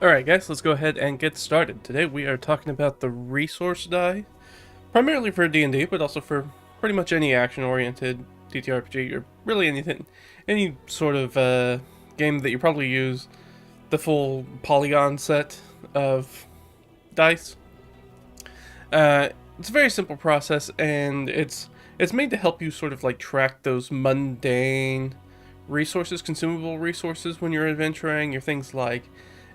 Alright guys, let's go ahead and get started. Today we are talking about the resource die, primarily for D&D, but also for pretty much any action-oriented TTRPG, or really anything, any sort of game that you probably use the full polygon set of dice. It's a very simple process, and it's made to help you sort of like track those mundane resources, consumable resources when you're adventuring. Your things like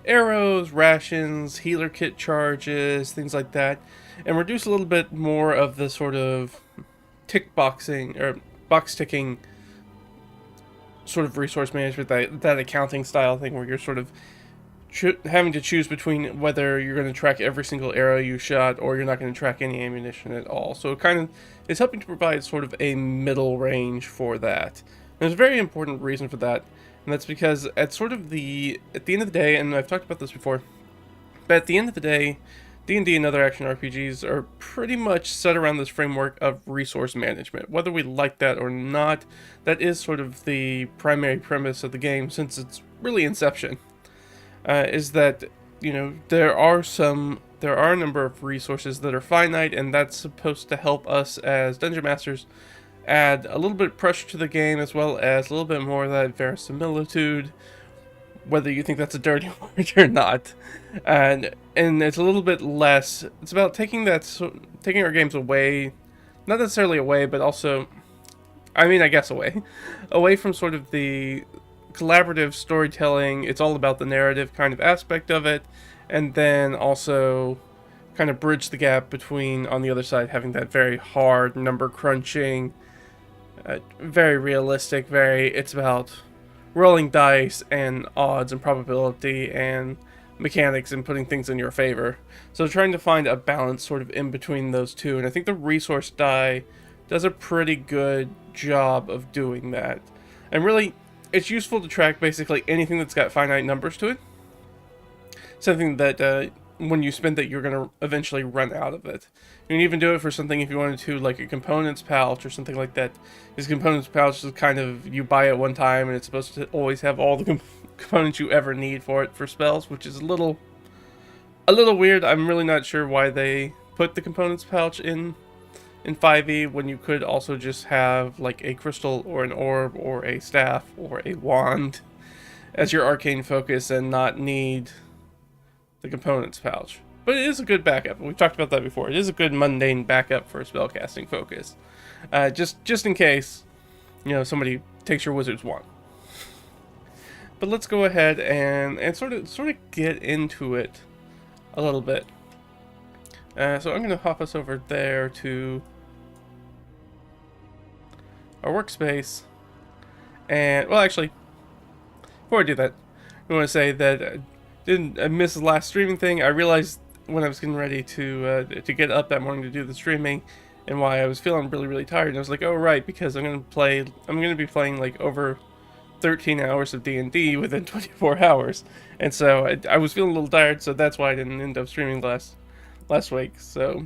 arrows, rations, healer kit charges, things like that, and reduce a little bit more of the sort of tick boxing or box ticking sort of resource management, that accounting style thing where you're sort of having to choose between whether you're going to track every single arrow you shot or you're not going to track any ammunition at all. So it kind of is helping to provide sort of a middle range for that. And there's a very important reason for that, and that's because at the end of the day, and I've talked about this before, but at the end of the day, D&D and other action RPGs are pretty much set around this framework of resource management. Whether we like that or not, that is sort of the primary premise of the game since its really inception. Is that, you know, there are a number of resources that are finite, and that's supposed to help us as dungeon masters add a little bit of pressure to the game, as well as a little bit more of that verisimilitude, whether you think that's a dirty word or not. And it's a little bit less, it's about taking our games away, not necessarily away, but also, I mean, I guess away from sort of the collaborative storytelling. It's all about the narrative kind of aspect of it, and then also kind of bridge the gap between, on the other side, having that very hard number crunching, very realistic, it's about rolling dice and odds and probability and mechanics and putting things in your favor. So trying to find a balance sort of in between those two, and I think the resource die does a pretty good job of doing that. And really, it's useful to track basically anything that's got finite numbers to it. Something that when you spend it, you're going to eventually run out of it. You can even do it for something if you wanted to, like a components pouch or something like that. This components pouch is kind of, you buy it one time and it's supposed to always have all the components you ever need for it for spells, which is a little weird. I'm really not sure why they put the components pouch in 5e when you could also just have like a crystal or an orb or a staff or a wand as your arcane focus and not need the components pouch. But it is a good backup. We've talked about that before. It is a good mundane backup for a spellcasting focus. Just in case, you know, somebody takes your wizard's wand. But let's go ahead and sort of get into it a little bit. So I'm going to hop us over there to our workspace. And, well, actually, before I do that, I want to say that I missed the last streaming thing. I realized when I was getting ready to get up that morning to do the streaming, and why I was feeling really tired. And I was like, oh right, because I'm gonna be playing like over 13 hours of D&D within 24 hours, and so I was feeling a little tired, so that's why I didn't end up streaming last week. So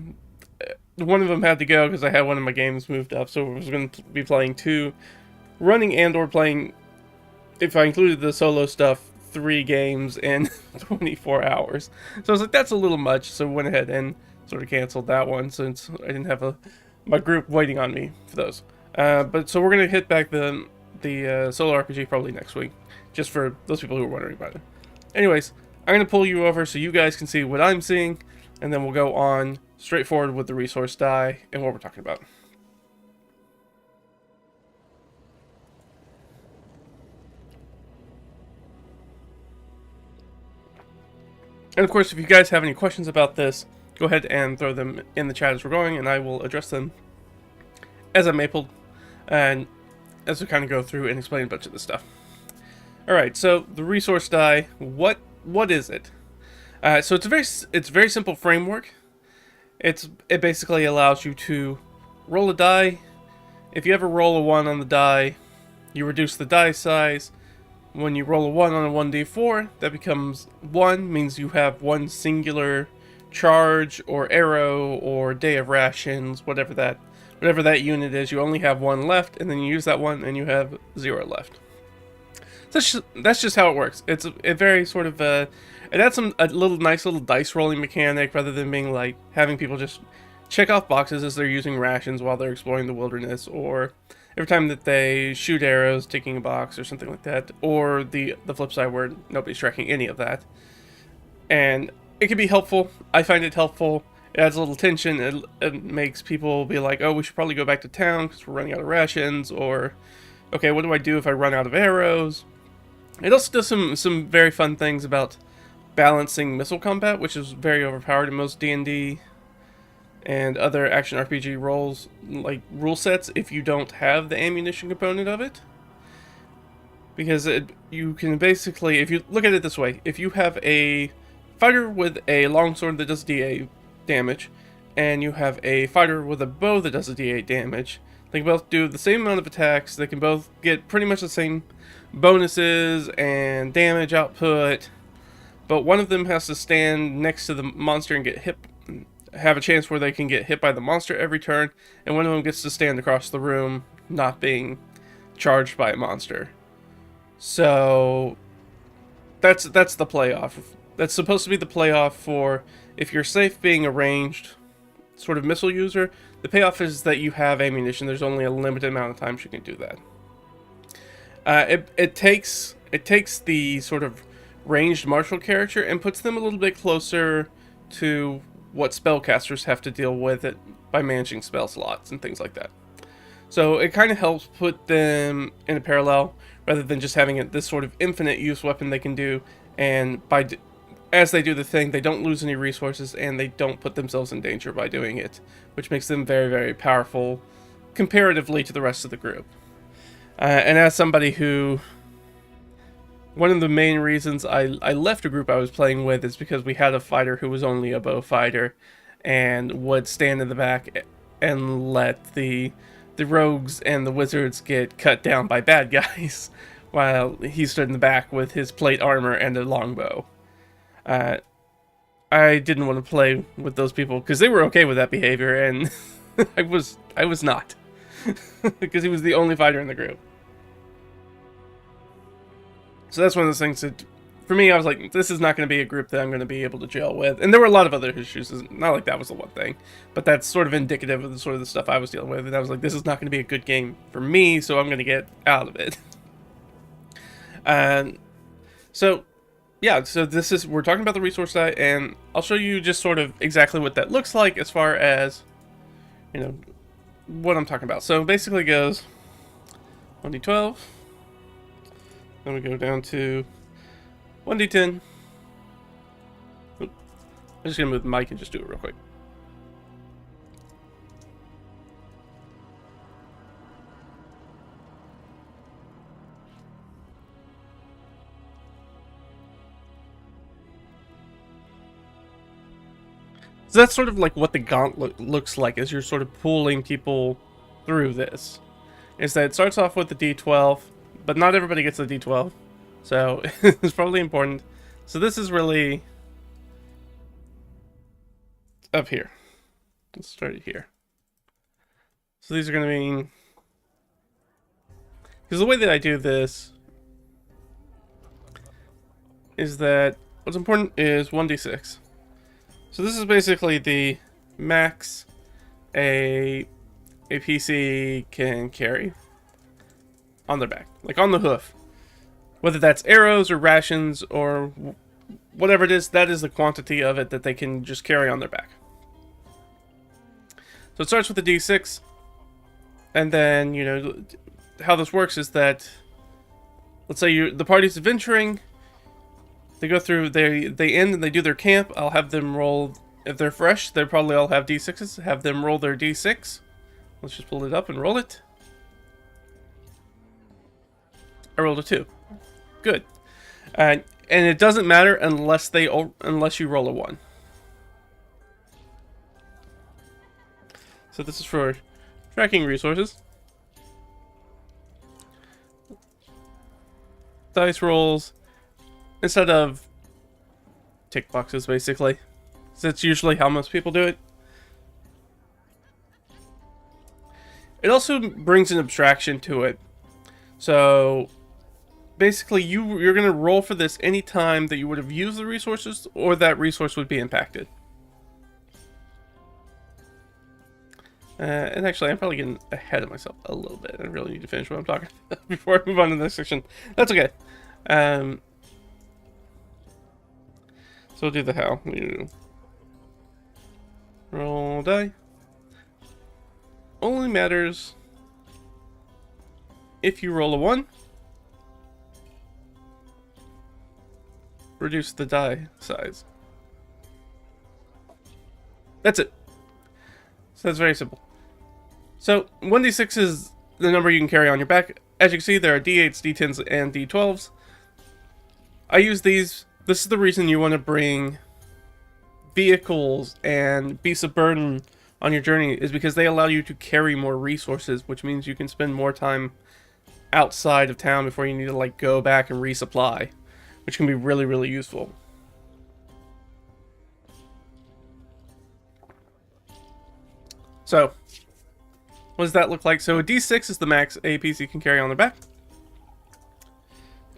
one of them had to go because I had one of my games moved up, so I was going to be playing two, running and or playing, if I included the solo stuff, 3 games in 24 hours. So I was like, that's a little much, so I went ahead and sort of canceled that one since I didn't have my group waiting on me for those. But so we're going to hit back the solo RPG probably next week, just for those people who are wondering about it. Anyways, I'm going to pull you over so you guys can see what I'm seeing, and then we'll go on straightforward with the resource die and what we're talking about. And of course, if you guys have any questions about this, go ahead and throw them in the chat as we're going, and I will address them as I'm able, and as we kind of go through and explain a bunch of this stuff. Alright, so the resource die, what is it? So it's a very simple framework. It basically allows you to roll a die. If you ever roll a 1 on the die, you reduce the die size. When you roll a 1 on a 1d4, that becomes 1, means you have one singular charge or arrow or day of rations, whatever that unit is. You only have 1 left, and then you use that one and you have 0 left. It's that's just how it works. It's a very sort of it adds a little nice little dice rolling mechanic rather than being like having people just check off boxes as they're using rations while they're exploring the wilderness, or every time that they shoot arrows taking a box or something like that, or the flip side where nobody's tracking any of that. And it can be helpful. I find it helpful. It adds a little tension. It makes people be like, oh, we should probably go back to town because we're running out of rations, or okay, what do I do if I run out of arrows? It also does some very fun things about balancing missile combat, which is very overpowered in most D&D and other action RPG roles, like rule sets, if you don't have the ammunition component of it. Because you can basically, if you look at it this way, if you have a fighter with a longsword that does D8 damage, and you have a fighter with a bow that does a D8 damage, they can both do the same amount of attacks, they can both get pretty much the same bonuses and damage output, but one of them has to stand next to the monster and get hit, have a chance where they can get hit by the monster every turn, and one of them gets to stand across the room, not being charged by a monster. So that's the playoff. That's supposed to be the playoff for if you're safe being a ranged sort of missile user. The payoff is that you have ammunition. There's only a limited amount of times you can do that. It takes the sort of ranged martial character and puts them a little bit closer to what spellcasters have to deal with it by managing spell slots and things like that. So it kind of helps put them in a parallel rather than just having this sort of infinite use weapon they can do, and as they do the thing, they don't lose any resources and they don't put themselves in danger by doing it, which makes them very, very powerful comparatively to the rest of the group. And as somebody who, one of the main reasons I left a group I was playing with is because we had a fighter who was only a bow fighter and would stand in the back and let the rogues and the wizards get cut down by bad guys while he stood in the back with his plate armor and a longbow. I didn't want to play with those people because they were okay with that behavior, and I was not because he was the only fighter in the group. So that's one of those things that, for me, I was like, this is not going to be a group that I'm going to be able to gel with. And there were a lot of other issues. Not like that was the one thing, but that's sort of indicative of the sort of the stuff I was dealing with. And I was like, this is not going to be a good game for me, so I'm going to get out of it. So yeah, so we're talking about the resource side, and I'll show you just sort of exactly what that looks like as far as, you know, what I'm talking about. So basically it goes 1d12, then we go down to 1d10. I'm just gonna move the mic and just do it real quick. So that's sort of like what the gauntlet looks like as you're sort of pulling people through this. Is that it starts off with the D12, but not everybody gets the D12. So it's probably important. So this is really up here. Let's start it here. So these are going to mean, because the way that I do this is that what's important is 1d6. So this is basically the max a PC can carry on their back, like on the hoof. Whether that's arrows or rations or whatever it is, that is the quantity of it that they can just carry on their back. So it starts with a D6, and then, you know, how this works is that, let's say the party's adventuring, they go through, they end and they do their camp. I'll have them roll, if they're fresh, they'll probably all have D6s, have them roll their D6. Let's just pull it up and roll it. I rolled a 2. Good. And it doesn't matter unless you roll a 1. So this is for tracking resources. Dice rolls instead of tick boxes, basically. So that's usually how most people do it. It also brings an abstraction to it. So basically you're going to roll for this any time that you would have used the resources or that resource would be impacted. And actually, I'm probably getting ahead of myself a little bit. I really need to finish what I'm talking about before I move on to the next section. That's okay. So we'll do the how. Roll die. Only matters if you roll a 1. Reduce the die size. That's it. So that's very simple. So 1d6 is the number you can carry on your back. As you can see, there are d8s, d10s, and d12s. I use these. This is the reason you want to bring vehicles and beasts of burden on your journey, is because they allow you to carry more resources, which means you can spend more time outside of town before you need to like go back and resupply, which can be really, really useful. So, what does that look like? So a d6 is the max APs you can carry on the back.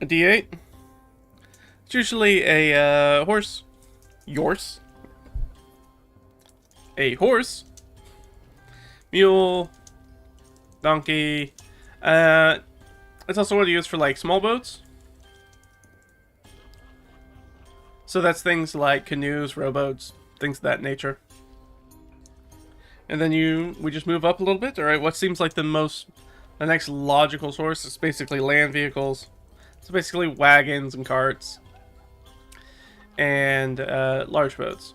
A d8. It's usually a horse. Yorse. A horse. Mule. Donkey. It's also what you use for like small boats. So that's things like canoes, rowboats, things of that nature. And then we just move up a little bit. All right, what seems like the next logical source is basically land vehicles. So basically wagons and carts and large boats.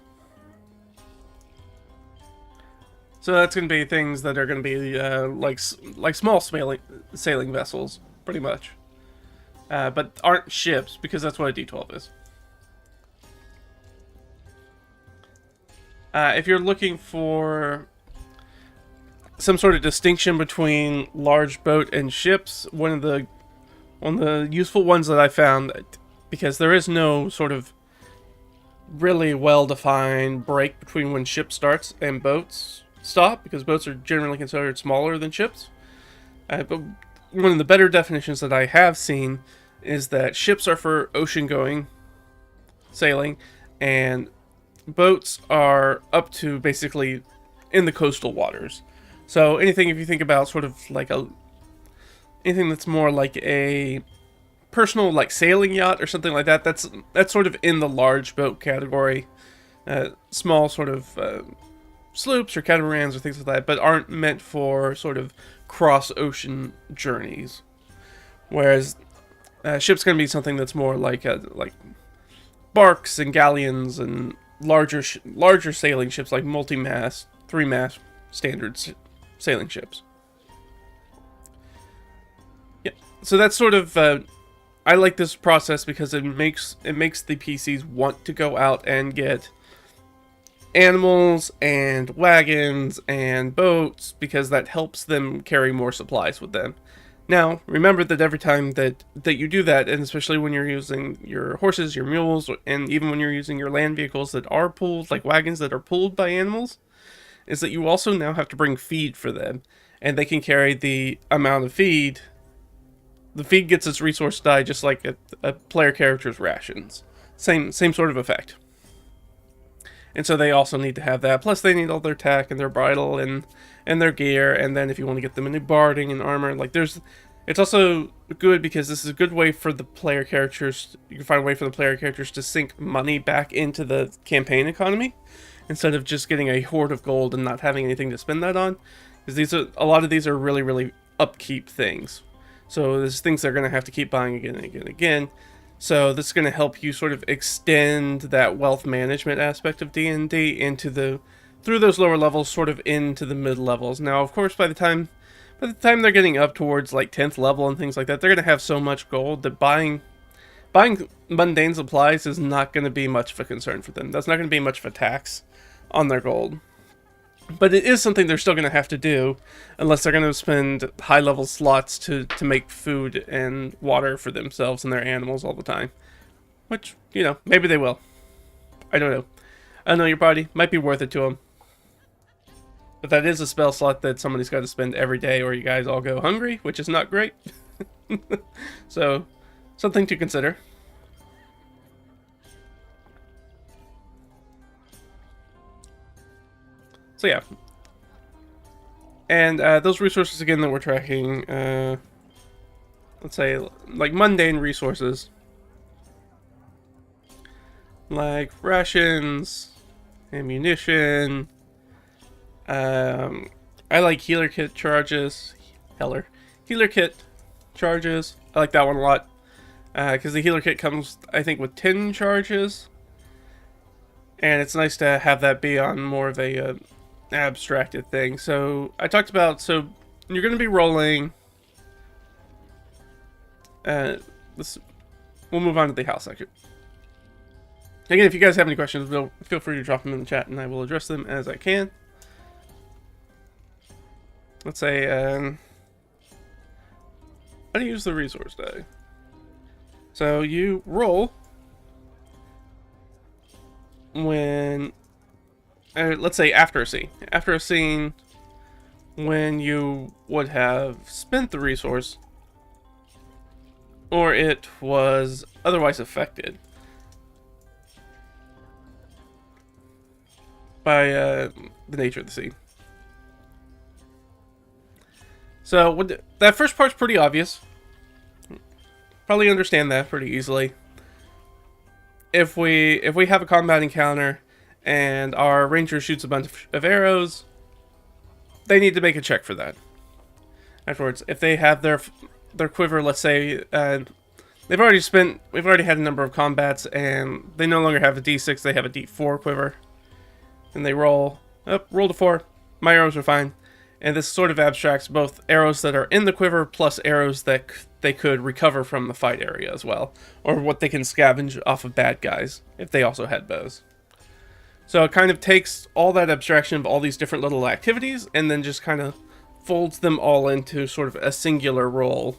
So that's going to be things that are going to be like small sailing vessels, pretty much, but aren't ships, because that's what a D12 is. If you're looking for some sort of distinction between large boat and ships, one of the useful ones that I found, because there is no sort of really well-defined break between when ship starts and boats stop, because boats are generally considered smaller than ships. But one of the better definitions that I have seen is that ships are for ocean-going sailing, and boats are up to basically in the coastal waters. So anything, if you think about sort of like anything that's more like a personal like sailing yacht or something like that, that's sort of in the large boat category. Small sort of sloops or catamarans or things like that, but aren't meant for sort of cross ocean journeys. Whereas ships going to be something that's more like barks and galleons and larger sailing ships, like multi-mast, 3-mast standard sailing ships. Yep. So that's sort of I like this process because it makes the PCs want to go out and get animals and wagons and boats, because that helps them carry more supplies with them. Now, remember that every time that you do that, and especially when you're using your horses, your mules, and even when you're using your land vehicles that are pulled, like wagons that are pulled by animals, is that you also now have to bring feed for them, and they can carry the amount of feed. The feed gets its resource die just like a player character's rations. Same sort of effect. And so they also need to have that. Plus they need all their tack and their bridle and their gear. And then if you want to get them a new barding and armor, like it's also good because this is a good way for the player characters. You can find a way for the player characters to sink money back into the campaign economy, instead of just getting a hoard of gold and not having anything to spend that on. Because a lot of these are really, really upkeep things. So there's things they're going to have to keep buying again and again and again. So this is going to help you sort of extend that wealth management aspect of D&D through those lower levels, sort of into the mid levels. Now, of course, by the time they're getting up towards like 10th level and things like that, they're going to have so much gold that buying mundane supplies is not going to be much of a concern for them. That's not going to be much of a tax on their gold. But it is something they're still going to have to do, unless they're going to spend high-level slots to make food and water for themselves and their animals all the time. Which, maybe they will. I don't know. I don't know, your party might be worth it to them. But that is a spell slot that somebody's got to spend every day, or you guys all go hungry, which is not great. So, something to consider. So yeah. And those resources, again, that we're tracking, let's say, like mundane resources, like rations, ammunition. I like healer kit charges. Healer kit charges. I like that one a lot. Because the healer kit comes, I think, with 10 charges. And it's nice to have that be on more of a abstracted thing. So I talked about, so you're going to be rolling. We'll move on to the house section. Again, if you guys have any questions, feel free to drop them in the chat and I will address them as I can. Let's say, how do you use the resource die? So you roll when, let's say after a scene. After a scene, when you would have spent the resource, or it was otherwise affected by the nature of the scene. So that first part's pretty obvious. Probably understand that pretty easily. If we have a combat encounter and our ranger shoots a bunch of arrows, they need to make a check for that. Afterwards, if they have their quiver, let's say we've already had a number of combats and they no longer have a D6, they have a D4 quiver, and they roll to 4. My arrows are fine. And this sort of abstracts both arrows that are in the quiver plus arrows that they could recover from the fight area as well. Or what they can scavenge off of bad guys if they also had bows. So it kind of takes all that abstraction of all these different little activities and then just kind of folds them all into sort of a singular role.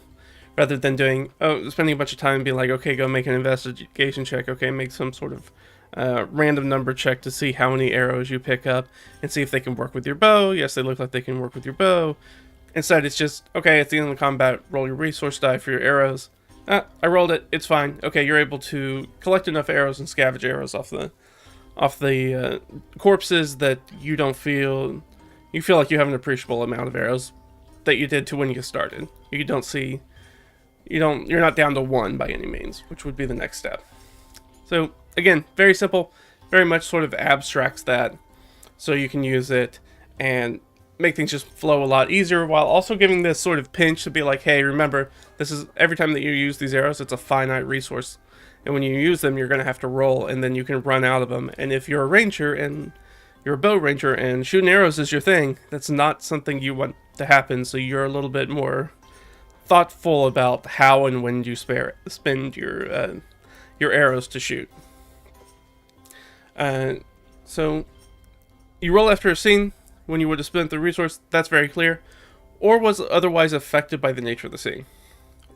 Rather than spending a bunch of time being like, okay, go make an investigation check. Okay, make some sort of random number check to see how many arrows you pick up and see if they can work with your bow. Yes, they look like they can work with your bow. Instead, it's just, okay, at the end of the combat, roll your resource die for your arrows. I rolled it, it's fine. Okay, you're able to collect enough arrows and scavenge arrows off the corpses that you feel like you have an appreciable amount of arrows that you did to when you started. You're not down to 1 by any means, which would be the next step. So again, very simple, very much sort of abstracts that so you can use it and make things just flow a lot easier while also giving this sort of pinch to be like, hey, remember, this is every time that you use these arrows, it's a finite resource. And when you use them, you're going to have to roll and then you can run out of them. And if you're a ranger and you're a bow ranger and shooting arrows is your thing, that's not something you want to happen. So you're a little bit more thoughtful about how and when you spend your arrows to shoot. So you roll after a scene when you would have spent the resource, that's very clear, or was otherwise affected by the nature of the scene.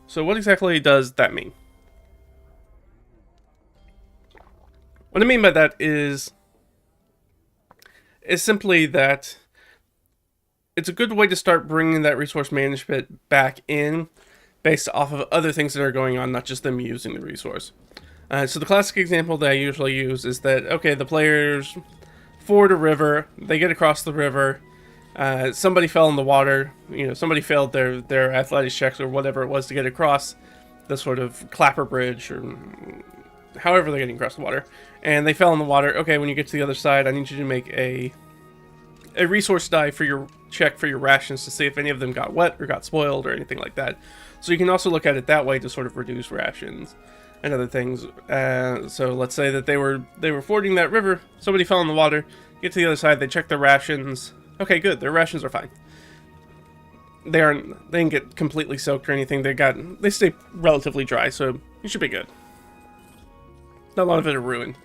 So what exactly does that mean? What I mean by that is simply that it's a good way to start bringing that resource management back in based off of other things that are going on, not just them using the resource. So the classic example that I usually use is that, okay, the players ford a river, they get across the river, somebody fell in the water, somebody failed their athletics checks or whatever it was to get across the sort of clapper bridge or however they're getting across the water, and they fell in the water. Okay, when you get to the other side, I need you to make a resource die for your check for your rations to see if any of them got wet or got spoiled or anything like that. So you can also look at it that way to sort of reduce rations and other things. So let's say that they were fording that river, somebody fell in the water, get to the other side, they check their rations. Okay, good, their rations are fine. They didn't get completely soaked or anything. They stay relatively dry, so you should be good. Not a lot of it are ruined.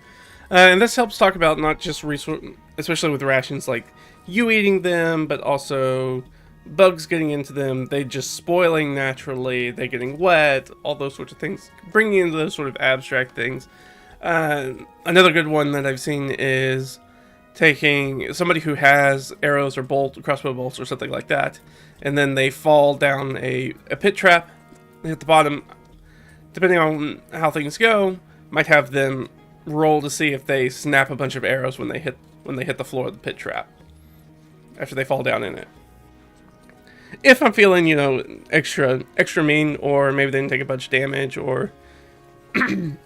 And this helps talk about not just especially with rations, like you eating them, but also bugs getting into them, they just spoiling naturally, they getting wet, all those sorts of things, bringing into those sort of abstract things. Another good one that I've seen is taking somebody who has arrows or crossbow bolts or something like that, and then they fall down a pit trap, they hit the bottom, depending on how things go, might have them roll to see if they snap a bunch of arrows when they hit the floor of the pit trap after they fall down in it. If I'm feeling, extra mean, or maybe they didn't take a bunch of damage, or I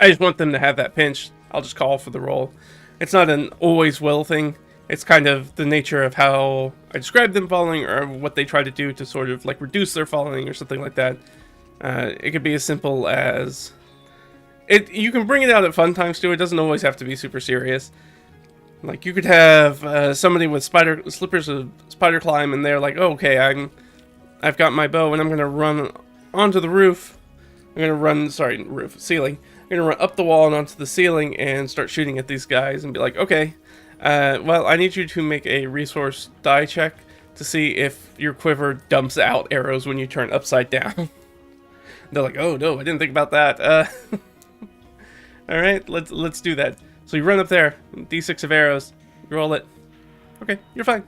just want them to have that pinch, I'll just call for the roll. It's not an always will thing. It's kind of the nature of how I describe them falling, or what they try to do to sort of like reduce their falling or something like that. It could be as simple as you can bring it out at fun times too. It doesn't always have to be super serious. Like you could have somebody with slippers of spider climb, and they're like, oh, okay, I've got my bow, and I'm gonna run onto the roof. Ceiling. I'm gonna run up the wall and onto the ceiling and start shooting at these guys, and be like, okay, well, I need you to make a resource die check to see if your quiver dumps out arrows when you turn upside down. They're like, oh no, I didn't think about that. All right, let's do that. So you run up there, d6 of arrows, you roll it. Okay, you're fine.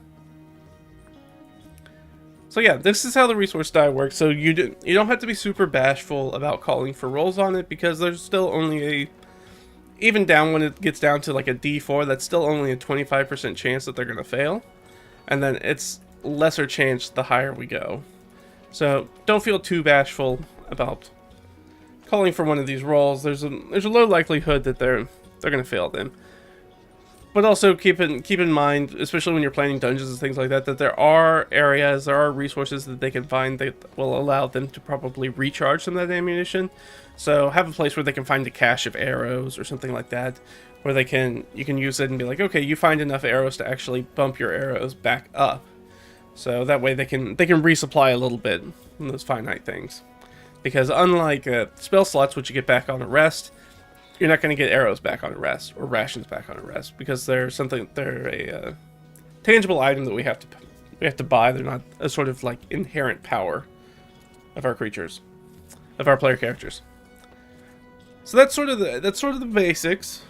So yeah, this is how the resource die works. So you don't have to be super bashful about calling for rolls on it, because there's still only even down when it gets down to like a D4, that's still only a 25% chance that they're gonna fail, and then it's lesser chance the higher we go. So don't feel too bashful about calling for one of these rolls. There's a low likelihood that they're gonna fail them. But also keep in mind, especially when you're planning dungeons and things like that, that there are resources that they can find that will allow them to probably recharge some of that ammunition. So have a place where they can find a cache of arrows or something like that, where you can use it and be like, okay, you find enough arrows to actually bump your arrows back up. So that way they can resupply a little bit in those finite things. Because unlike spell slots, which you get back on a rest, you're not going to get arrows back on a rest, or rations back on a rest, because they're a tangible item that we have to buy. They're not a sort of like inherent power of our creatures, of our player characters. So that's sort of the basics.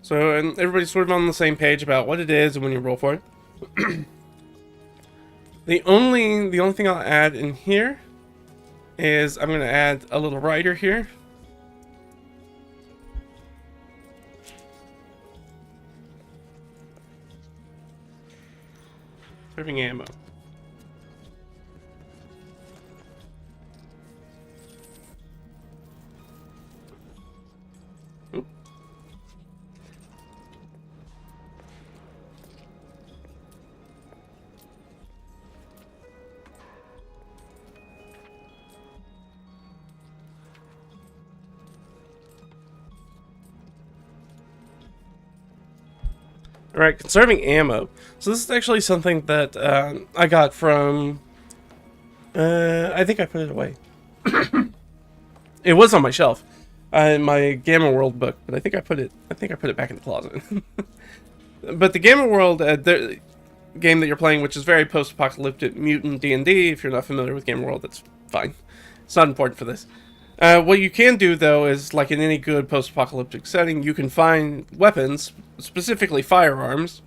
So, and everybody's sort of on the same page about what it is and when you roll for it. The only thing I'll add in here is I'm going to add a little rider here. Serving ammo. Oop. Alright, conserving ammo. So this is actually something that I got from... I think I put it away. It was on my shelf. In my Gamma World book, but I think I put it back in the closet. But the Gamma World the game that you're playing, which is very post-apocalyptic mutant D&D, if you're not familiar with Gamma World, that's fine. It's not important for this. What you can do, though, is, like in any good post-apocalyptic setting, you can find weapons, specifically firearms,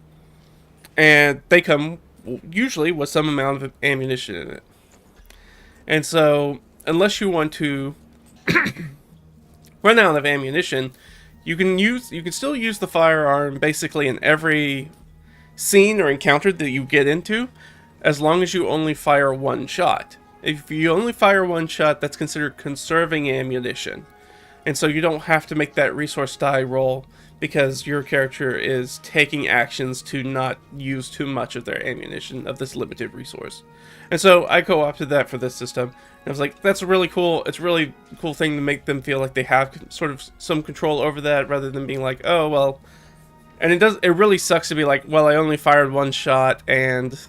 and they come, usually, with some amount of ammunition in it. And so, unless you want to run out of ammunition, you can still use the firearm, basically, in every scene or encounter that you get into, as long as you only fire one shot. If you only fire one shot, that's considered conserving ammunition. And so you don't have to make that resource die roll, because your character is taking actions to not use too much of their ammunition, of this limited resource. And so I co-opted that for this system. And I was like, that's really cool. It's a really cool thing to make them feel like they have sort of some control over that, rather than being like, oh, well... And it really sucks to be like, well, I only fired one shot, and...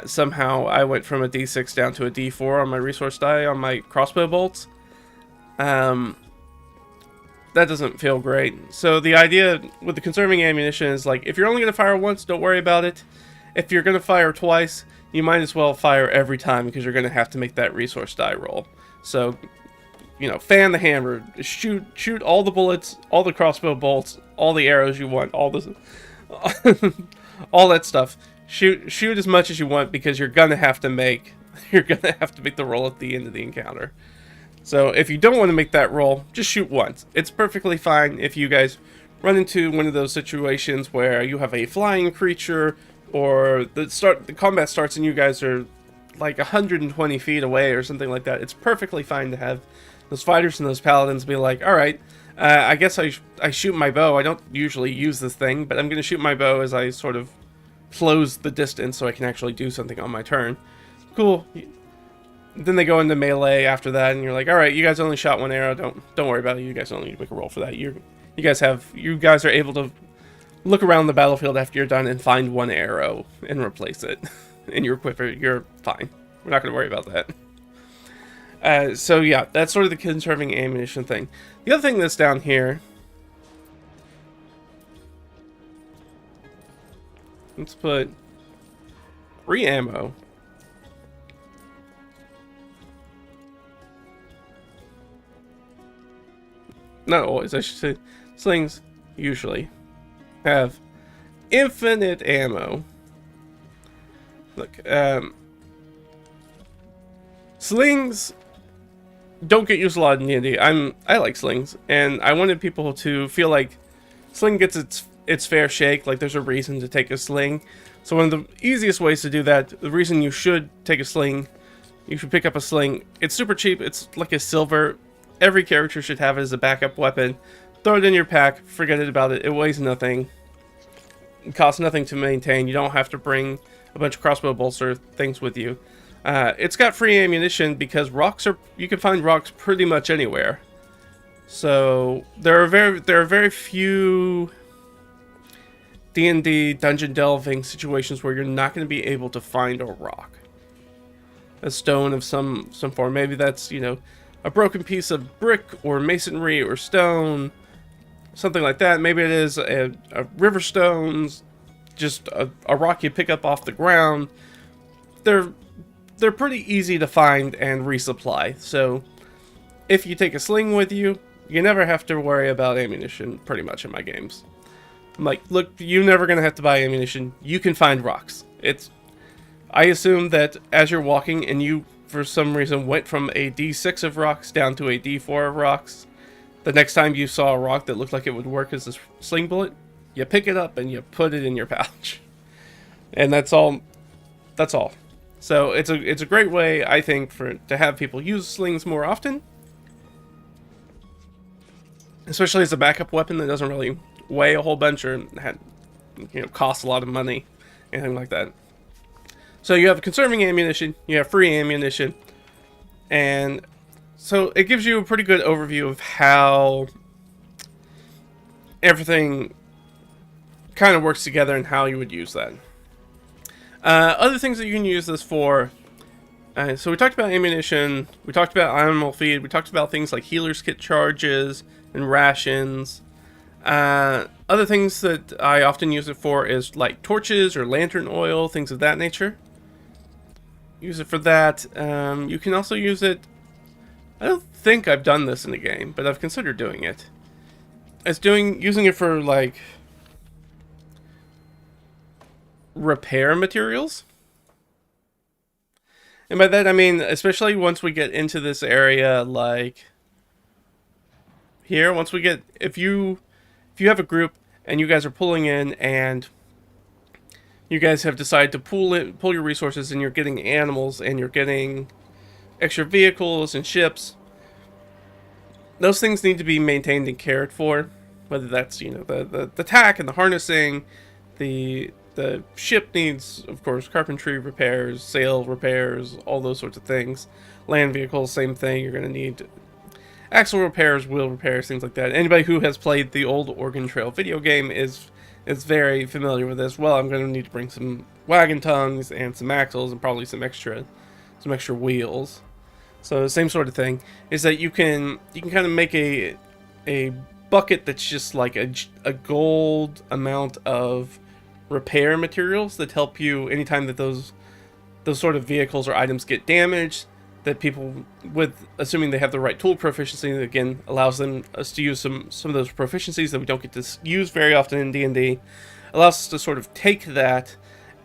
somehow I went from a D6 down to a D4 on my resource die on my crossbow bolts. That doesn't feel great. So the idea with the conserving ammunition is like, if you're only going to fire once, don't worry about it. If you're going to fire twice, you might as well fire every time, because you're going to have to make that resource die roll. So, fan the hammer, shoot all the bullets, all the crossbow bolts, all the arrows you want, all the all that stuff. Shoot as much as you want, because you're gonna have to make the roll at the end of the encounter. So if you don't want to make that roll, just shoot once. It's perfectly fine if you guys run into one of those situations where you have a flying creature, or the combat starts and you guys are like 120 feet away or something like that. It's perfectly fine to have those fighters and those paladins be like, all right, I guess I shoot my bow. I don't usually use this thing, but I'm going to shoot my bow as I sort of close the distance so I can actually do something on my turn. Cool. Then they go into melee after that, and you're like, all right, you guys only shot one arrow. Don't worry about it. You guys don't need to make a roll for that. You guys are able to look around the battlefield after you're done and find one arrow and replace it in your quiver. You're fine. We're not going to worry about that. So yeah, that's sort of the conserving ammunition thing. The other thing that's down here, let's put free ammo. Not always, I should say. Slings usually have infinite ammo. Look, slings don't get used a lot in D&D. I like slings, and I wanted people to feel like sling gets its fair shake, like there's a reason to take a sling. So one of the easiest ways to do that, the reason you should take a sling, you should pick up a sling. It's super cheap. It's like a silver. Every character should have it as a backup weapon. Throw it in your pack. Forget about it. It weighs nothing. It costs nothing to maintain. You don't have to bring a bunch of crossbow bolts or things with you. It's got free ammunition because you can find rocks pretty much anywhere. So there are very few D&D dungeon delving situations where you're not going to be able to find a rock, a stone of some form. Maybe that's, a broken piece of brick or masonry or stone, something like that. Maybe it is a river stones, just a rock you pick up off the ground. They're pretty easy to find and resupply. So if you take a sling with you, you never have to worry about ammunition pretty much in my games. I'm like, look, you're never going to have to buy ammunition. You can find rocks. I assume that as you're walking and you, for some reason, went from a D6 of rocks down to a D4 of rocks, the next time you saw a rock that looked like it would work as a sling bullet, you pick it up and you put it in your pouch. And that's all. That's all. So it's a great way, I think, to have people use slings more often. Especially as a backup weapon that doesn't really weigh a whole bunch or cost a lot of money, anything like that. So you have conserving ammunition, you have free ammunition, and so it gives you a pretty good overview of how everything kind of works together and how you would use that. Other things that you can use this for, so we talked about ammunition, we talked about animal feed, we talked about things like healer's kit charges and rations. Other things that I often use it for is like torches or lantern oil, things of that nature. Use it for that. You can also use it, I don't think I've done this in the game, but I've considered doing it. Using it for like repair materials. And by that I mean, especially once we get into this area like here, if you have a group and you guys are pulling in and you guys have decided to pull your resources and you're getting animals and you're getting extra vehicles and ships, those things need to be maintained and cared for, whether that's, the tack and the harnessing, the ship needs, of course, carpentry repairs, sail repairs, all those sorts of things. Land vehicles, same thing. You're going to need axle repairs, wheel repairs, things like that. Anybody who has played the old Oregon Trail video game is very familiar with this. Well, I'm going to need to bring some wagon tongues and some axles and probably some extra wheels. So the same sort of thing is that you can kind of make a bucket that's just like a gold amount of repair materials that help you anytime that those sort of vehicles or items get damaged, that people, with assuming they have the right tool proficiency, again allows us to use some of those proficiencies that we don't get to use very often in D&D, allows us to sort of take that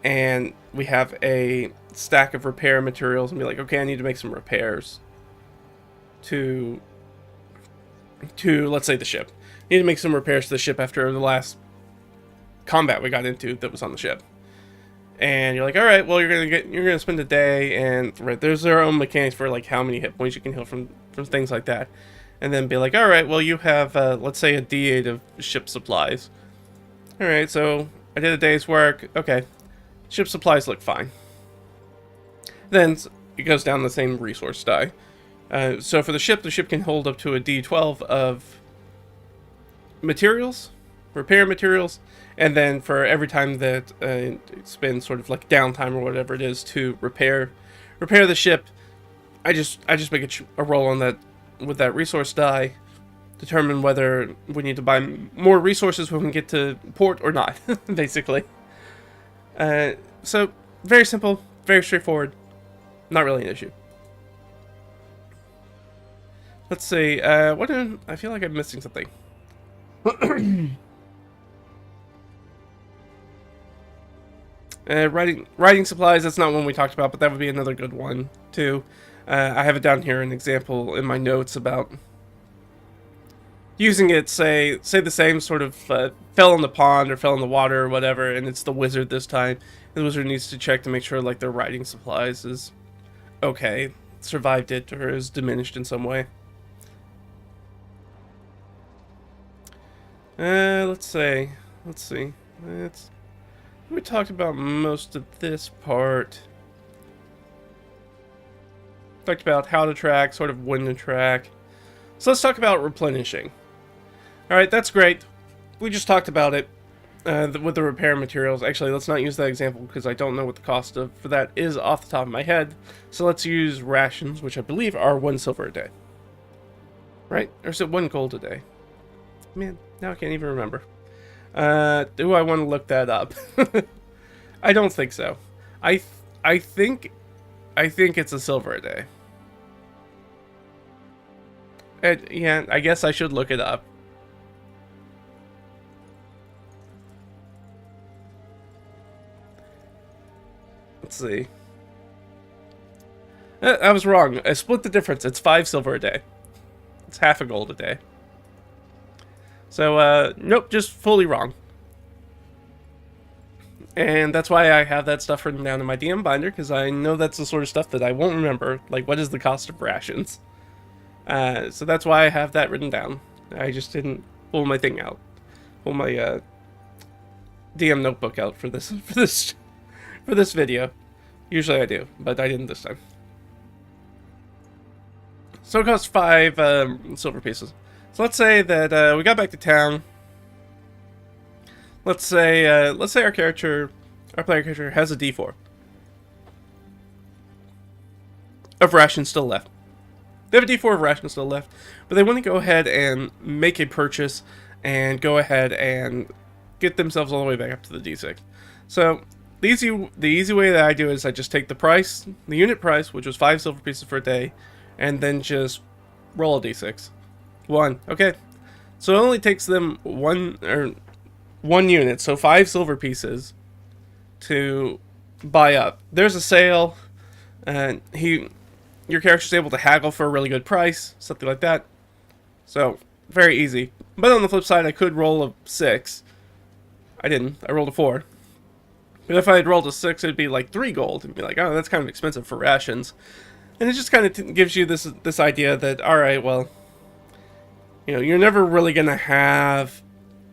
and we have a stack of repair materials and be like, okay, I need to make some repairs to let's say the ship. You need to make some repairs to the ship after the last combat we got into that was on the ship. And you're like, all right, well, you're gonna spend a day, and right, there's their own mechanics for like how many hit points you can heal from things like that. And then be like, all right, well, you have let's say a D8 of ship supplies. All right, so I did a day's work. Okay, ship supplies look fine. Then it goes down the same resource die. So for the ship can hold up to a D12 of materials, repair materials, and then for every time that it's been sort of like downtime or whatever it is to repair the ship, I just make a roll on that with that resource die, determine whether we need to buy more resources when we get to port or not, basically. So very simple, very straightforward, not really an issue. Let's see, I feel like I'm missing something. Writing supplies, that's not one we talked about, but that would be another good one, too. I have it down here, an example in my notes about using it, say the same sort of fell in the pond or fell in the water or whatever, and it's the wizard this time. And the wizard needs to check to make sure like their writing supplies is okay, survived it, or is diminished in some way. Let's see. We talked about most of this part. Talked about how to track, sort of when to track. So let's talk about replenishing. Alright, that's great. We just talked about it with the repair materials. Actually, let's not use that example because I don't know what the cost for that is off the top of my head. So let's use rations, which I believe are 1 silver a day. Right? Or is it 1 gold a day? Man, now I can't even remember. Do I want to look that up? I don't think so. I think it's a silver a day. Yeah, I guess I should look it up. Let's see. I was wrong. I split the difference. It's 5 silver a day. It's half a gold a day. So, nope, just fully wrong. And that's why I have that stuff written down in my DM binder, because I know that's the sort of stuff that I won't remember. Like, what is the cost of rations? So that's why I have that written down. I just didn't pull my thing out. Pull my DM notebook out for this video. Usually I do, but I didn't this time. So it costs 5 silver pieces. So let's say that we got back to town. Let's say our player character has a D4 of rations still left. They have a D4 of rations still left, but they want to go ahead and make a purchase and go ahead and get themselves all the way back up to the D6. So the easy way that I do is I just take the price, the unit price, which was 5 silver pieces for a day, and then just roll a D6. 1. Okay. So it only takes them one unit, so 5 silver pieces to buy up. There's a sale, and your character's able to haggle for a really good price, something like that. So, very easy. But on the flip side, I could roll a 6. I didn't. I rolled a 4. But if I had rolled a 6, it'd be like 3 gold. It'd be like, oh, that's kind of expensive for rations. And it just kind of gives you this idea that, alright, well, you know, you're never really going to have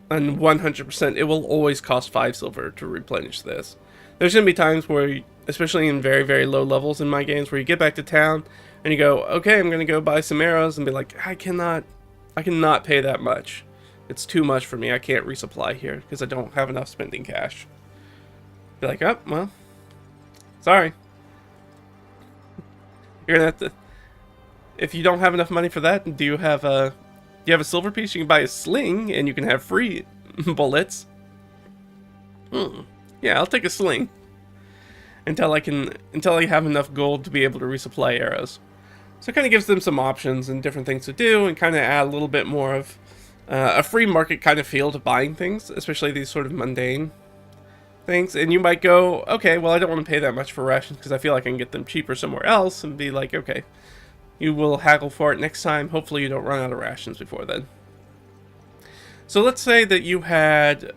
a 100%. It will always cost 5 silver to replenish this. There's going to be times where, especially in very, very low levels in my games, where you get back to town and you go, okay, I'm going to go buy some arrows, and be like, I cannot pay that much. It's too much for me. I can't resupply here because I don't have enough spending cash. Be like, oh, well, sorry. You're going to have to, if you don't have enough money for that, do you have a silver piece? You can buy a sling and you can have free bullets. Yeah, I'll take a sling. Until I have enough gold to be able to resupply arrows. So it kind of gives them some options and different things to do, and kind of add a little bit more of a free market kind of feel to buying things, especially these sort of mundane things. And you might go, okay, well, I don't want to pay that much for rations because I feel like I can get them cheaper somewhere else, and be like, okay, You will haggle for it next time. Hopefully you don't run out of rations before then. So let's say that you had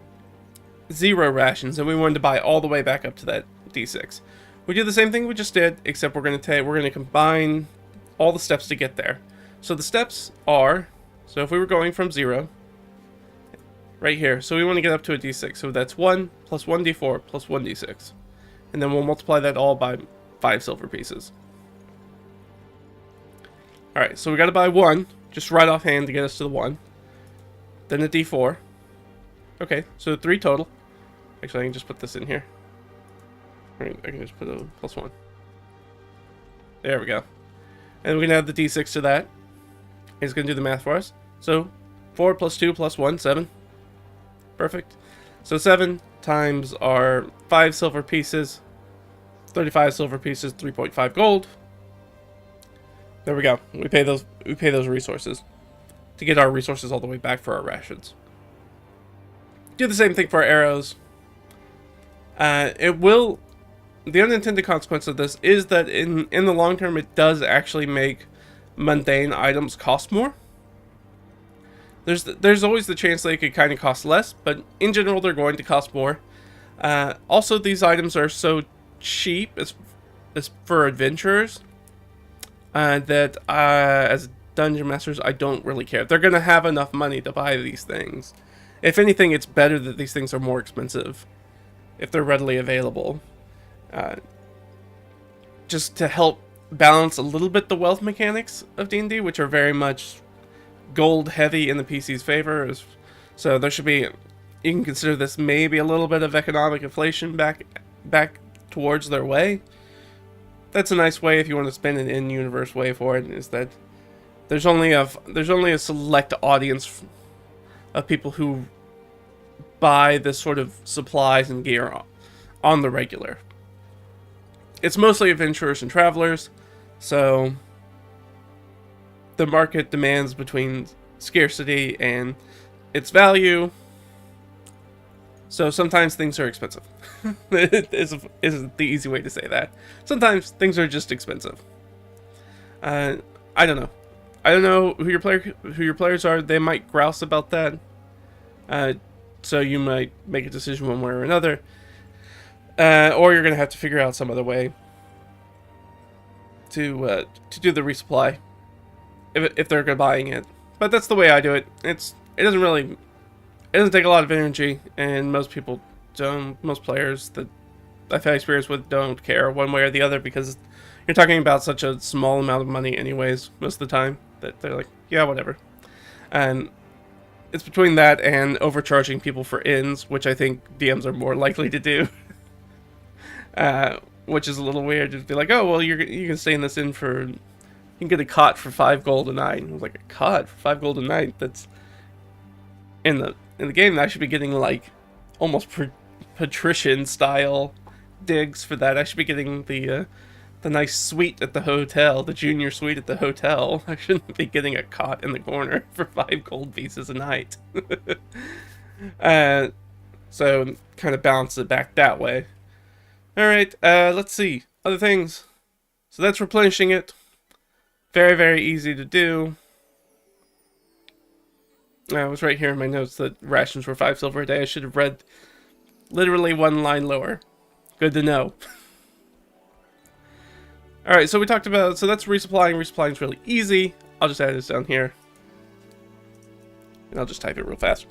0 rations and we wanted to buy all the way back up to that D6. We do the same thing we just did, except we're going to combine all the steps to get there. So the steps are, so if we were going from 0, right here, so we want to get up to a D6. So that's 1 plus 1 D4 plus 1 D6. And then we'll multiply that all by 5 silver pieces. Alright, so we got to buy 1, just right offhand to get us to the 1. Then a D4. Okay, so 3 total. Actually, I can just put this in here. Alright, I can just put a +1. There we go. And we're going to add the D6 to that. It's going to do the math for us. So, 4 plus 2 plus 1, 7. Perfect. So 7 times our 5 silver pieces, 35 silver pieces, 3.5 gold. There we go. We pay those resources to get our resources all the way back for our rations. Do the same thing for our arrows. The unintended consequence of this is that in the long term, it does actually make mundane items cost more. There's always the chance they could kind of cost less, but in general, they're going to cost more. Also, these items are so cheap as for adventurers that as dungeon masters, I don't really care. They're going to have enough money to buy these things. If anything, it's better that these things are more expensive if they're readily available. Just to help balance a little bit the wealth mechanics of D&D, which are very much gold heavy in the PC's favor. So there should be, you can consider this maybe a little bit of economic inflation back towards their way. That's a nice way if you want to spend an in-universe way for it, is that there's only a select audience of people who buy this sort of supplies and gear on the regular. It's mostly adventurers and travelers, so the market demands between scarcity and its value. So sometimes things are expensive. is the easy way to say that. Sometimes things are just expensive. I don't know. I don't know who your players are. They might grouse about that. So you might make a decision one way or another. Or you're going to have to figure out some other way to do the resupply if they're buying it. But that's the way I do it. It doesn't take a lot of energy, and most players that I've had experience with don't care one way or the other, because you're talking about such a small amount of money anyways most of the time that they're like, yeah, whatever. And it's between that and overcharging people for inns, which I think DMs are more likely to do. Which is a little weird. Just be like, oh, well, you can stay in this inn for, you can get a cot for 5 gold a night. And I was like, a cot for 5 gold a night? That's in the game. I should be getting like almost patrician style digs for that. I should be getting the nice suite at the hotel, the junior suite at the hotel. I shouldn't be getting a cot in the corner for 5 gold pieces a night. So kind of balance it back that way. Alright, let's see. Other things. So that's replenishing it. Very, very easy to do. It was right here in my notes that rations were 5 silver a day. I should have read literally 1 line lower. Good to know. Alright, so we talked about, so that's resupplying. Resupplying is really easy. I'll just add this down here. And I'll just type it real fast.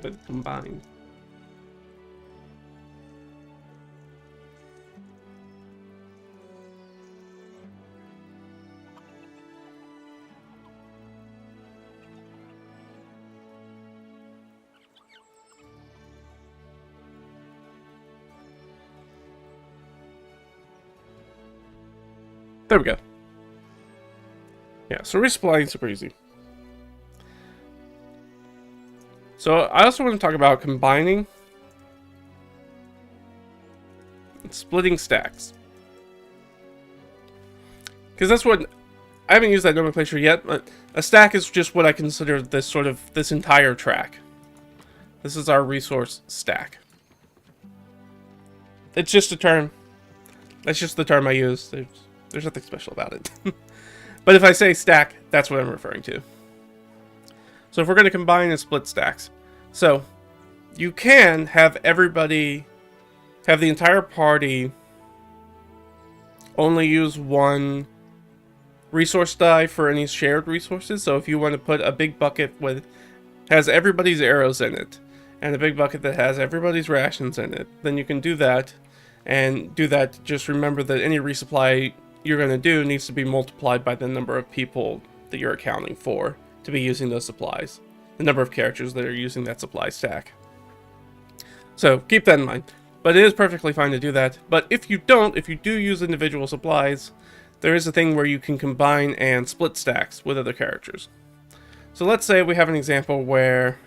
But combined. There we go. Yeah, so resupplying is super easy. So I also want to talk about combining and splitting stacks. because that's what I haven't used that nomenclature yet, but a stack is just what I consider this entire track. This is our resource stack. It's just a term. That's just the term I use. There's nothing special about it. But if I say stack, that's what I'm referring to. So if we're going to combine and split stacks, so you can have everybody, have the entire party only use one resource die for any shared resources. So if you want to put a big bucket with has everybody's arrows in it and a big bucket that has everybody's rations in it, then you can do that. And do that, just remember that any resupply you're going to do needs to be multiplied by the number of people that you're accounting for to be using those supplies, the number of characters that are using that supply stack. So keep that in mind. But it is perfectly fine to do that. But if you do use individual supplies, there is a thing where you can combine and split stacks with other characters. So let's say we have an example where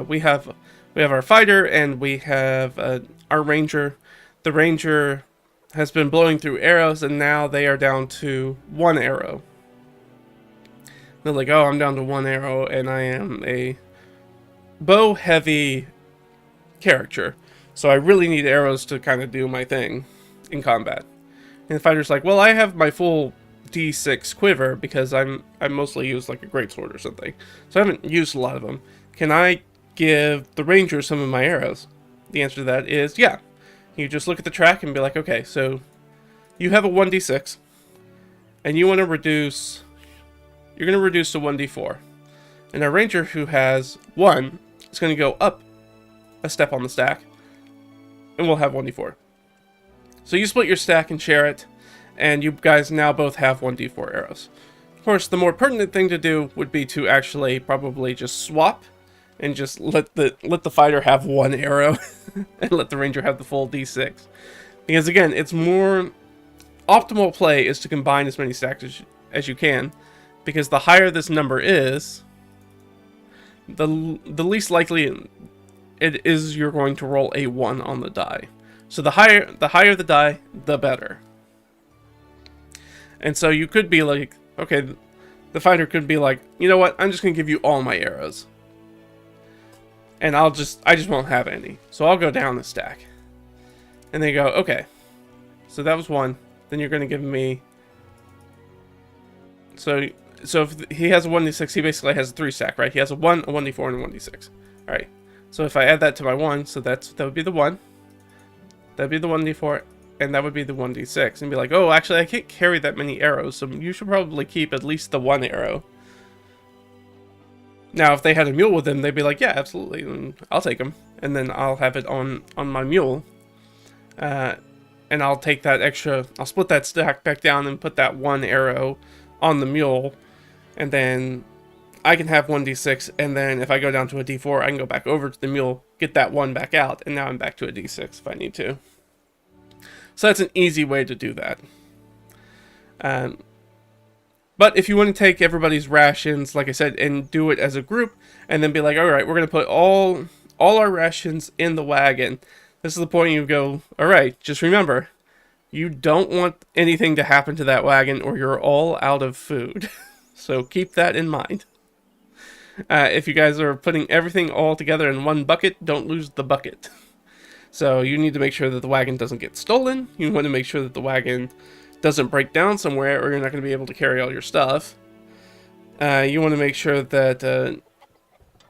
we have our fighter and we have our ranger. The ranger has been blowing through arrows and now they are down to 1 arrow. They're like, oh, I'm down to 1 arrow and I am a bow heavy character. So I really need arrows to kind of do my thing in combat. And the fighter's like, well, I have my full D6 quiver because I'm mostly used like a greatsword or something. So I haven't used a lot of them. Can I give the ranger some of my arrows? The answer to that is yeah. You just look at the track and be like, okay, so you have a 1d6 and you want to reduce, you're going to reduce to 1d4. And our ranger who has 1 is going to go up a step on the stack and we'll have 1d4. So you split your stack and share it, and you guys now both have 1d4 arrows. Of course, the more pertinent thing to do would be to actually probably just swap and just let the fighter have 1 arrow and let the ranger have the full d6. Because again, it's more optimal play is to combine as many stacks as you can, because the higher this number is, the least likely it is you're going to roll a 1 on the die. So the higher the die, the better. And so you could be like, okay, the fighter could be like, you know what, I'm just going to give you all my arrows. And I just won't have any. So I'll go down the stack. And they go, okay. So that was 1. Then you're going to give me... So if he has a 1d6, he basically has a 3 stack, right? He has a 1, a 1d4, and a 1d6. Alright. So if I add that to my 1, so that would be the 1. That'd be the 1d4, and that would be the 1d6. And be like, oh, actually, I can't carry that many arrows, so you should probably keep at least the 1 arrow. Now, if they had a mule with them, they'd be like, yeah, absolutely, and I'll take them. And then I'll have it on my mule. And I'll take that extra, I'll split that stack back down and put that 1 arrow on the mule. And then I can have 1d6, and then if I go down to a d4, I can go back over to the mule, get that 1 back out, and now I'm back to a d6 if I need to. So that's an easy way to do that. But if you want to take everybody's rations, like I said, and do it as a group, and then be like, alright, we're going to put all our rations in the wagon. This is the point you go, alright, just remember, you don't want anything to happen to that wagon or you're all out of food. So keep that in mind. If you guys are putting everything all together in one bucket, don't lose the bucket. So you need to make sure that the wagon doesn't get stolen. You want to make sure that the wagon doesn't break down somewhere or you're not going to be able to carry all your stuff. You want to make sure that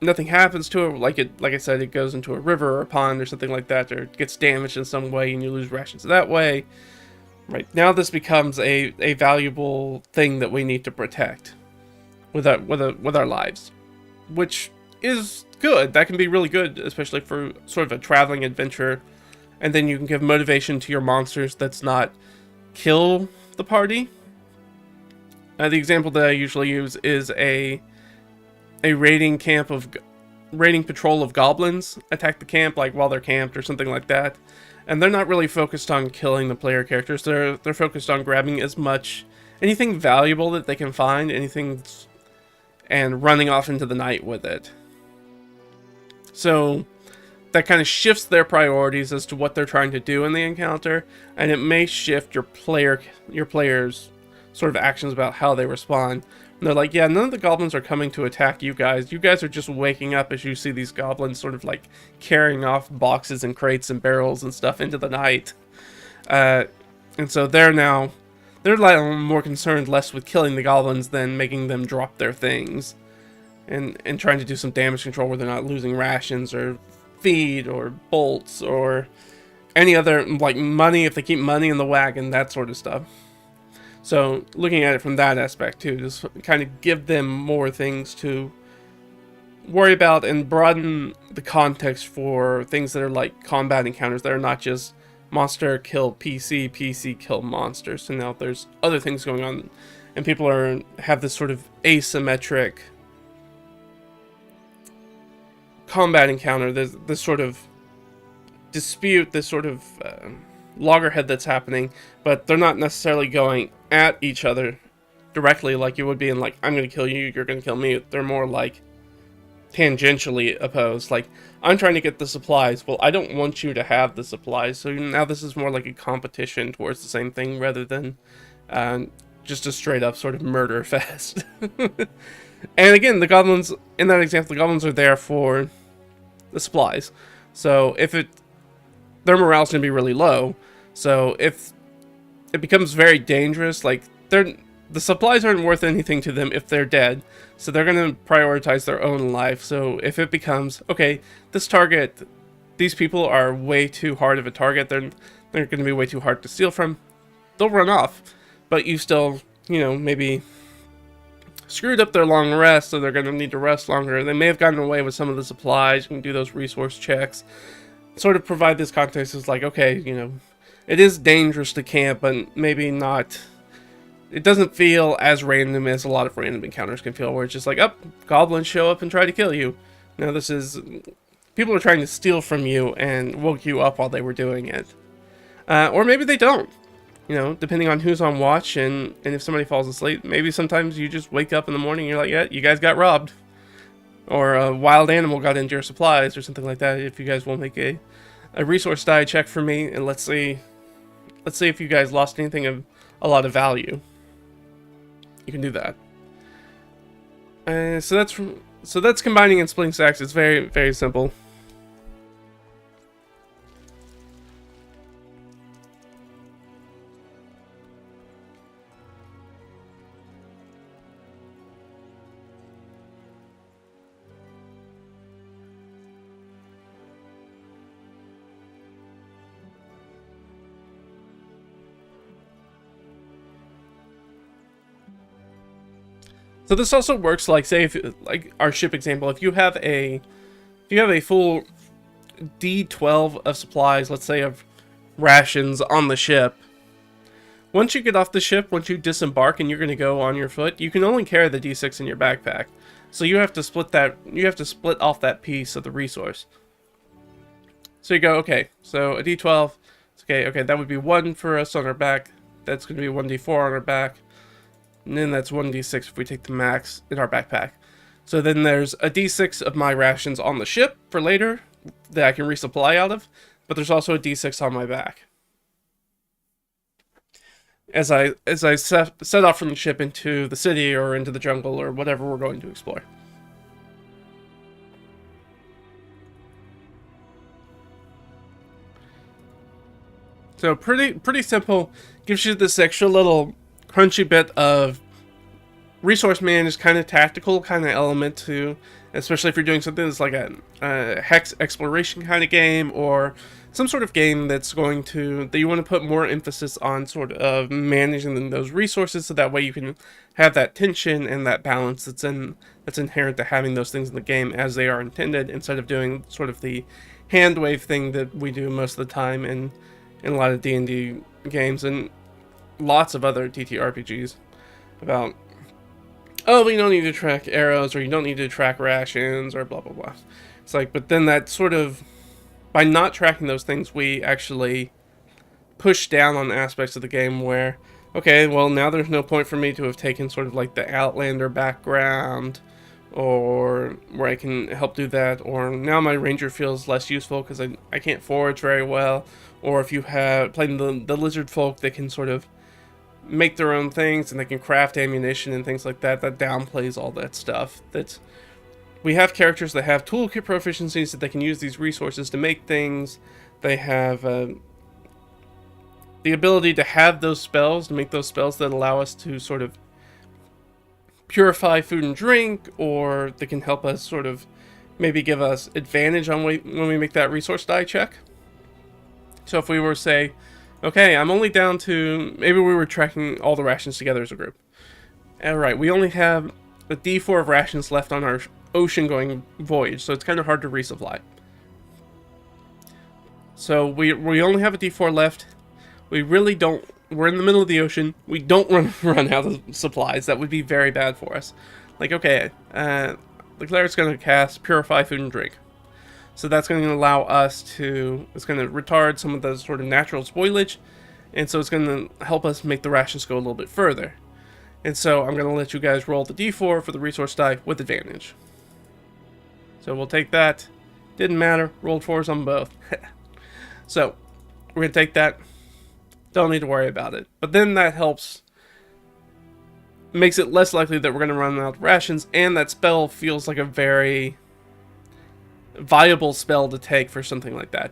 nothing happens to it. Like I said, it goes into a river or a pond or something like that, or it gets damaged in some way and you lose rations that way. Right now this becomes a valuable thing that we need to protect with our lives, which is good. That can be really good, especially for sort of a traveling adventure. And then you can give motivation to your monsters that's not kill the party. The example that I usually use is a raiding patrol of goblins attack the camp, like while they're camped or something like that. And they're not really focused on killing the player characters. They're focused on grabbing anything valuable that they can find, and running off into the night with it. So that kind of shifts their priorities as to what they're trying to do in the encounter, and it may shift your player's sort of actions about how they respond. And they're like, yeah, none of the goblins are coming to attack you guys. You guys are just waking up as you see these goblins sort of like carrying off boxes and crates and barrels and stuff into the night. And so they're like more concerned less with killing the goblins than making them drop their things. And trying to do some damage control where they're not losing rations or feed or bolts or any other, like money, if they keep money in the wagon, that sort of stuff. So looking at it from that aspect too, just kind of give them more things to worry about and broaden the context for things that are like combat encounters that are not just monster kill PC, PC kill monster. So now there's other things going on, and people have this sort of asymmetric combat encounter. There's this sort of dispute, this sort of loggerhead that's happening, but they're not necessarily going at each other directly like you would be in like, I'm going to kill you, you're going to kill me. They're more like tangentially opposed. Like, I'm trying to get the supplies. Well, I don't want you to have the supplies. So now this is more like a competition towards the same thing rather than just a straight up sort of murder fest. And again, the goblins, in that example, the goblins are there for the supplies. So if their morale's going to be really low. So if it becomes very dangerous, like the supplies aren't worth anything to them if they're dead. So they're going to prioritize their own life. So if it becomes, okay, this target, these people are way too hard of a target. They're going to be way too hard to steal from. They'll run off. But you still, maybe screwed up their long rest, so they're going to need to rest longer. They may have gotten away with some of the supplies. You can do those resource checks. Sort of provide this context as like, okay, it is dangerous to camp, but maybe not. It doesn't feel as random as a lot of random encounters can feel, where it's just like, oh, goblins show up and try to kill you. Now this is, people are trying to steal from you and woke you up while they were doing it. Or maybe they don't. Depending on who's on watch and if somebody falls asleep, maybe sometimes you just wake up in the morning and you're like, yeah, you guys got robbed. Or a wild animal got into your supplies or something like that. If you guys will make a resource die check for me, and let's see if you guys lost anything of a lot of value. You can do that. So that's combining and splitting stacks. It's very, very simple. So this also works like, say, if like our ship example, if you have a full D12 of supplies, let's say of rations on the ship, once you get off the ship, once you disembark and you're going to go on your foot, you can only carry the D6 in your backpack. So you have to split off that piece of the resource. So you go, okay, so a D12, okay, that would be 1 for us on our back. That's going to be 1D4 on our back. And then that's 1d6 if we take the max in our backpack. So then there's a d6 of my rations on the ship for later that I can resupply out of, but there's also a d6 on my back as I set off from the ship into the city or into the jungle or whatever we're going to explore. So pretty simple. Gives you this extra little crunchy bit of resource managed kind of tactical kind of element to, especially if you're doing something that's like a hex exploration kind of game, or some sort of game that you want to put more emphasis on sort of managing those resources, so that way you can have that tension and that balance that's inherent to having those things in the game as they are intended, instead of doing sort of the hand wave thing that we do most of the time in a lot of D&D games and lots of other TTRPGs about, oh, you don't need to track arrows, or you don't need to track rations, or blah blah blah. It's like, but then that sort of, by not tracking those things, we actually push down on aspects of the game where, okay, well, now there's no point for me to have taken sort of like the Outlander background, or where I can help do that, or now my ranger feels less useful because I can't forage very well, or if you have played the lizard folk, they can sort of make their own things and they can craft ammunition and things like that. That downplays all that stuff. We have characters that have toolkit proficiencies that they can use these resources to make things. They have the ability to have those spells, to make those spells that allow us to sort of purify food and drink, or they can help us sort of maybe give us advantage on when we make that resource die check. So if we were to say, okay, I'm only down to, maybe we were tracking all the rations together as a group. Alright, we only have a D4 of rations left on our ocean going voyage, so it's kind of hard to resupply. So we only have a D4 left. We really don't, we're in the middle of the ocean. We don't run out of supplies. That would be very bad for us. Like, okay, the cleric's going to cast Purify Food and Drink. So that's going to allow us to, it's going to retard some of the sort of natural spoilage. And so it's going to help us make the rations go a little bit further. And so I'm going to let you guys roll the D4 for the resource die with advantage. So we'll take that. Didn't matter. Rolled 4s on both. So we're going to take that. Don't need to worry about it. But then that helps, makes it less likely that we're going to run out of rations, and that spell feels like a very viable spell to take for something like that.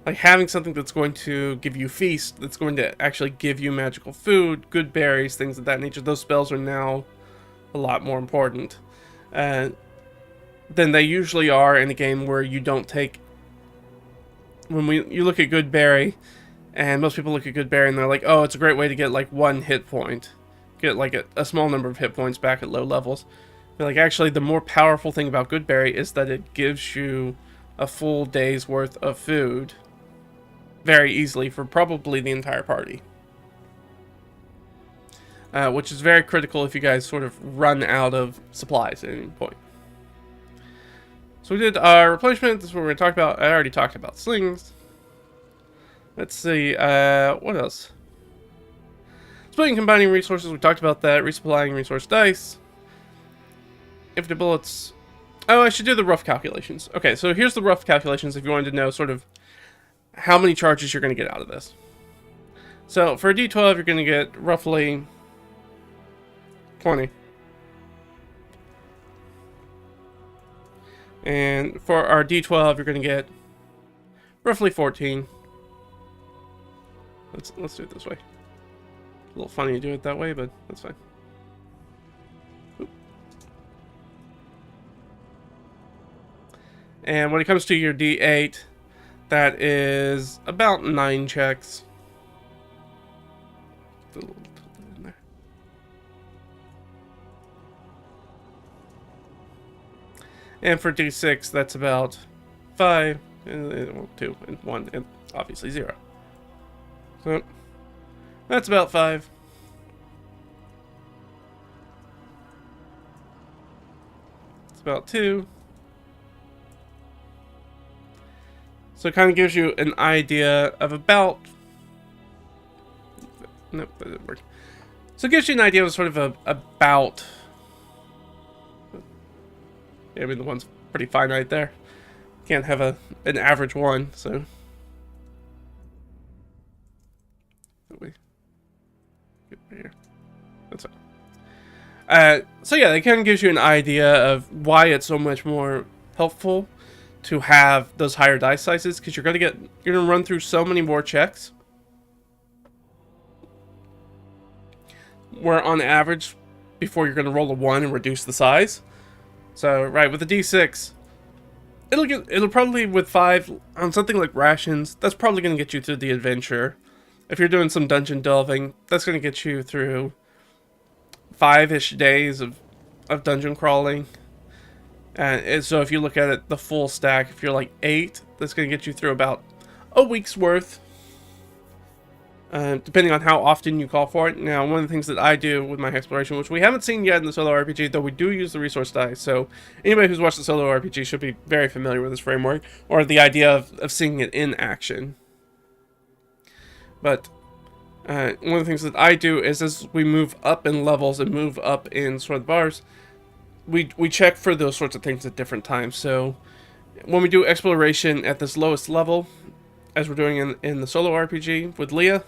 Like having something that's going to give you feast, that's going to actually give you magical food, good berries, things of that nature. Those spells are now a lot more important than they usually are in a game where you don't take, when you look at good berry, and most people look at good berry and they're like, oh, it's a great way to get like 1 hit point. Get like a small number of hit points back at low levels. But like actually the more powerful thing about good berry is that it gives you a full day's worth of food very easily for probably the entire party. Which is very critical if you guys sort of run out of supplies at any point. So we did our replenishment. This is what we're going to talk about. I already talked about slings. Let's see, what else? Splitting and combining resources, we talked about that. Resupplying resource dice. Infinite bullets. Oh, I should do the rough calculations. Okay, so here's the rough calculations if you wanted to know sort of how many charges you're going to get out of this. So for a D12, you're going to get roughly 20. And for our D12, you're going to get roughly 14. Let's do it this way. A little funny to do it that way, but that's fine. Oop. And when it comes to your D8, that is about 9 checks. A little in there. And for D6, that's about 5, and 2, and 1, and obviously 0. So that's about 5. It's about 2. So it kind of gives you an idea of about... Nope, that didn't work. So it gives you an idea of sort of about... Yeah, I mean, the one's pretty finite there. Can't have an average one, so... Here. That's fine. So yeah, it kind of gives you an idea of why it's so much more helpful to have those higher dice sizes, because you're gonna run through so many more checks. Where on average, before you're gonna roll a 1 and reduce the size. So right, with the D6, it'll probably, with 5 on something like rations, that's probably gonna get you through the adventure. If you're doing some dungeon delving, that's going to get you through 5-ish days of dungeon crawling. And so if you look at it, the full stack, if you're like 8, that's going to get you through about a week's worth. Depending on how often you call for it. Now, one of the things that I do with my exploration, which we haven't seen yet in the solo RPG, though we do use the resource dice, so anybody who's watched the solo RPG should be very familiar with this framework, or the idea of seeing it in action. But one of the things that I do is as we move up in levels and move up in sort of the bars, we check for those sorts of things at different times. So when we do exploration at this lowest level, as we're doing in the solo RPG with Leah,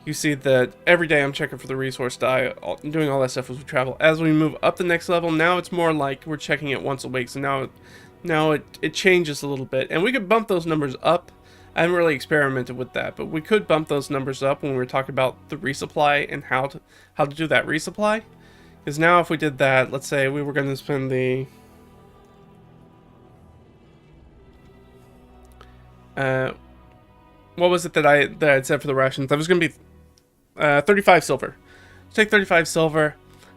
you see that every day I'm checking for the resource die, doing all that stuff as we travel. As we move up the next level, now it's more like we're checking it once a week. So now it changes a little bit, and we could bump those numbers up. I haven't really experimented with that, but we could bump those numbers up when we were talking about the resupply and how to do that resupply. Because now if we did that, let's say we were going to spend the what was it that I had said for the rations? That was going to be 35 silver. Take 35 silver,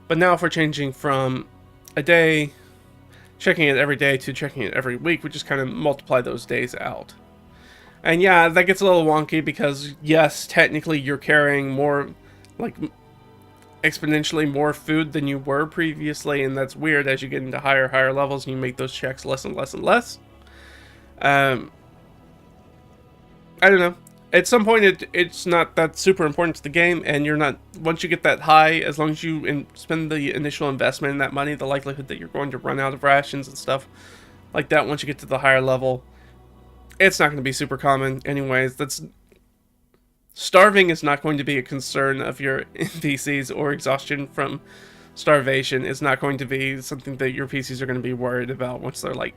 but now if we're changing from a day, checking it every day, to checking it every week, we just kind of multiply those days out. And yeah, that gets a little wonky because, yes, technically you're carrying more, like, exponentially more food than you were previously, and that's weird as you get into higher levels and you make those checks less and less and less. I don't know. At some point, it's not that super important to the game, and you're not, once you get that high, as long as you spend the initial investment in that money, the likelihood that you're going to run out of rations and stuff like that once you get to the higher level, it's not going to be super common anyways. Starving is not going to be a concern of your NPCs, or exhaustion from starvation is not going to be something that your PCs are going to be worried about once they're like,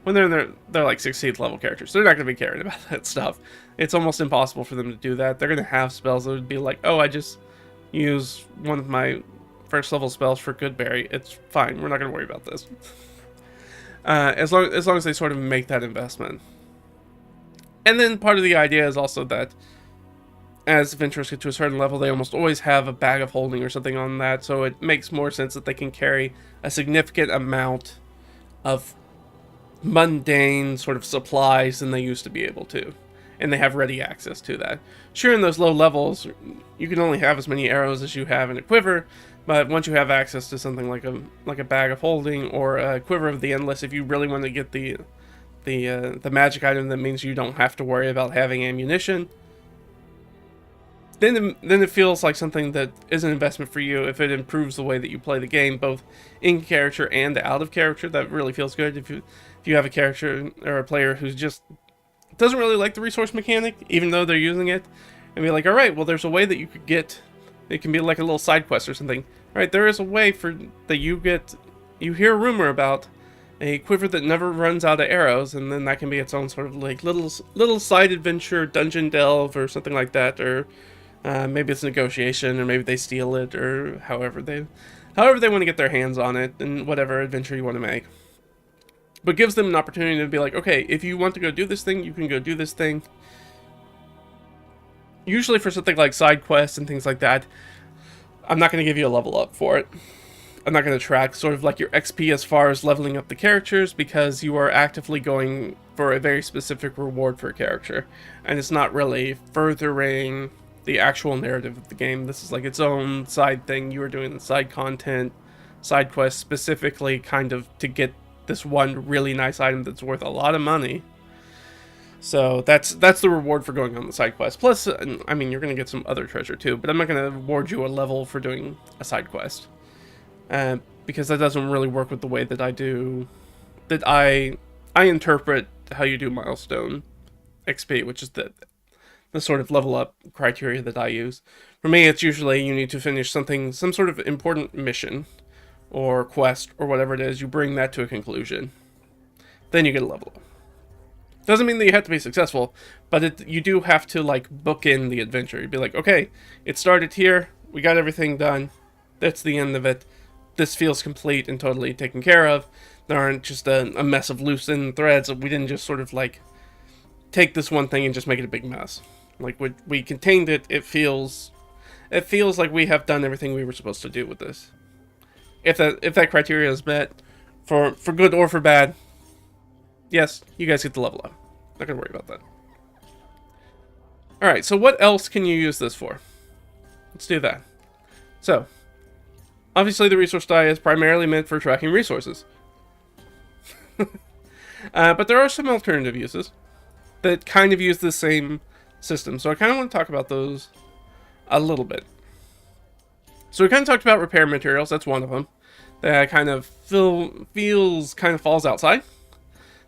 when they're like 16th level characters. They're not going to be caring about that stuff. It's almost impossible for them to do that. They're going to have spells that would be like, oh, I just use one of my first level spells for Goodberry. It's fine. We're not going to worry about this. As long as they sort of make that investment. And then part of the idea is also that as adventurers get to a certain level, they almost always have a bag of holding or something on that, so it makes more sense that they can carry a significant amount of mundane sort of supplies than they used to be able to, and they have ready access to that. Sure, in those low levels, you can only have as many arrows as you have in a quiver, but once you have access to something like a bag of holding or a quiver of the endless, if you really want to get the magic item that means you don't have to worry about having ammunition, then it feels like something that is an investment for you if it improves the way that you play the game, both in character and out of character. That really feels good. If you have a character or a player who's just doesn't really like the resource mechanic, even though they're using it, and be like, all right, well, there's a way that you could get, it can be like a little side quest or something. All right, there is a way that you hear a rumor about a quiver that never runs out of arrows, and then that can be its own sort of like little side adventure, dungeon delve or something like that, or maybe it's negotiation, or maybe they steal it, or however they want to get their hands on it, and whatever adventure you want to make. But gives them an opportunity to be like, okay, if you want to go do this thing, you can go do this thing. Usually for something like side quests and things like that, I'm not going to give you a level up for it. I'm not going to track sort of like your XP as far as leveling up the characters, because you are actively going for a very specific reward for a character, and it's not really furthering the actual narrative of the game. This is like its own side thing. You are doing the side content, side quest specifically kind of to get this one really nice item that's worth a lot of money. So that's the reward for going on the side quest. Plus, I mean, you're going to get some other treasure too, but I'm not going to reward you a level for doing a side quest. Because that doesn't really work with the way that I interpret how you do milestone XP, which is the sort of level up criteria that I use. For me, it's usually you need to finish some sort of important mission or quest or whatever it is. You bring that to a conclusion, then you get a level up. Doesn't mean that you have to be successful, but you do have to like book in the adventure. You'd be like, okay, it started here, we got everything done, that's the end of it. This feels complete and totally taken care of. There aren't just a mess of loose end threads. We didn't just sort of like take this one thing and just make it a big mess. Like we contained it. It feels like we have done everything we were supposed to do with this. If that criteria is met, for good or for bad, yes, you guys get the level up. Not gonna worry about that. All right. So what else can you use this for? Let's do that. So, obviously, the resource die is primarily meant for tracking resources. But there are some alternative uses that kind of use the same system. So I kind of want to talk about those a little bit. So we kind of talked about repair materials. That's one of them. That kind of falls outside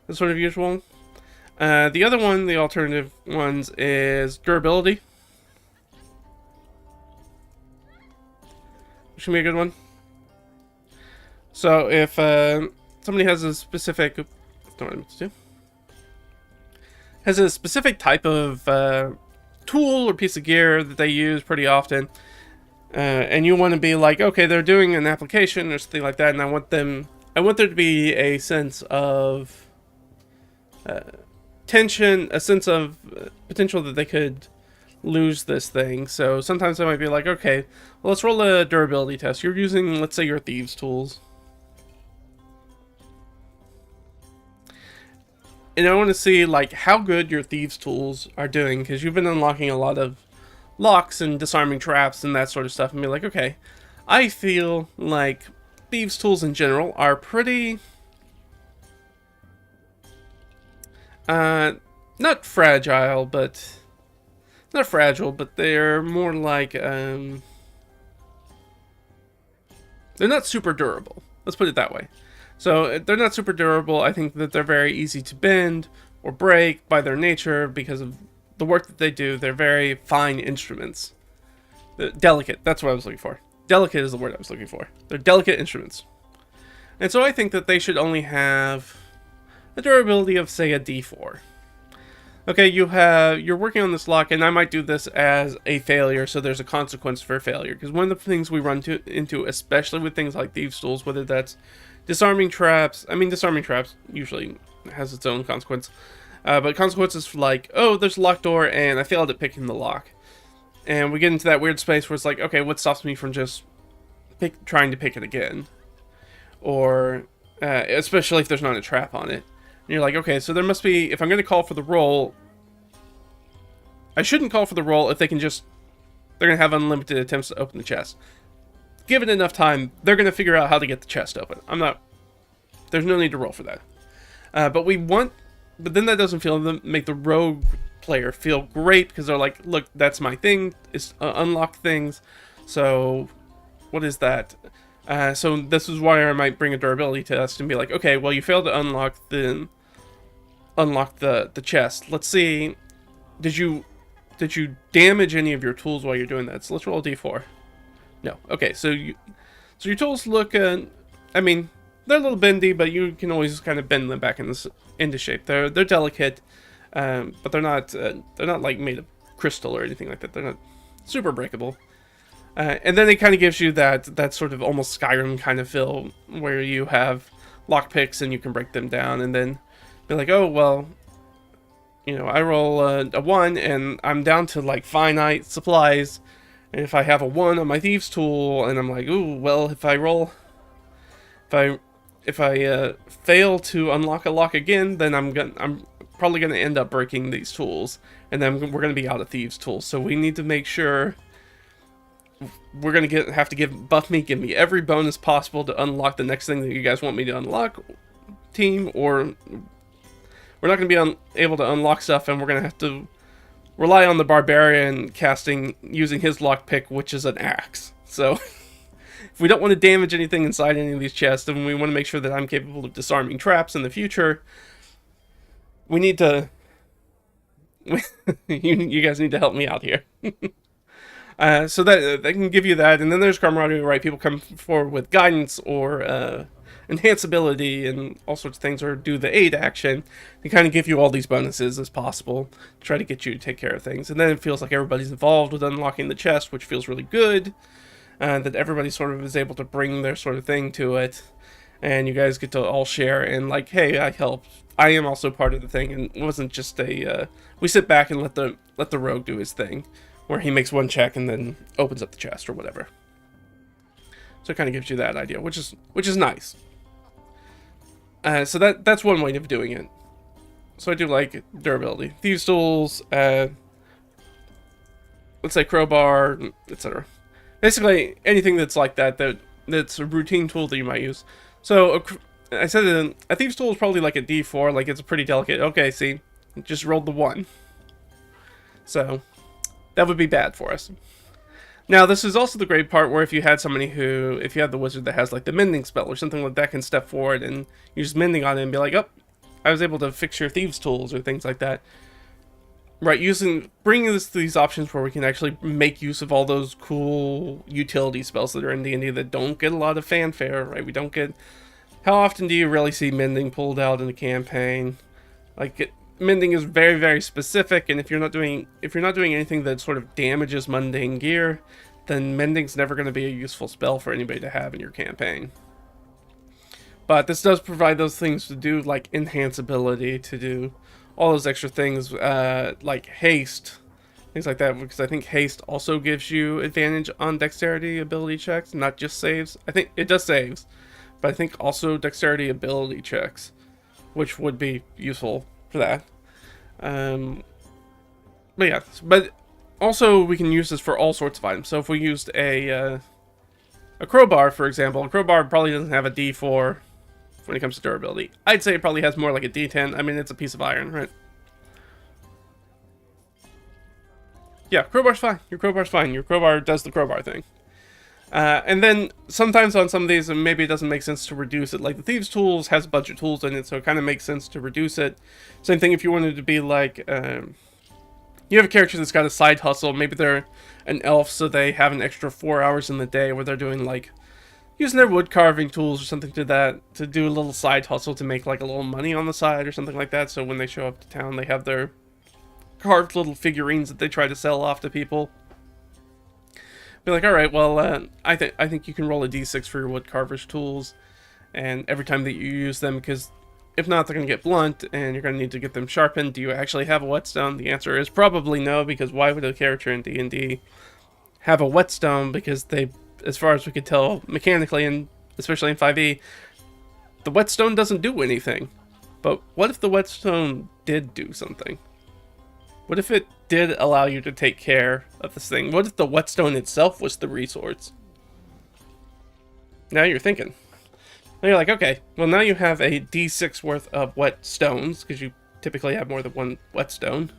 the sort of usual. The other one, the alternative ones, is durability. which can be a good one. So if somebody has a specific, don't know what I meant to do, has a specific type of tool or piece of gear that they use pretty often, and you want to be like, okay, they're doing an application or something like that, and I want there to be a sense of tension, a sense of potential that they could lose this thing. So sometimes I might be like, okay, well, let's roll a durability test. You're using, let's say, your thieves tools, and I want to see like how good your thieves tools are doing, because you've been unlocking a lot of locks and disarming traps and that sort of stuff, and be like, okay, I feel like thieves tools in general are pretty not fragile, but not fragile, but they're more like they're not super durable. Let's put it that way. So they're not super durable. I think that they're very easy to bend or break by their nature because of the work that they do. They're very fine instruments. Delicate, that's what I was looking for. Delicate is the word I was looking for. They're delicate instruments. And so I think that they should only have a durability of, say, a D4. Okay, you're working on this lock, and I might do this as a failure, so there's a consequence for failure. Because one of the things we run into, especially with things like thieves' tools, whether that's disarming traps, disarming traps usually has its own consequence. But consequences like, oh, there's a locked door, and I failed at picking the lock. And we get into that weird space where it's like, okay, what stops me from just trying to pick it again? Or, especially if there's not a trap on it. And you're like, okay, so there must be, if I'm going to call for the roll, I shouldn't call for the roll if they're going to have unlimited attempts to open the chest. Given enough time, they're going to figure out how to get the chest open. There's no need to roll for that. But then that doesn't make the rogue player feel great, because they're like, look, that's my thing, is unlock things. So what is that? So this is why I might bring a durability test and be like, okay, well, you failed to unlock the chest. Let's see, did you damage any of your tools while you're doing that? So let's roll a d4. No. Okay, so your tools look, they're a little bendy, but you can always kind of bend them back into shape. They're delicate, but they're not like made of crystal or anything like that. They're not super breakable. And then it kind of gives you that sort of almost Skyrim kind of feel, where you have lockpicks and you can break them down, and then be like, oh, well, I roll a 1 and I'm down to like finite supplies. And if I have a 1 on my thieves tool, and I'm like, ooh, well, if I fail to unlock a lock again, then I'm probably gonna end up breaking these tools, and then we're gonna be out of thieves tools. So we need to make sure we're gonna have to give me every bonus possible to unlock the next thing that you guys want me to unlock, team, or we're not gonna be able to unlock stuff, and we're gonna have to rely on the barbarian casting using his lockpick, which is an axe. So if we don't want to damage anything inside any of these chests, and we want to make sure that I'm capable of disarming traps in the future, we need to you guys need to help me out here. So that they can give you that, and then there's camaraderie, right? People come forward with guidance or enhance ability and all sorts of things, or do the aid action to kind of give you all these bonuses as possible to try to get you to take care of things. And then it feels like everybody's involved with unlocking the chest, which feels really good. That everybody sort of is able to bring their sort of thing to it, and you guys get to all share and like, hey, I helped. I am also part of the thing, and it wasn't just we sit back and let the rogue do his thing, where he makes one check and then opens up the chest or whatever. So it kind of gives you that idea, which is nice. So that's one way of doing it. So I do like durability, thieves tools, let's say crowbar, etc. Basically anything that's like that's a routine tool that you might use. So I said a thieves tool is probably like a D4, like it's a pretty delicate. Okay, see, just rolled the 1. So that would be bad for us. Now, this is also the great part where if you had the wizard that has like the mending spell or something like that, can step forward and use mending on it and be like, oh, I was able to fix your thieves tools or things like that. Right, bringing these options where we can actually make use of all those cool utility spells that are in D&D that don't get a lot of fanfare, right? We don't get... How often do you really see mending pulled out in a campaign? Like, mending is very, very specific, and if you're not doing anything that sort of damages mundane gear, then mending's never going to be a useful spell for anybody to have in your campaign. But this does provide those things to do, like enhance ability, to do all those extra things, like haste, things like that, because I think haste also gives you advantage on dexterity ability checks, not just saves. I think it does saves, but I think also dexterity ability checks, which would be useful for that. But yeah, but also we can use this for all sorts of items. So if we used a crowbar, for example, a crowbar probably doesn't have a D4 when it comes to durability. I'd say it probably has more like a D10. I mean, it's a piece of iron, right? Yeah, crowbar's fine. Your crowbar's fine. Your crowbar does the crowbar thing. And then sometimes on some of these, maybe it doesn't make sense to reduce it. Like the Thieves' Tools has a bunch of tools in it, so it kind of makes sense to reduce it. Same thing if you wanted to be like, you have a character that's got a side hustle. Maybe they're an elf, so they have an extra 4 hours in the day where they're doing like, using their wood carving tools or something to do a little side hustle to make like a little money on the side or something like that. So when they show up to town, they have their carved little figurines that they try to sell off to people. Be like, all right, well, I think you can roll a d6 for your wood carver's tools, and every time that you use them, because if not, they're going to get blunt, and you're going to need to get them sharpened. Do you actually have a whetstone? The answer is probably no, because why would a character in D&D have a whetstone? Because they, as far as we could tell mechanically, and especially in 5e, the whetstone doesn't do anything. But what if the whetstone did do something? What if it did allow you to take care of this thing? What if the whetstone itself was the resource? Now you're thinking. Now you're like, okay, well now you have a d6 worth of whetstones, because you typically have more than one whetstone,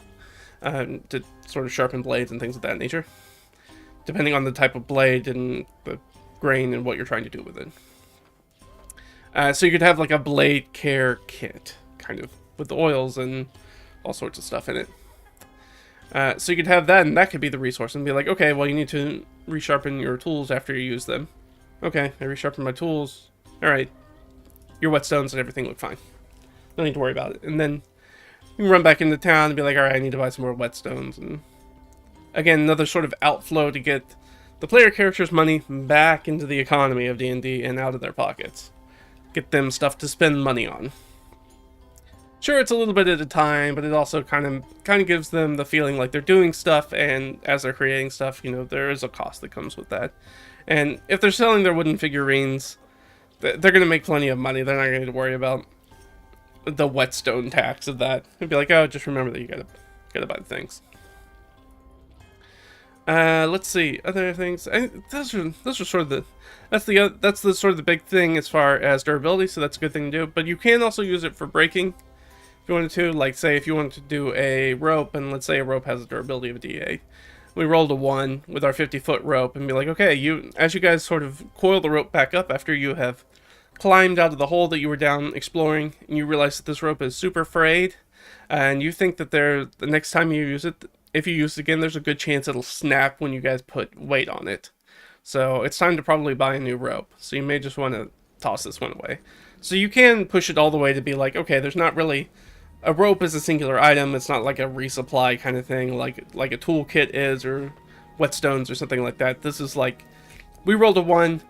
to sort of sharpen blades and things of that nature, depending on the type of blade and the grain and what you're trying to do with it. So you could have like a blade care kit, kind of, with the oils and all sorts of stuff in it. So you could have that, and that could be the resource, and be like, okay, well, you need to resharpen your tools after you use them. Okay, I resharpen my tools. Alright, your whetstones and everything look fine. No need to worry about it. And then you can run back into town and be like, alright, I need to buy some more whetstones. And again, another sort of outflow to get the player character's money back into the economy of D&D and out of their pockets. Get them stuff to spend money on. Sure, it's a little bit at a time, but it also kind of gives them the feeling like they're doing stuff, and as they're creating stuff, you know, there is a cost that comes with that. And if they're selling their wooden figurines, they're going to make plenty of money. They're not going to worry about the whetstone tax of that. It'd be like, oh, just remember that you gotta buy the things. Let's see, other things. Those are sort of the that's the sort of the big thing as far as durability. So that's a good thing to do. But you can also use it for breaking. If you wanted to, like, say, if you wanted to do a rope, and let's say a rope has a durability of a D8, we rolled a 1 with our 50-foot rope, and be like, okay, as you guys sort of coil the rope back up after you have climbed out of the hole that you were down exploring, and you realize that this rope is super frayed, and you think that the next time you use it, if you use it again, there's a good chance it'll snap when you guys put weight on it. So it's time to probably buy a new rope. So you may just want to toss this one away. So you can push it all the way to be like, okay, there's not really... A rope is a singular item. It's not like a resupply kind of thing, like a toolkit is, or whetstones or something like that. This is like, we rolled a 1,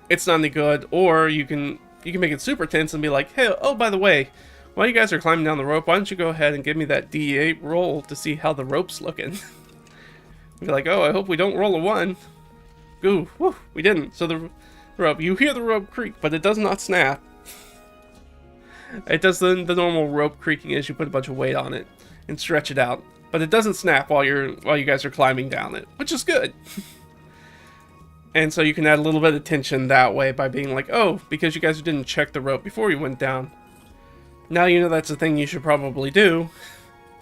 it's not any good. Or you can make it super tense and be like, hey, oh, by the way, while you guys are climbing down the rope, why don't you go ahead and give me that D8 roll to see how the rope's looking? Be like, oh, I hope we don't roll a 1. Ooh, whew, we didn't. So the rope, you hear the rope creak, but it does not snap. It does the normal rope creaking as you put a bunch of weight on it and stretch it out, but it doesn't snap while you guys are climbing down it, which is good. And so you can add a little bit of tension that way by being like, oh, because you guys didn't check the rope before you went down, now you know that's a thing you should probably do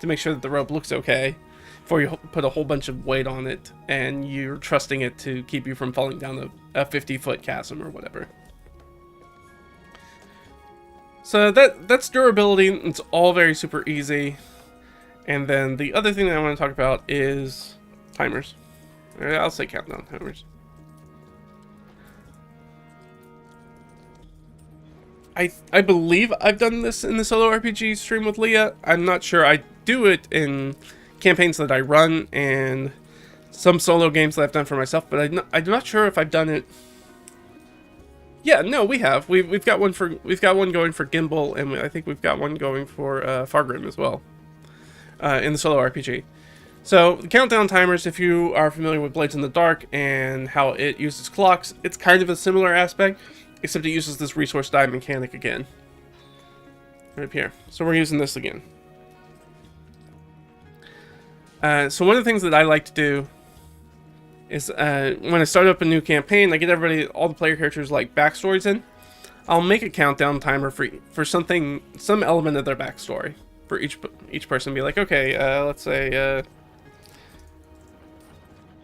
to make sure that the rope looks okay before you put a whole bunch of weight on it and you're trusting it to keep you from falling down a 50-foot chasm or whatever. So that's durability. It's all very super easy. And then the other thing that I want to talk about is timers. I'll say countdown timers. I believe I've done this in the solo RPG stream with Leah. I'm not sure. I do it in campaigns that I run and some solo games that I've done for myself, but I'm not sure if I've done it. Yeah, no, we have. We've got one going for Gimbal, and I think we've got one going for Fargrim as well in the solo RPG. So the countdown timers, if you are familiar with Blades in the Dark and how it uses clocks, it's kind of a similar aspect, except it uses this resource die mechanic again. Right up here. So we're using this again. So one of the things that I like to do is when I start up a new campaign, I get all the player characters like backstories in. I'll make a countdown timer for some element of their backstory for each person. Be like, okay, let's say,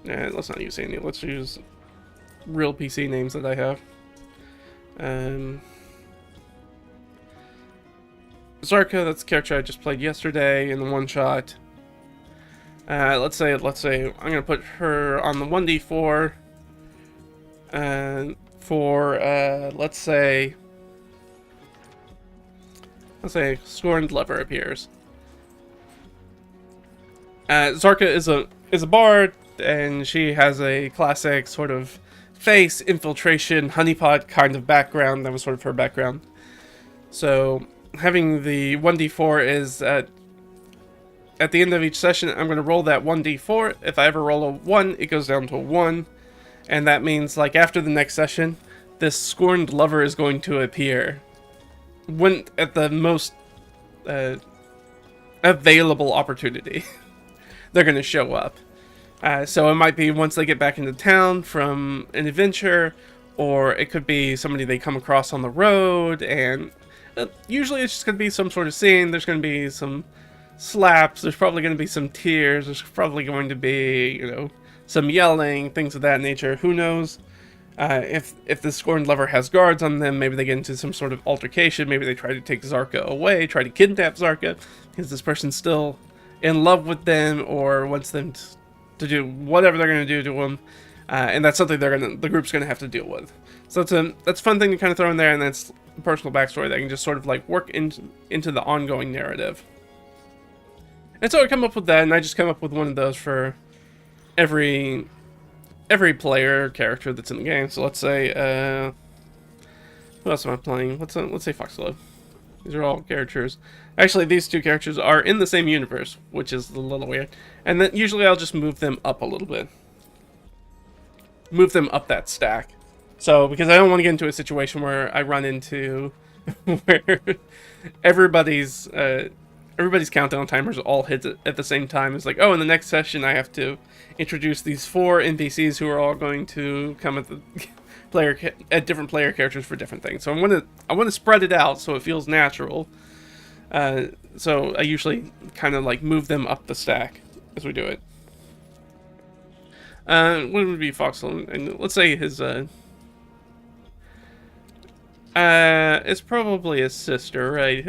let's not use any. Let's use real PC names that I have. Zarka, that's the character I just played yesterday in the one shot. Let's say I'm gonna put her on the 1d4. For let's say Scorned Lover appears. Zarka is a bard, and she has a classic sort of face infiltration honeypot kind of background. That was sort of her background. So having the 1d4 is at the end of each session, I'm going to roll that 1d4. If I ever roll a 1, it goes down to 1. And that means, like, after the next session, this Scorned Lover is going to appear. When at the most available opportunity, they're going to show up. So it might be once they get back into town from an adventure, or it could be somebody they come across on the road, and usually it's just going to be some sort of scene. There's going to be some slaps, there's probably going to be some tears, there's probably going to be, some yelling, things of that nature. Who knows? If the Scorned Lover has guards on them, maybe they get into some sort of altercation, maybe they try to take Zarka away, try to kidnap Zarka, because this person's still in love with them, or wants them to do whatever they're going to do to them, and that's something the group's going to have to deal with. So that's a fun thing to kind of throw in there, and that's a personal backstory that can just sort of like work into the ongoing narrative. And so I come up with that, and I just come up with one of those for every player character that's in the game. So let's say, what else am I playing? Let's say Foxglove. These are all characters. Actually, these two characters are in the same universe, which is a little weird. And then usually I'll just move them up a little bit. Move them up that stack. So, because I don't want to get into a situation where I run into where everybody's countdown timers all hit at the same time. It's like, oh, in the next session I have to introduce these 4 NPCs who are all going to come at different player characters for different things. So I want to spread it out so it feels natural. So I usually kind of like move them up the stack as we do it. What would be Foxhole? And let's say his it's probably his sister, right?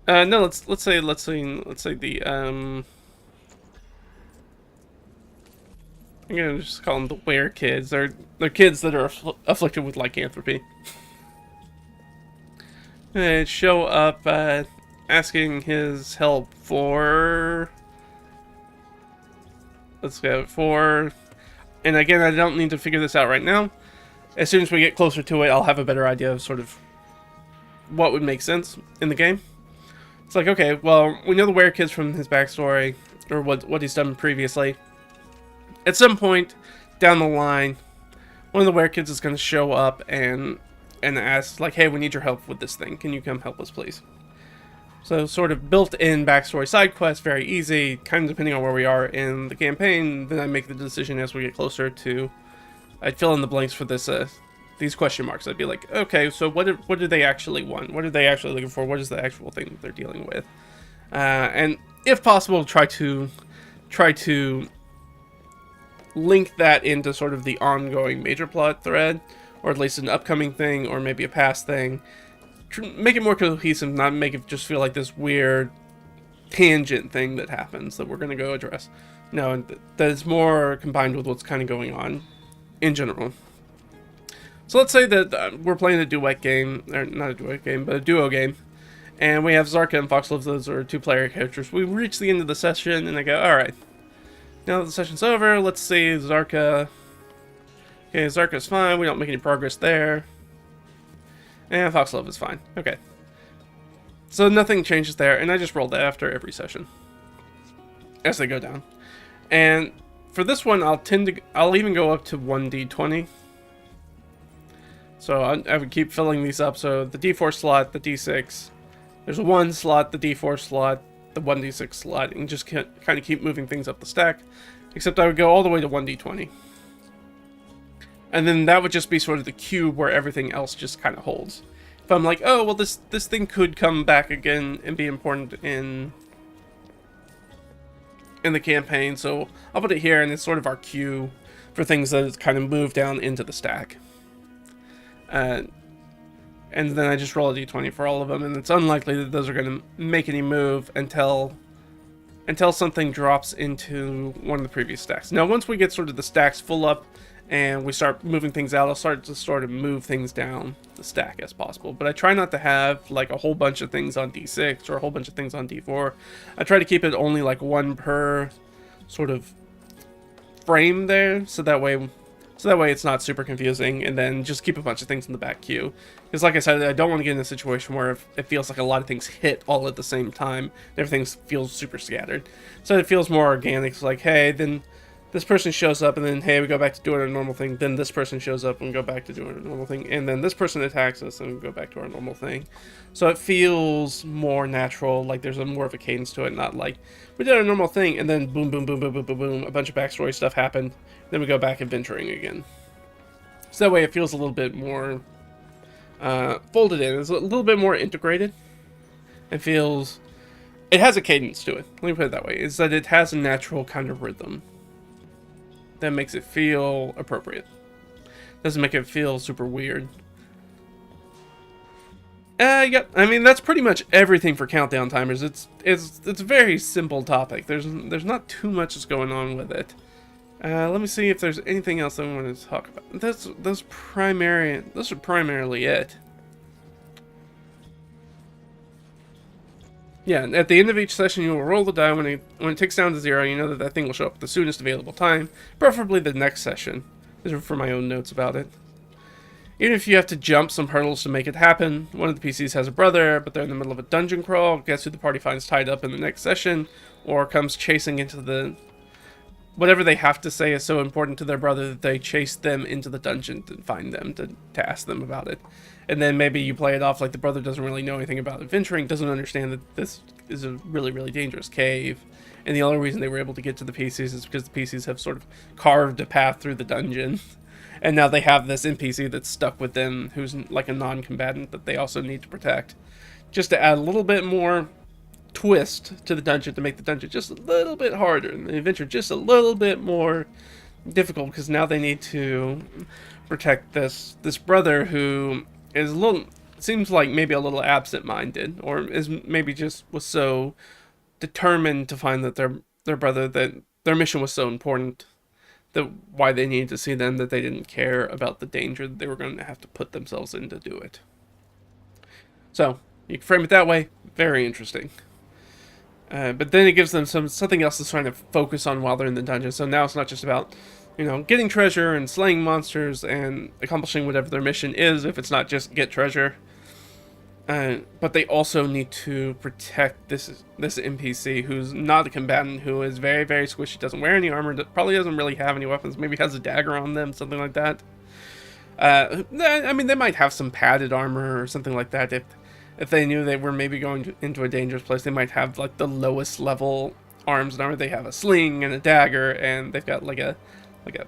No, let's say the I'm gonna just call them the were kids. They're kids that are afflicted with lycanthropy. And show up asking his help for, let's go for, and again, I don't need to figure this out right now. As soon as we get closer to it, I'll have a better idea of sort of what would make sense in the game. It's like, okay, well, we know the were kids from his backstory, or what he's done previously. At some point down the line, one of the were kids is going to show up and ask, like, hey, we need your help with this thing. Can you come help us, please? So sort of built-in backstory side quest, very easy, kind of depending on where we are in the campaign. Then I make the decision as we get closer to, I'd fill in the blanks for this these question marks. I'd be like, okay, so what do they actually want? What are they actually looking for? What is the actual thing that they're dealing with? And if possible, try to link that into sort of the ongoing major plot thread, or at least an upcoming thing, or maybe a past thing, make it more cohesive, not make it just feel like this weird tangent thing that happens that we're going to go address. No, that it's more combined with what's kind of going on in general. So let's say that we're playing a duet game, or not a duet game, but a duo game, and we have Zarka and Foxglove. Those are 2-player characters. We reach the end of the session, and I go, alright, now that the session's over, let's see Zarka. Okay, Zarka's fine, we don't make any progress there. And Foxglove is fine. Okay. So nothing changes there, and I just roll that after every session as they go down. And for this one, I'll even go up to 1d20. So I would keep filling these up. So the d4 slot, the d6, there's a 1 slot, the d4 slot, the 1d6 slot, and just kind of keep moving things up the stack. Except I would go all the way to 1d20. And then that would just be sort of the cube where everything else just kind of holds. If I'm like, oh, well, this thing could come back again and be important in the campaign, so I'll put it here, and it's sort of our cue for things that kind of move down into the stack. And then I just roll a d20 for all of them, and it's unlikely that those are going to make any move until something drops into one of the previous stacks. Now, once we get sort of the stacks full up, and we start moving things out, I'll start to sort of move things down the stack as possible. But I try not to have like a whole bunch of things on D6 or a whole bunch of things on D4. I try to keep it only like one per sort of frame there, so that way it's not super confusing, and then just keep a bunch of things in the back queue. Because like I said, I don't want to get in a situation where it feels like a lot of things hit all at the same time. Everything feels super scattered. So it feels more organic. It's like, hey, then this person shows up, and then, hey, we go back to doing our normal thing. Then this person shows up, and we go back to doing our normal thing. And then this person attacks us, and we go back to our normal thing. So it feels more natural, like there's more of a cadence to it, not like, we did our normal thing, and then boom, boom, boom, boom, boom, boom, boom, a bunch of backstory stuff happened. Then we go back adventuring again. So that way it feels a little bit more folded in. It's a little bit more integrated. It has a cadence to it. Let me put it that way. Is that it has a natural kind of rhythm that makes it feel appropriate. Doesn't make it feel super weird. Yep. I mean, that's pretty much everything for countdown timers. It's a very simple topic. There's not too much that's going on with it. Let me see if there's anything else I want to talk about. Those are primarily it. Yeah, at the end of each session, you will roll the die. When it ticks down to 0, you know that thing will show up at the soonest available time, preferably the next session. These are for my own notes about it. Even if you have to jump some hurdles to make it happen, one of the PCs has a brother, but they're in the middle of a dungeon crawl. Guess who the party finds tied up in the next session, or comes chasing into the... Whatever they have to say is so important to their brother that they chase them into the dungeon to find them, to ask them about it. And then maybe you play it off like the brother doesn't really know anything about adventuring, doesn't understand that this is a really, really dangerous cave. And the only reason they were able to get to the PCs is because the PCs have sort of carved a path through the dungeon. And now they have this NPC that's stuck with them, who's like a non-combatant that they also need to protect. Just to add a little bit more twist to the dungeon, to make the dungeon just a little bit harder and the adventure just a little bit more difficult, because now they need to protect this brother who is seems like maybe a little absent-minded, or is maybe just was so determined to find that their brother, that their mission was so important, that why they needed to see them, that they didn't care about the danger that they were going to have to put themselves in to do it. So you can frame it that way. Very interesting. But then it gives them something else to trying to focus on while they're in the dungeon. So now it's not just about, getting treasure and slaying monsters and accomplishing whatever their mission is, if it's not just get treasure. But they also need to protect this NPC who's not a combatant, who is very, very squishy, doesn't wear any armor, probably doesn't really have any weapons, maybe has a dagger on them, something like that. I mean, they might have some padded armor or something like that. If they knew they were maybe going into a dangerous place, they might have like the lowest level arms and armor. They have a sling and a dagger, and they've got like a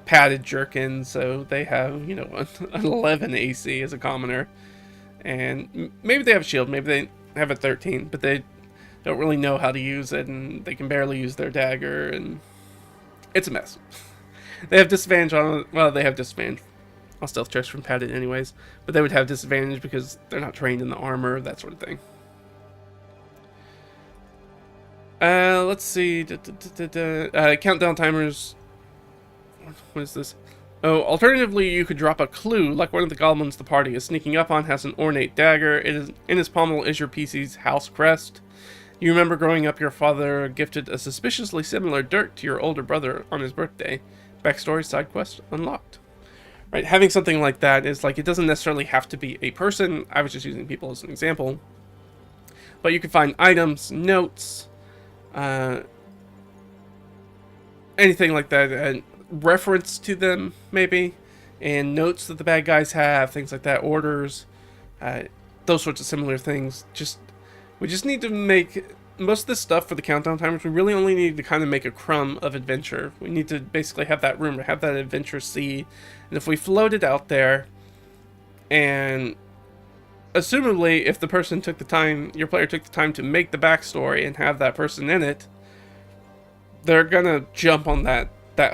padded jerkin, so they have, an 11 AC as a commoner. And maybe they have a shield, maybe they have a 13, but they don't really know how to use it, and they can barely use their dagger, and it's a mess. They have disadvantage on, well, they have disadvantage All stealth checks from padded anyways, but they would have disadvantage because they're not trained in the armor, that sort of thing. Let's see. Countdown timers. What is this? Oh, alternatively, you could drop a clue, like one of the goblins the party is sneaking up on has an ornate dagger. It is in his pommel is your PC's house crest. You remember growing up, your father gifted a suspiciously similar dirk to your older brother on his birthday. Backstory side quest unlocked. Right, having something like that is like, it doesn't necessarily have to be a person. I was just using people as an example. But you can find items, notes, anything like that, and reference to them, maybe, and notes that the bad guys have, things like that, orders, those sorts of similar things. We just need to make most of this stuff for the countdown timers. We really only need to kind of make a crumb of adventure. We need to basically have that room, have that adventure seed, and if we float it out there, and assumably if the person took the time, your player took the time to make the backstory and have that person in it, they're gonna jump on that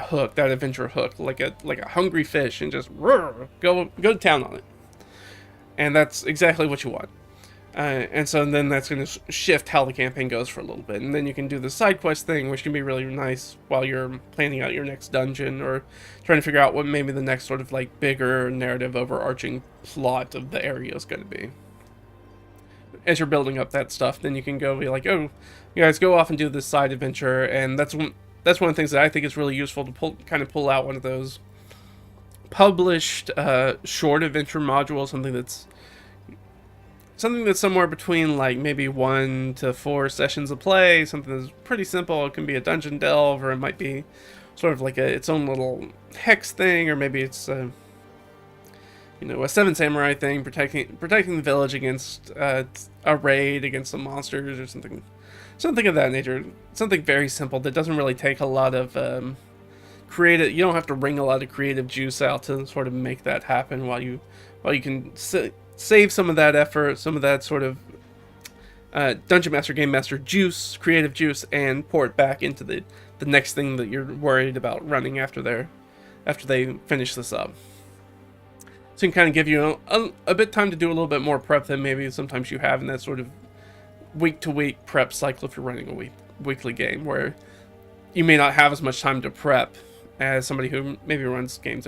hook, that adventure hook, like a hungry fish, and just go to town on it. And that's exactly what you want. And so then that's going to shift how the campaign goes for a little bit. And then you can do the side quest thing, which can be really nice while you're planning out your next dungeon, or trying to figure out what maybe the next sort of like bigger narrative overarching plot of the area is going to be. As you're building up that stuff, then you can go be like, oh, you guys go off and do this side adventure. And that's one of the things that I think is really useful to pull out one of those published short adventure modules, something that's somewhere between like maybe 1 to 4 sessions of play, something that's pretty simple. It can be a dungeon delve, or it might be sort of like its own little hex thing, or maybe it's a Seven Samurai thing, protecting the village against a raid against some monsters or something of that nature. Something very simple that doesn't really take a lot of creative. You don't have to wring a lot of creative juice out to sort of make that happen. While you can save some of that effort, some of that sort of dungeon master, game master juice, creative juice, and pour it back into the next thing that you're worried about running after they finish this up. So it can kind of give you a bit time to do a little bit more prep than maybe sometimes you have in that sort of week-to-week prep cycle if you're running a weekly game, where you may not have as much time to prep as somebody who maybe runs games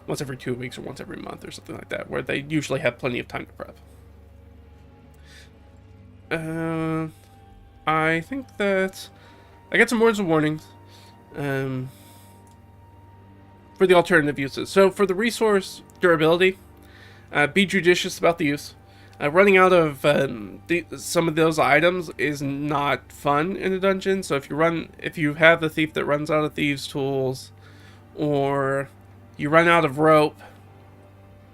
once every 2 weeks or once every month or something like that, where they usually have plenty of time to prep. I think that I got some words of warning for the alternative uses. So for the resource durability, be judicious about the use. Running out of some of those items is not fun in a dungeon. So if you have the thief that runs out of thieves' tools, or you run out of rope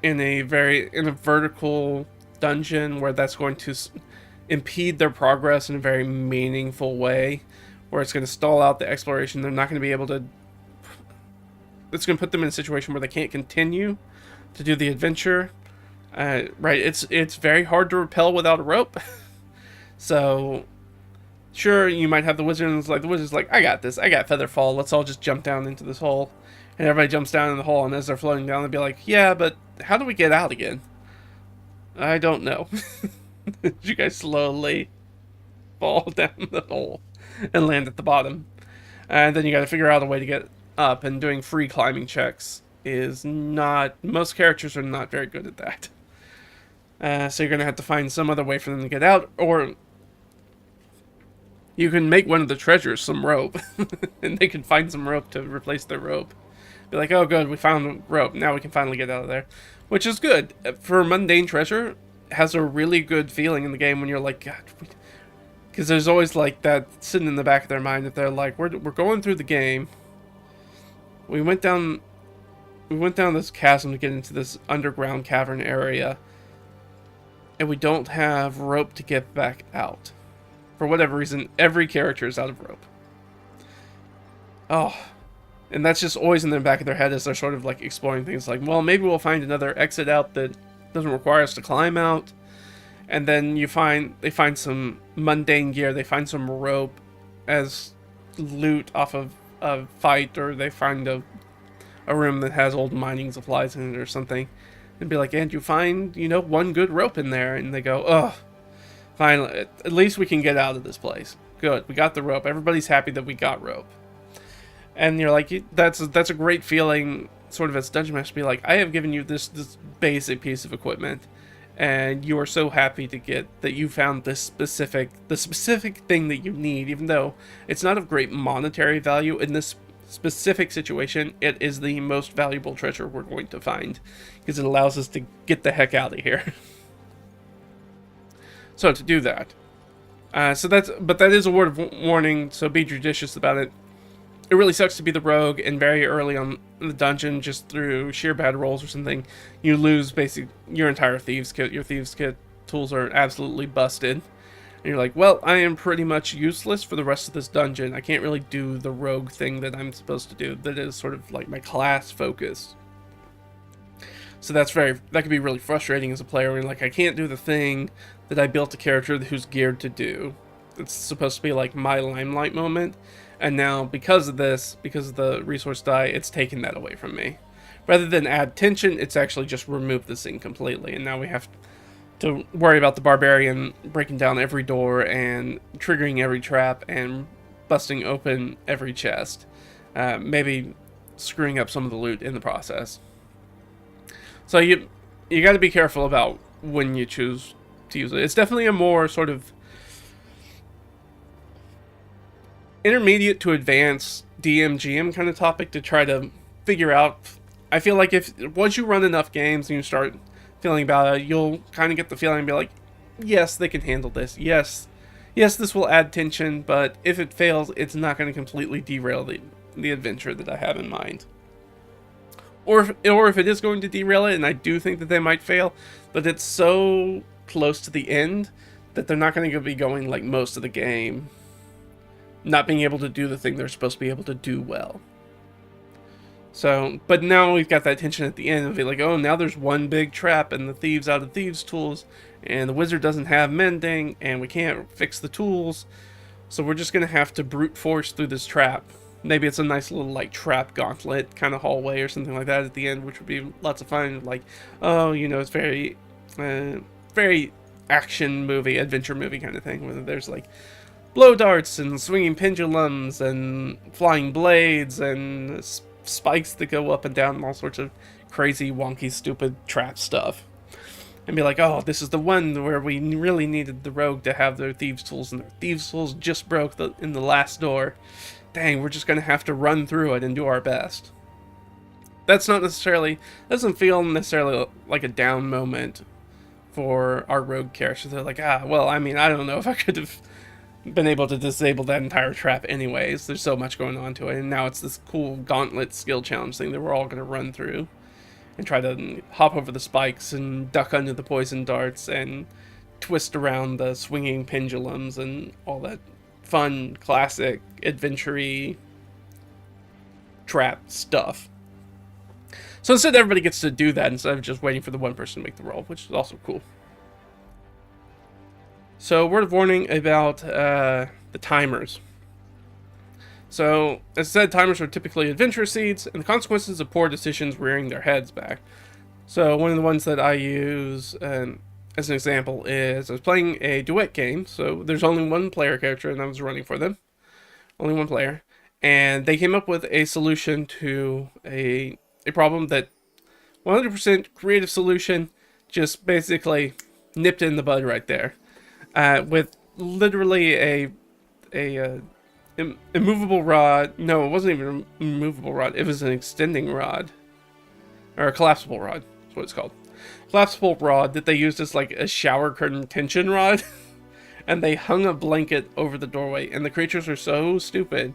in a vertical dungeon where that's going to impede their progress in a very meaningful way, where it's going to stall out the exploration, they're not going to be able to. It's going to put them in a situation where they can't continue to do the adventure. Right, it's very hard to rappel without a rope. So, sure, you might have the wizard's like, I got this, I got Featherfall, let's all just jump down into this hole. And everybody jumps down in the hole, and as they're floating down, they'll be like, yeah, but how do we get out again? I don't know. You guys slowly fall down the hole and land at the bottom. And then you gotta figure out a way to get up, and doing free climbing checks is not, most characters are not very good at that. So you're going to have to find some other way for them to get out, or you can make one of the treasures some rope, and they can find some rope to replace their rope. Be like, oh good, we found rope, now we can finally get out of there. Which is good. For mundane treasure, has a really good feeling in the game when you're like, God, because there's always like that sitting in the back of their mind that they're like, we're going through the game, we went down this chasm to get into this underground cavern area, and we don't have rope to get back out. For whatever reason, every character is out of rope. Oh, and that's just always in the back of their head as they're sort of like exploring things like, well, maybe we'll find another exit out that doesn't require us to climb out. And then they find some mundane gear, they find some rope as loot off of a fight, or they find a a room that has old mining supplies in it or something, and be like, and you find, one good rope in there, and they go, ugh, finally, at least we can get out of this place. Good, we got the rope. Everybody's happy that we got rope. And you're like, that's a great feeling, sort of as Dungeon Master, be like, I have given you this basic piece of equipment, and you are so happy to get that you found the specific thing that you need, even though it's not of great monetary value in this specific situation. It is the most valuable treasure we're going to find, because it allows us to get the heck out of here. So to do that, but that is a word of warning, so be judicious about it. It really sucks to be the rogue, and very early on in the dungeon, just through sheer bad rolls or something, you lose basically your entire thieves kit. Your thieves kit tools are absolutely busted. And you're like, well, I am pretty much useless for the rest of this dungeon. I can't really do the rogue thing that I'm supposed to do. That is sort of like my class focus. So that can be really frustrating as a player, when like, I can't do the thing that I built a character who's geared to do. It's supposed to be like my limelight moment. And now, because of the resource die, it's taken that away from me. Rather than add tension, it's actually just removed this thing completely. And now we have to worry about the barbarian breaking down every door and triggering every trap and busting open every chest. Maybe screwing up some of the loot in the process. So you got to be careful about when you choose to use it. It's definitely a more sort of intermediate to advanced DMGM kind of topic to try to figure out. I feel like once you run enough games and you start feeling about it, you'll kind of get the feeling and be like, yes, they can handle this. Yes, this will add tension, but if it fails, it's not going to completely derail the adventure that I have in mind. Or if it is going to derail it, and I do think that they might fail, but it's so close to the end that they're not going to be going like most of the game, not being able to do the thing they're supposed to be able to do well. So, but now we've got that tension at the end of it, like, oh, now there's one big trap, and the thieves out of thieves' tools, and the wizard doesn't have mending, and we can't fix the tools, so we're just going to have to brute force through this trap. Maybe it's a nice little, like, trap gauntlet kind of hallway or something like that at the end, which would be lots of fun. Like, oh, it's very action movie, adventure movie kind of thing, where there's, like, blow darts and swinging pendulums and flying blades and spikes that go up and down and all sorts of crazy, wonky, stupid trap stuff. And be like, oh, this is the one where we really needed the rogue to have their thieves' tools, and their thieves' tools just broke in the last door. Dang, we're just going to have to run through it and do our best. Doesn't feel necessarily like a down moment for our rogue characters. They're like, well, I mean, I don't know if I could have been able to disable that entire trap anyways. There's so much going on to it, and now it's this cool gauntlet skill challenge thing that we're all going to run through and try to hop over the spikes and duck under the poison darts and twist around the swinging pendulums and all that fun, classic, adventure-y trap stuff. So instead, everybody gets to do that instead of just waiting for the one person to make the roll, which is also cool. So, word of warning about the timers. So, as I said, timers are typically adventure seeds, and the consequences of poor decisions rearing their heads back. So, one of the ones that I use as an example is I was playing a duet game, so there's only one player character, and I was running for them. Only one player. And they came up with a solution to a problem that 100% creative solution just basically nipped in the bud right there. With literally a immovable rod. No, it wasn't even a immovable rod. It was an extending rod. Or a collapsible rod. That's what it's called. Collapsible rod that they used as like a shower curtain tension rod. And they hung a blanket over the doorway. And the creatures were so stupid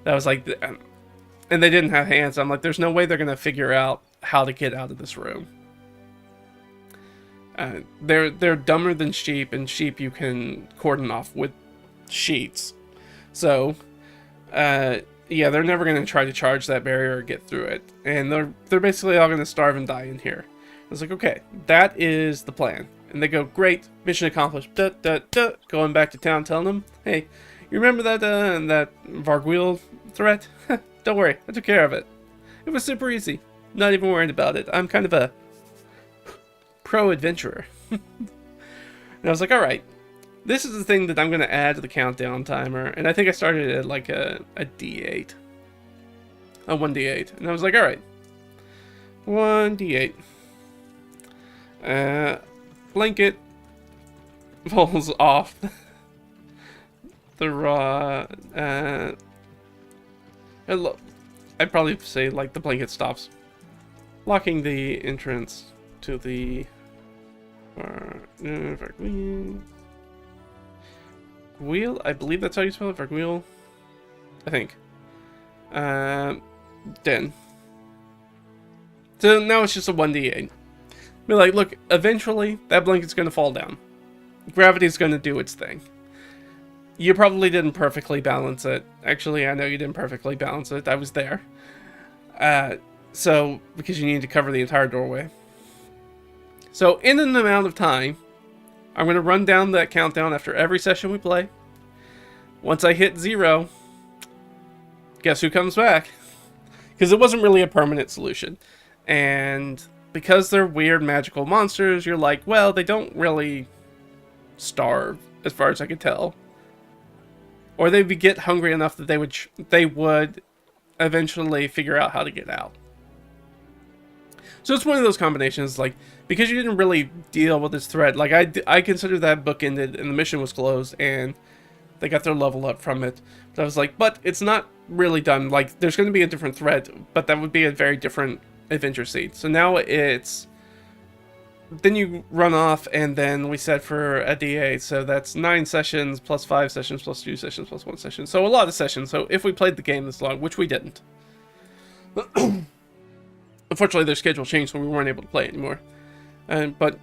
that I was like... And they didn't have hands. I'm like, there's no way they're going to figure out how to get out of this room. They're dumber than sheep, and sheep you can cordon off with sheets. So, yeah, they're never going to try to charge that barrier or get through it. And they're basically all going to starve and die in here. I was like, okay, that is the plan. And they go, great, mission accomplished. Going back to town, telling them, hey, you remember that Varguil threat? Don't worry, I took care of it. It was super easy. Not even worried about it. I'm kind of a pro adventurer. And I was like, alright, this is the thing that I'm going to add to the countdown timer. And I think I started at like a D8. A 1D8. And I was like, alright. 1D8. Blanket falls off the raw. I'd probably say like the blanket stops, locking the entrance to the wheel. I believe that's how you spell it. Wheel. I think. Den. So now it's just a 1D8. Be like, look, eventually that blanket's going to fall down. Gravity's going to do its thing. You probably didn't perfectly balance it. Actually, I know you didn't perfectly balance it. I was there. So, because you need to cover the entire doorway. So, in an amount of time, I'm going to run down that countdown after every session we play. Once I hit 0, guess who comes back? Because it wasn't really a permanent solution. And because they're weird magical monsters, you're like, well, they don't really starve, as far as I can tell. Or they would get hungry enough that they would eventually figure out how to get out. So it's one of those combinations, like, because you didn't really deal with this threat, like, I consider that book ended and the mission was closed, and they got their level up from it. But I was like, but it's not really done. Like, there's going to be a different threat, but that would be a very different adventure seed. So now it's... Then you run off, and then we set for a D8, so that's 9 sessions, plus 5 sessions, plus 2 sessions, plus 1 session. So a lot of sessions. So if we played the game this long, which we didn't. Unfortunately, their schedule changed, so we weren't able to play anymore. But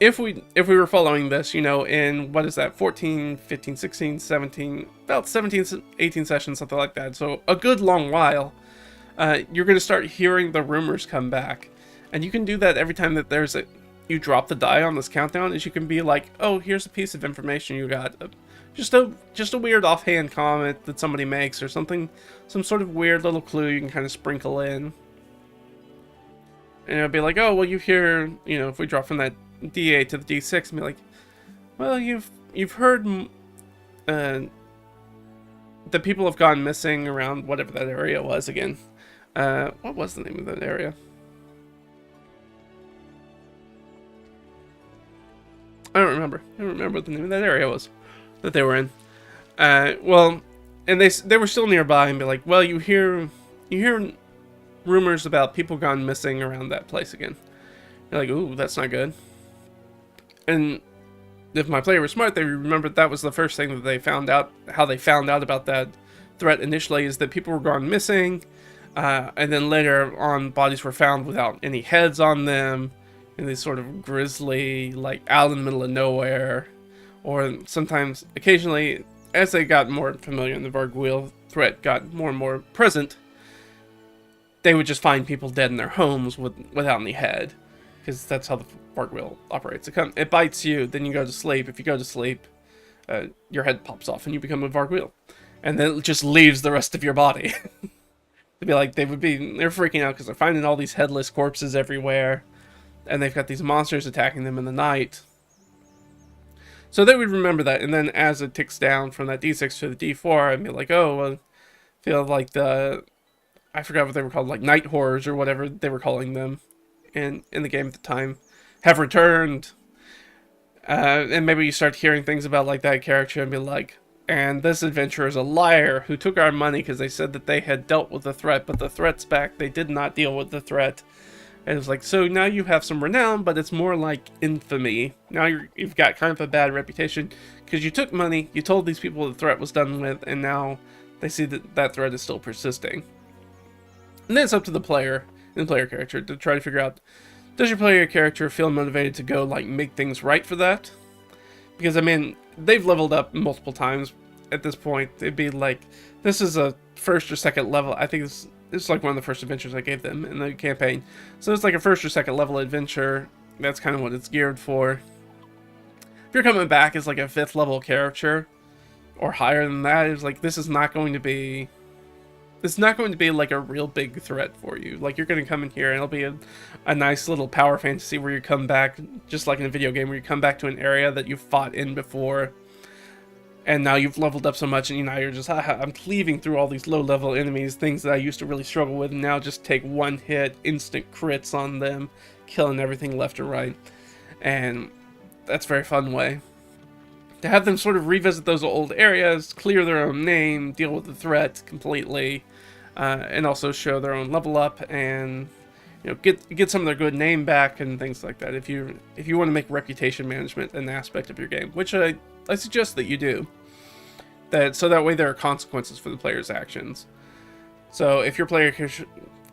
if we were following this, you know, in, what is that, 14, 15, 16, 17, about 17, 18 sessions, something like that. So a good long while, you're going to start hearing the rumors come back. And you can do that every time that there's you drop the die on this countdown, is you can be like, oh, here's a piece of information you got. Just a weird offhand comment that somebody makes, or something, some sort of weird little clue you can kind of sprinkle in. And it'll be like, oh, well, you hear, you know, if we drop from that D8 to the D6, and be like, well, you've heard that people have gone missing around whatever that area was again. What was the name of that area? I don't remember. I don't remember what the name of that area was that they were in. Well, and they were still nearby, and be like, well, you hear rumors about people gone missing around that place again. You're like, ooh, that's not good. And if my player was smart, they remembered that was the first thing that they found out. How they found out about that threat initially is that people were gone missing, and then later on, bodies were found without any heads on them, in these sort of grisly, like, out in the middle of nowhere. Or sometimes, occasionally, as they got more familiar and the Vargwheel threat got more and more present, they would just find people dead in their homes without any head. Because that's how the Vargwheel operates. It bites you, then you go to sleep. If you go to sleep, your head pops off and you become a Vargwheel. And then it just leaves the rest of your body. They'd be like, they're freaking out because they're finding all these headless corpses everywhere. And they've got these monsters attacking them in the night. So they would remember that. And then as it ticks down from that D6 to the D4, I'd be like, oh, well, feel like I forgot what they were called, like night horrors or whatever they were calling them in the game at the time, have returned. And maybe you start hearing things about like that character and be like, and this adventurer is a liar who took our money because they said that they had dealt with the threat, but the threat's back. They did not deal with the threat. And it's like, so now you have some renown, but it's more like infamy. Now you've got kind of a bad reputation because you took money, you told these people the threat was done with, and now they see that that threat is still persisting. And then it's up to the player and the player character to try to figure out, does your player character feel motivated to go, like, make things right for that? Because, I mean, they've leveled up multiple times at this point. It'd be like, this is a first or second level. I think it's like one of the first adventures I gave them in the campaign. So it's like a first or second level adventure. That's kind of what it's geared for. If you're coming back as like a 5th level character or higher than that, it's like this is it's not going to be like a real big threat for you. Like, you're going to come in here and it'll be a nice little power fantasy where you come back, just like in a video game, where you come back to an area that you fought in before, and now you've leveled up so much, and now you're just, I'm cleaving through all these low-level enemies, things that I used to really struggle with, and now just take one hit, instant crits on them, killing everything left or right. And that's a very fun way to have them sort of revisit those old areas, clear their own name, deal with the threat completely, and also show their own level up, and get some of their good name back and things like that. If you want to make reputation management an aspect of your game, which I suggest that you do, so that way there are consequences for the player's actions. So if your player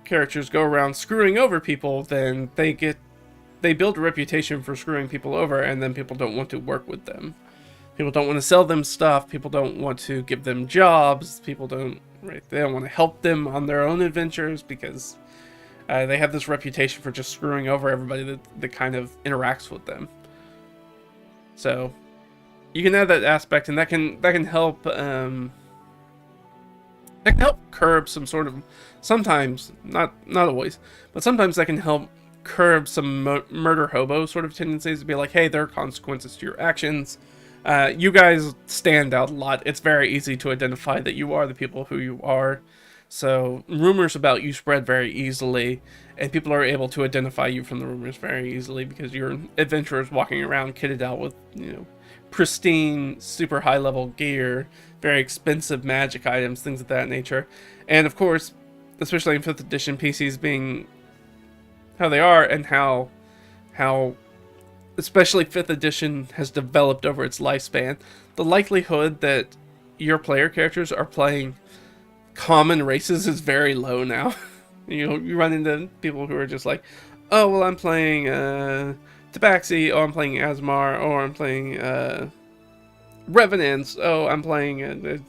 characters go around screwing over people, then they build a reputation for screwing people over, and then people don't want to work with them. People don't want to sell them stuff. People don't want to give them jobs. They don't want to help them on their own adventures because they have this reputation for just screwing over everybody that kind of interacts with them. So you can add that aspect, and that can help. That can help curb some sort of, sometimes, not always, but sometimes that can help curb some murder hobo sort of tendencies to be like, hey, there are consequences to your actions. You guys stand out a lot. It's very easy to identify that you are the people who you are. So rumors about you spread very easily, and people are able to identify you from the rumors very easily because you're adventurers walking around kitted out with, pristine, super high level gear, very expensive magic items, things of that nature. And of course, especially in 5th edition, PCs being how they are, and how especially 5th edition has developed over its lifespan, the likelihood that your player characters are playing common races is very low now. You run into people who are just like, oh, well, I'm playing Tabaxi, oh, I'm playing Asmar, or I'm playing Revenants, oh, I'm playing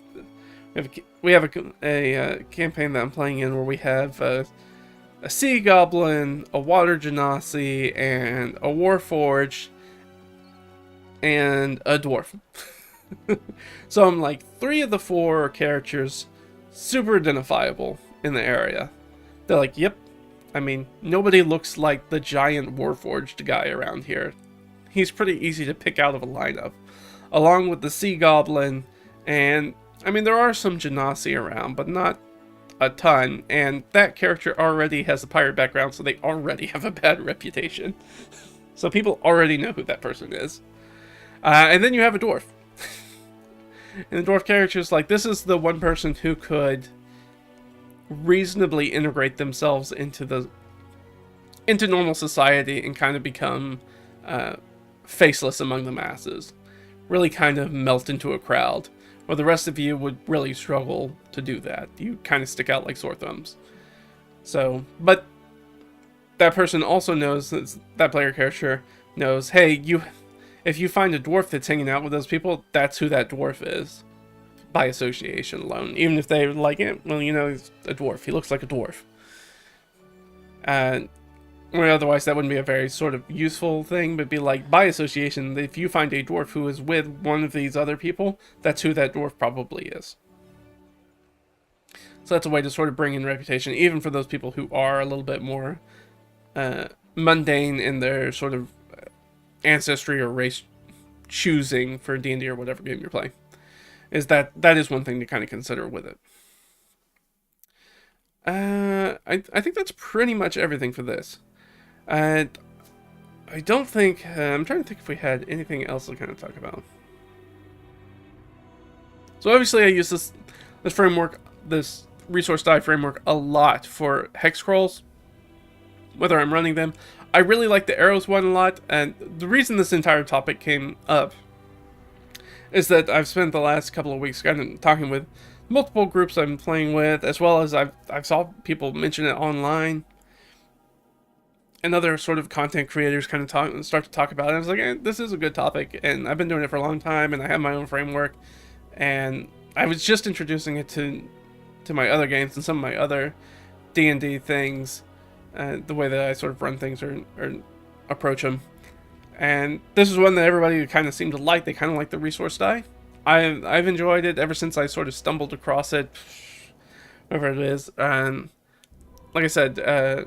we have a campaign that I'm playing in where we have a sea goblin, a water genasi, and a warforged, and a dwarf. So I'm like, 3 of the 4 characters super identifiable in the area. They're like, yep. I mean, nobody looks like the giant warforged guy around here. He's pretty easy to pick out of a lineup. Along with the sea goblin, and I mean, there are some genasi around, but not a ton, and that character already has a pirate background, so they already have a bad reputation. So people already know who that person is. And then you have a dwarf. And the dwarf character is like, this is the one person who could reasonably integrate themselves into normal society and kind of become faceless among the masses. Really kind of melt into a crowd. Or the rest of you would really struggle to do that. You kind of stick out like sore thumbs. So, but that person also knows, that player character knows, hey, if you find a dwarf that's hanging out with those people, that's who that dwarf is. By association alone. Even if they like it, well, he's a dwarf. He looks like a dwarf. Or otherwise, that wouldn't be a very sort of useful thing, but be like, by association, if you find a dwarf who is with one of these other people, that's who that dwarf probably is. So that's a way to sort of bring in reputation, even for those people who are a little bit more mundane in their sort of ancestry or race choosing for D&D or whatever game you're playing. That is one thing to kind of consider with it. I think that's pretty much everything for this. I don't think, I'm trying to think if we had anything else to kind of talk about. So obviously I use this framework, this resource die framework, a lot for hex scrolls, whether I'm running them. I really like the arrows one a lot, and the reason this entire topic came up is that I've spent the last couple of weeks kind of talking with multiple groups I'm playing with, as well as I've saw people mention it online, and other sort of content creators kind of start to talk about it. I was like, this is a good topic, and I've been doing it for a long time, and I have my own framework, and I was just introducing it to my other games and some of my other D&D things, the way that I sort of run things or approach them. And this is one that everybody kind of seemed to like. They kind of like the resource die. I've enjoyed it ever since I sort of stumbled across it whatever it is. And like I said,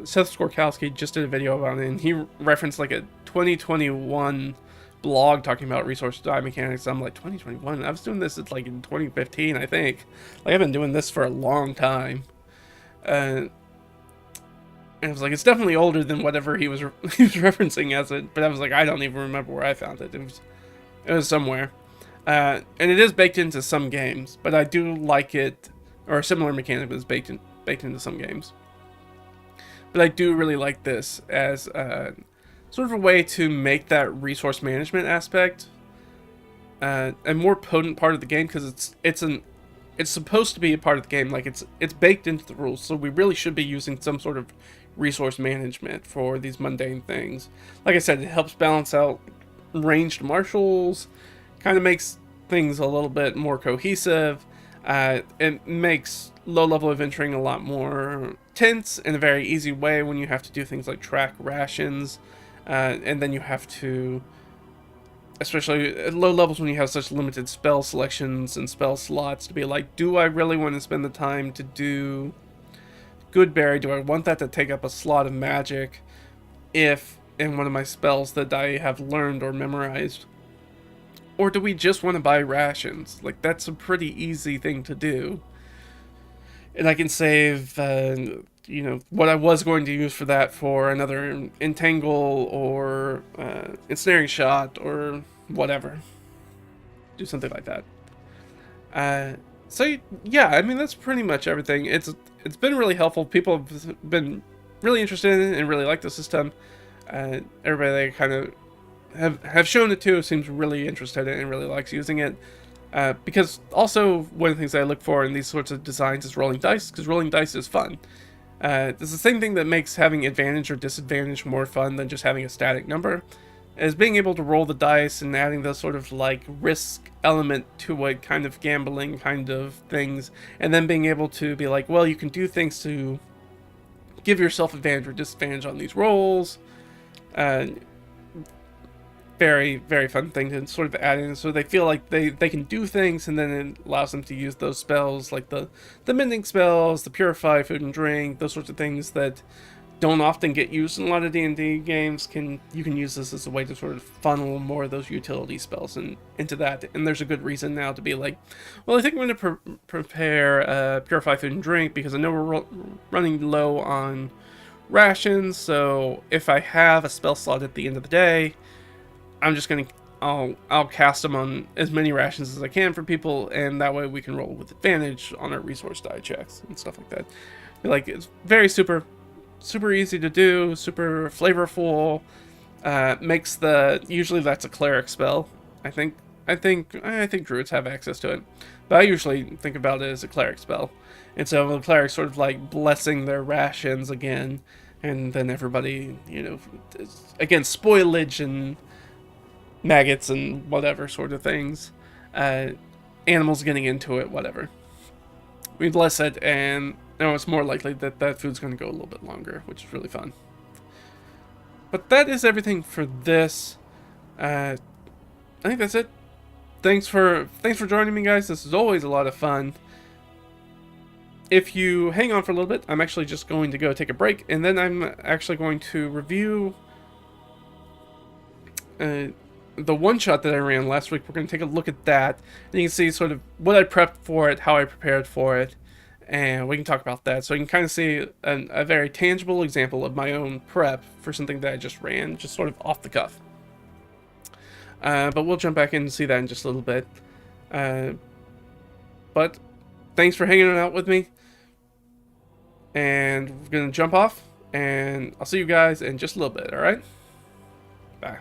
Seth Skorkowski just did a video about it, and he referenced like a 2021 blog talking about resource die mechanics. I'm like, 2021? I was doing this like in 2015, I think. Like, I've been doing this for a long time. And I was like, it's definitely older than whatever he was he was referencing as it. But I was like, I don't even remember where I found it. It was somewhere. And it is baked into some games, but I do like it, or a similar mechanic is baked into some games. But I do really like this as sort of a way to make that resource management aspect a more potent part of the game, because it's supposed to be a part of the game. Like, it's baked into the rules, so we really should be using some sort of resource management for these mundane things. Like I said, it helps balance out ranged marshals, kind of makes things a little bit more cohesive. It makes low-level adventuring a lot more tense in a very easy way when you have to do things like track rations, and then you have to, especially at low levels when you have such limited spell selections and spell slots, to be like, do I really want to spend the time to do Goodberry? Do I want that to take up a slot of magic if in one of my spells that I have learned or memorized? Or do we just want to buy rations? Like, that's a pretty easy thing to do. And I can save, what I was going to use for that for another Entangle or Ensnaring Shot or whatever. Do something like that. So, yeah, I mean, that's pretty much everything. It's been really helpful. People have been really interested in it and really like the system. Everybody that kind of have shown it to seems really interested in it and really likes using it. Because also one of the things I look for in these sorts of designs is rolling dice, because rolling dice is fun. It's the same thing that makes having advantage or disadvantage more fun than just having a static number, is being able to roll the dice and adding the sort of like risk element to it, kind of gambling kind of things, and then being able to be like, well, you can do things to give yourself advantage or disadvantage on these rolls. Very, very fun thing to sort of add in, so they feel like they can do things, and then it allows them to use those spells, like the mending spells, the purify food and drink, those sorts of things that don't often get used in a lot of D&D games. You can use this as a way to sort of funnel more of those utility spells into that. And there's a good reason now to be like, well, I think I'm going to prepare purify food and drink, because I know we're running low on rations, so if I have a spell slot at the end of the day, I'm just gonna I'll cast them on as many rations as I can for people, and that way we can roll with advantage on our resource die checks and stuff like that. Like, it's very super easy to do, super flavorful. Makes usually that's a cleric spell. I think druids have access to it, but I usually think about it as a cleric spell. And so the cleric sort of like blessing their rations again, and then everybody, against spoilage and maggots and whatever sort of things, animals getting into it, whatever. We bless it, and it's more likely that food's going to go a little bit longer, which is really fun. But that is everything for this. I think that's it. Thanks for joining me, guys. This is always a lot of fun. If you hang on for a little bit, I'm actually just going to go take a break, and then I'm actually going to review the one-shot that I ran last week. We're going to take a look at that, and you can see sort of what I prepped for it, how I prepared for it, and we can talk about that. So you can kind of see a very tangible example of my own prep for something that I just ran, just sort of off the cuff. But we'll jump back in and see that in just a little bit. But thanks for hanging out with me, and we're going to jump off, and I'll see you guys in just a little bit, alright? Bye.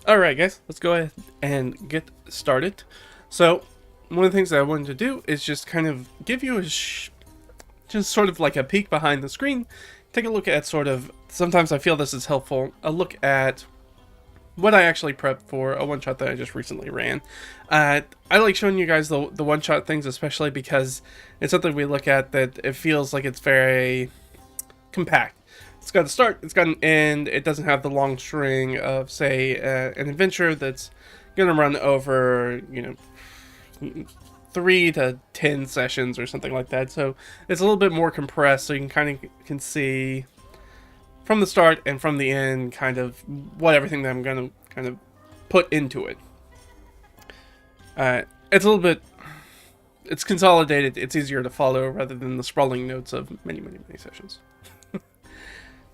Alright guys, let's go ahead and get started. So, one of the things that I wanted to do is just kind of give you a just sort of like a peek behind the screen. Take a look at sort of, sometimes I feel this is helpful, a look at what I actually prepped for a one-shot that I just recently ran. I like showing you guys the one-shot things, especially because it's something we look at that it feels like it's very compact. It's got a start, it's got an end, it doesn't have the long string of, say, an adventure that's gonna run over, you know, 3 to 10 sessions or something like that. So it's a little bit more compressed, so you can see from the start and from the end kind of what everything that I'm gonna kind of put into it. It's a little bit, it's consolidated, it's easier to follow rather than the sprawling notes of many sessions.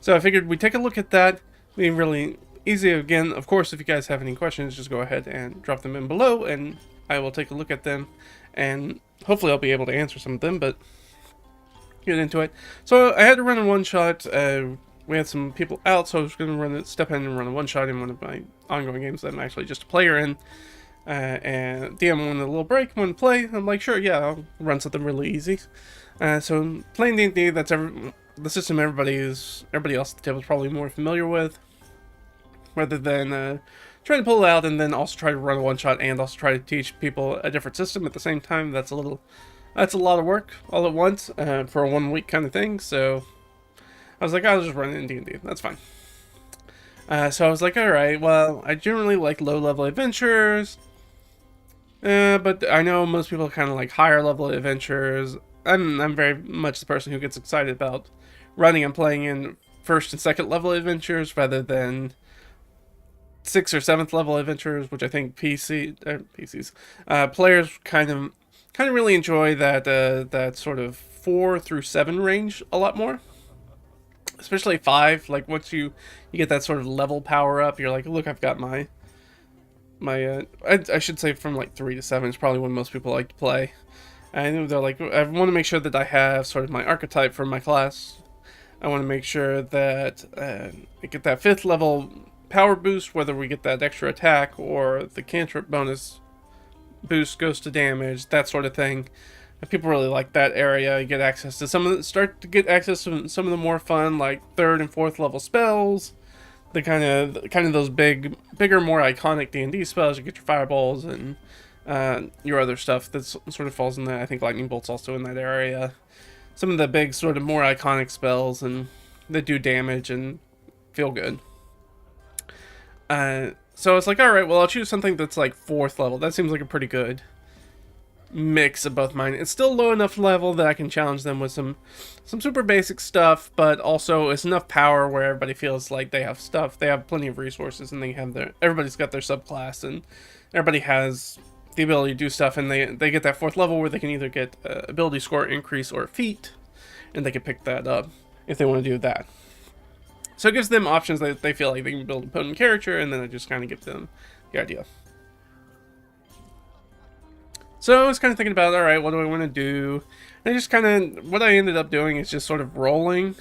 So I figured we'd take a look at that. Being really easy. Again, of course, if you guys have any questions, just go ahead and drop them in below, and I will take a look at them, and hopefully I'll be able to answer some of them, but get into it. So I had to run a one-shot. We had some people out, so I was going to step in and run a one-shot in one of my ongoing games that I'm actually just a player in. And DM wanted a little break, wanted to play. I'm like, sure, yeah, I'll run something really easy. So playing D&D, that's the system everybody else at the table is probably more familiar with, rather than trying to pull it out and then also try to run a one-shot and also try to teach people a different system at the same time. That's a lot of work all at once for a 1 week kind of thing. So I was like, I'll just run it in D&D. That's fine. So I was like, alright, well, I generally like low-level adventures, but I know most people kind of like higher-level adventures. I'm very much the person who gets excited about running and playing in first and second level adventures rather than 6th or 7th level adventures, which I think players kind of really enjoy that sort of 4 through 7 range a lot more. Especially 5, like once you get that sort of level power up, you're like, look, I've got my I should say from like 3 to 7 is probably when most people like to play. And they're like, I want to make sure that I have sort of my archetype for my class. I want to make sure that I get that 5th level power boost, whether we get that extra attack or the cantrip bonus boost goes to damage, that sort of thing. And people really like that area. You get access to start to get access to some of the more fun, like 3rd and 4th level spells. The kind of those bigger, more iconic D&D spells. You get your fireballs and your other stuff that sort of falls in that. I think lightning bolt's also in that area. Some of the big sort of more iconic spells and that do damage and feel good. So I was like, alright, well, I'll choose something that's like 4th level. That seems like a pretty good mix of both mine. It's still low enough level that I can challenge them with some super basic stuff, but also it's enough power where everybody feels like they have stuff. They have plenty of resources, and everybody's got their subclass, and everybody has the ability to do stuff, and they get that 4th level where they can either get ability score increase or a feat, and they can pick that up if they want to do that. So it gives them options that they feel like they can build a potent character, and then I just kind of give them the idea. So I was kind of thinking about, alright, what do I want to do? And I just kind of, what I ended up doing is just sort of rolling.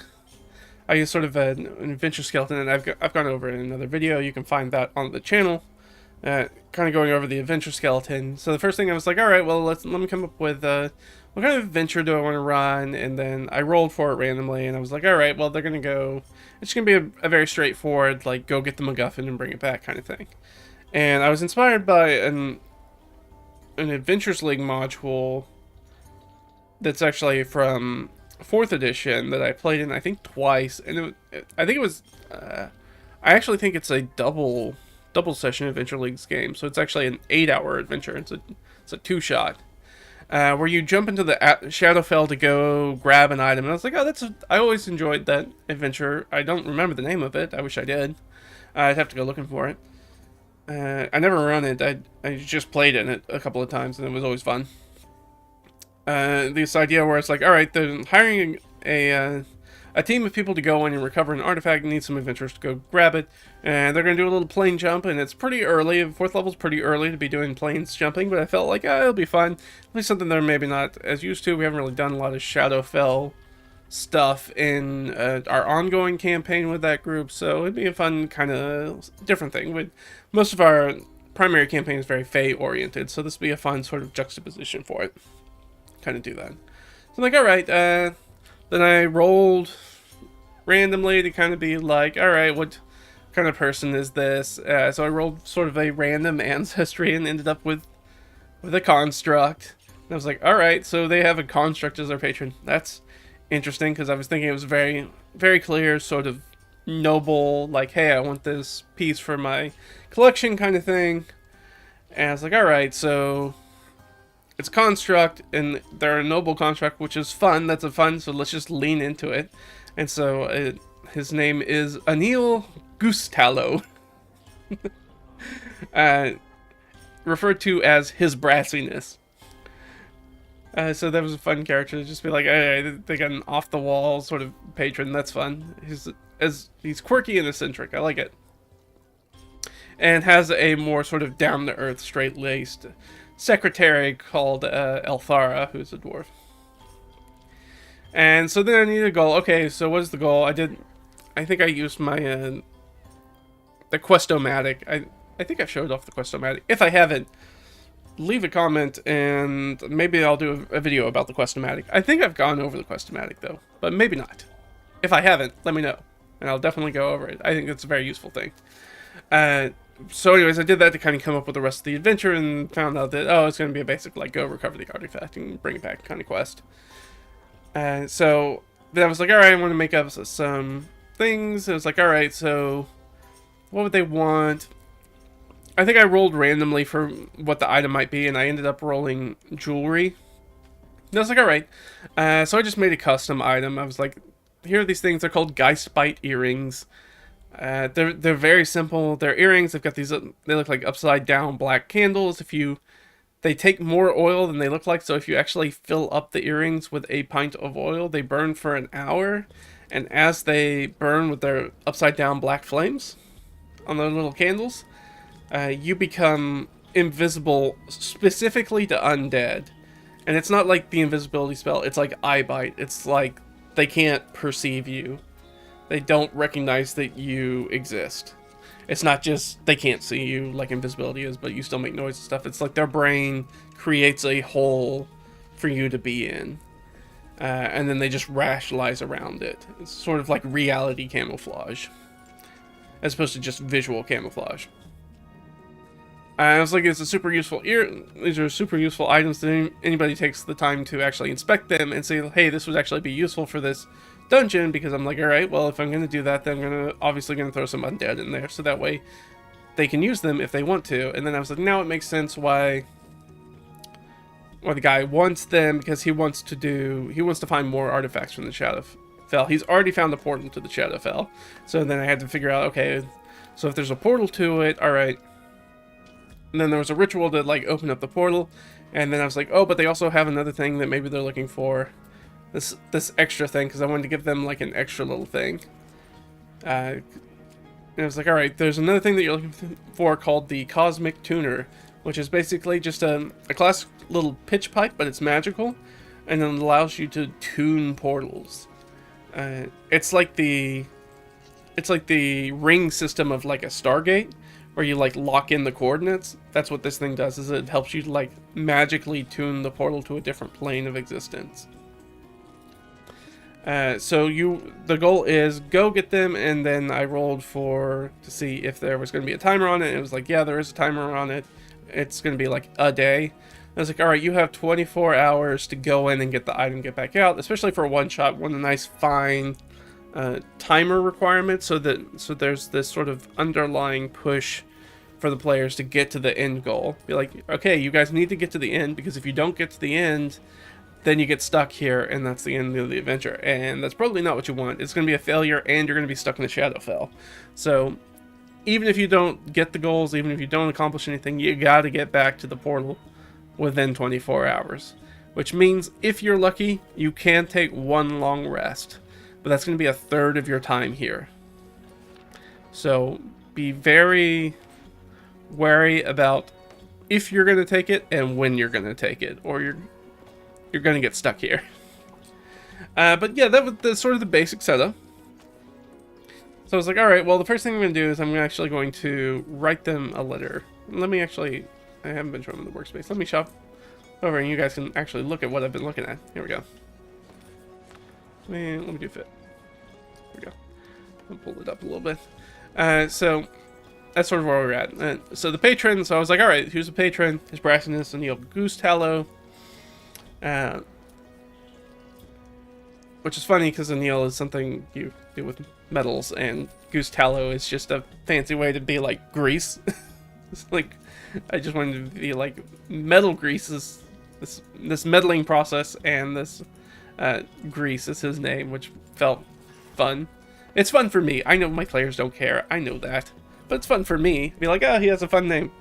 I use sort of an adventure skeleton, and I've gone over it in another video. You can find that on the channel. Kind of going over the adventure skeleton. So the first thing I was like, alright, well, let me come up with what kind of adventure do I want to run? And then I rolled for it randomly, and I was like, alright, well, they're going to go, it's going to be a very straightforward, like, go get the MacGuffin and bring it back kind of thing. And I was inspired by an Adventures League module that's actually from 4th edition that I played in, I think, twice. And I think it was, I actually think it's a double session Adventure League's game, so it's actually an 8-hour adventure. It's a 2-shot where you jump into the Shadowfell to go grab an item, and I was like, oh, I always enjoyed that adventure. I don't remember the name of it. I wish I did. I'd have to go looking for it. I never run it. I just played in it a couple of times, and it was always fun. This idea where it's like, all right, they're hiring a team of people to go in and recover an artifact and need some adventurers to go grab it. And they're going to do a little plane jump, and it's pretty early. 4th level's pretty early to be doing planes jumping, but I felt like, it'll be fun. At least something they're maybe not as used to. We haven't really done a lot of Shadowfell stuff in our ongoing campaign with that group, so it'd be a fun kind of different thing. Most of our primary campaign is very Fey oriented, so this would be a fun sort of juxtaposition for it. Kind of do that. So I'm like, alright, then I rolled randomly to kind of be like, alright, what kind of person is this? So I rolled sort of a random ancestry and ended up with a construct. And I was like, alright, so they have a construct as their patron. That's interesting, because I was thinking it was very, very clear, sort of noble, like, hey, I want this piece for my collection kind of thing. And I was like, alright, so it's a construct, and they're a noble construct, which is fun. That's a fun, so let's just lean into it. And so his name is Anil Gustallo. Referred to as his brassiness. So that was a fun character to just be like, hey, they got an off-the-wall sort of patron. That's fun. He's quirky and eccentric. I like it. And has a more sort of down-to-earth, straight-laced secretary called Elthara, who's a dwarf. And so then I need a goal. Okay, so what is the goal? I think I used my the Questomatic. I think I've showed off the Questomatic. If I haven't, leave a comment and maybe I'll do a video about the Questomatic. I think I've gone over the Questomatic though, but maybe not. If I haven't, let me know, and I'll definitely go over it. I think it's a very useful thing. So anyways, I did that to kind of come up with the rest of the adventure and found out that, oh, it's going to be a basic, like, go recover the artifact and bring it back kind of quest. So then I was like, alright, I want to make up some things. I was like, alright, so what would they want? I think I rolled randomly for what the item might be, and I ended up rolling jewelry. And I was like, alright. So I just made a custom item. I was like, here are these things. They're called Geistbite earrings. They're very simple. They're earrings. They've got these, they look like upside down black candles. They take more oil than they look like, so if you actually fill up the earrings with a pint of oil, they burn for an hour. And as they burn with their upside down black flames on their little candles, you become invisible specifically to undead. And it's not like the invisibility spell, it's like eye bite. It's like they can't perceive you. They don't recognize that you exist. It's not just they can't see you like invisibility is, but you still make noise and stuff. It's like their brain creates a hole for you to be in. And then they just rationalize around it. It's sort of like reality camouflage, as opposed to just visual camouflage. I was like, it's a super useful these are super useful items that anybody takes the time to actually inspect them and say, hey, this would actually be useful for this dungeon, because I'm like, alright, well, if I'm going to do that, then I'm obviously going to throw some undead in there, so that way they can use them if they want to. And then I was like, now it makes sense why the guy wants them, because he wants to find more artifacts from the Shadowfell. He's already found a portal to the Shadowfell, so then I had to figure out, okay, so if there's a portal to it, alright. And then there was a ritual to, like, open up the portal, and then I was like, oh, but they also have another thing that maybe they're looking for. This extra thing, because I wanted to give them, like, an extra little thing. And I was like, alright, there's another thing that you're looking for called the Cosmic Tuner, which is basically just a classic little pitch pipe, but it's magical, and it allows you to tune portals. It's like the ring system of, like, a Stargate, where you, like, lock in the coordinates. That's what this thing does, is it helps you to, like, magically tune the portal to a different plane of existence. So the goal is go get them, and then I rolled to see if there was going to be a timer on it, and it was like, yeah, there is a timer on it. It's going to be like a day. I was like, alright, you have 24 hours to go in and get the item, get back out, especially for a one-shot. Want a nice fine timer requirement, so there's this sort of underlying push for the players to get to the end goal. Be like, okay, you guys need to get to the end, because if you don't get to the end, then you get stuck here, and that's the end of the adventure. And that's probably not what you want. It's going to be a failure, and you're going to be stuck in the Shadowfell. So, even if you don't get the goals, even if you don't accomplish anything, you got to get back to the portal within 24 hours. Which means, if you're lucky, you can take one long rest. But that's going to be a third of your time here. So, be very wary about if you're going to take it and when you're going to take it, or you're going to get stuck here. But yeah, that was sort of the basic setup. So I was like, all right, well, the first thing I'm going to do is I'm actually going to write them a letter. Let me actually, I haven't been showing them the workspace. Let me shop over and you guys can actually look at what I've been looking at. Here we go. Let me do fit. Here we go. I'll pull it up a little bit. So that's sort of where we're at. So the patron, so I was like, all right, here's the patron, his brassiness, and you'll goose tallow. Which is funny because anneal is something you do with metals, and goose tallow is just a fancy way to be like grease. It's like, I just wanted to be like metal grease is this meddling process, and this grease is his name, which felt fun. It's fun for me. I know my players don't care. I know that. But it's fun for me. Be like, oh, he has a fun name.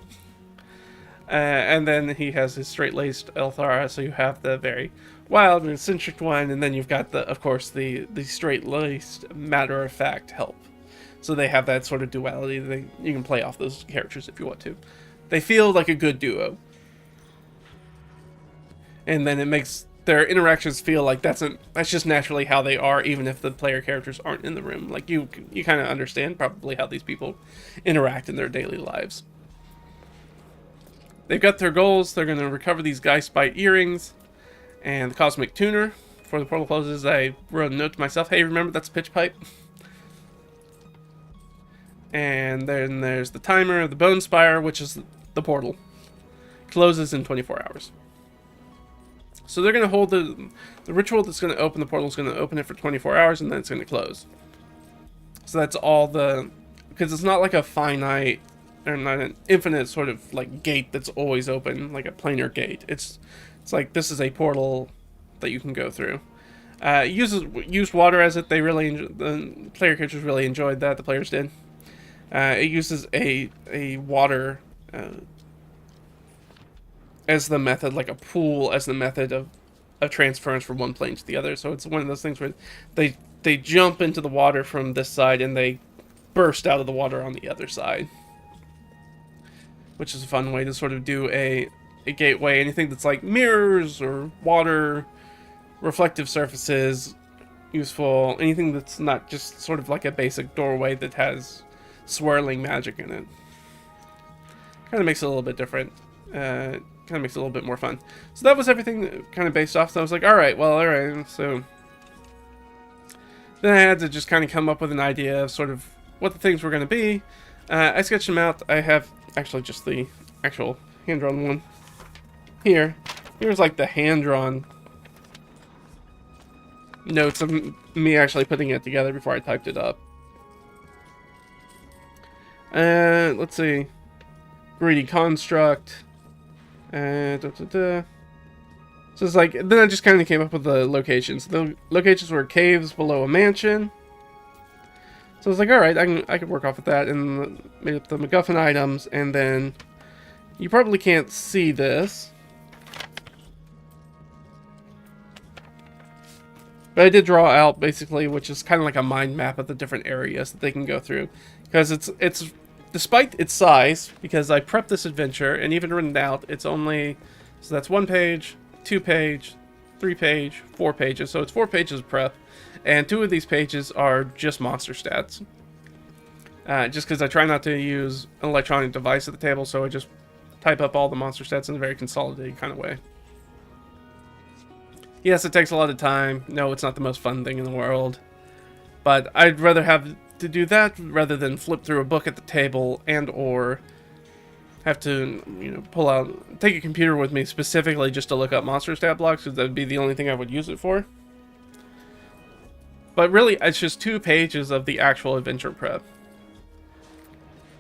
And then he has his straight-laced Elthara, so you have the very wild and eccentric one, and then you've got, of course, the straight-laced matter-of-fact help. So they have that sort of duality. You can play off those characters if you want to. They feel like a good duo. And then it makes their interactions feel like that's just naturally how they are, even if the player characters aren't in the room. Like, you kind of understand probably how these people interact in their daily lives. They've got their goals. They're going to recover these Geistbite earrings and the Cosmic Tuner. Before the portal closes, I wrote a note to myself, hey, remember, that's a pitch pipe. And then there's the timer, the Bone Spire, which is the portal. Closes in 24 hours. So they're going to hold the ritual that's going to open the portal is going to open it for 24 hours, and then it's going to close. So that's all because it's not like a finite, or not an infinite sort of like gate that's always open, like a planar gate. It's like this is a portal that you can go through. Used water as it. The player characters really enjoyed that. The players did. It uses a water as the method, like a pool as the method of transference from one plane to the other. So it's one of those things where they jump into the water from this side and they burst out of the water on the other side. Which is a fun way to sort of do a gateway. Anything that's like mirrors or water, reflective surfaces, useful. Anything that's not just sort of like a basic doorway that has swirling magic in it. Kind of makes it a little bit different. Kind of makes it a little bit more fun. So that was everything kind of based off. So I was like, alright, so then I had to just kind of come up with an idea of sort of what the things were going to be. I sketched them out. I have actually just the actual hand-drawn one here. Here's like the hand-drawn notes of me actually putting it together before I typed it up. Let's see. Greedy construct. So it's like, then I just kind of came up with the locations. The locations were caves below a mansion. So I was like, alright, I can work off of that, and made up the MacGuffin items, and then you probably can't see this. But I did draw out, basically, which is kind of like a mind map of the different areas that they can go through. Because it's despite its size, because I prepped this adventure and even written it out, it's only, so that's 1 page, 2 page, 3 page, 4 pages. So it's 4 pages of prep, and 2 of these pages are just monster stats. Just because I try not to use an electronic device at the table, so I just type up all the monster stats in a very consolidated kind of way. Yes, it takes a lot of time. No, it's not the most fun thing in the world. But I'd rather have to do that rather than flip through a book at the table and or have to, take a computer with me specifically just to look up monster stat blocks, because that would be the only thing I would use it for. But really, it's just 2 pages of the actual adventure prep.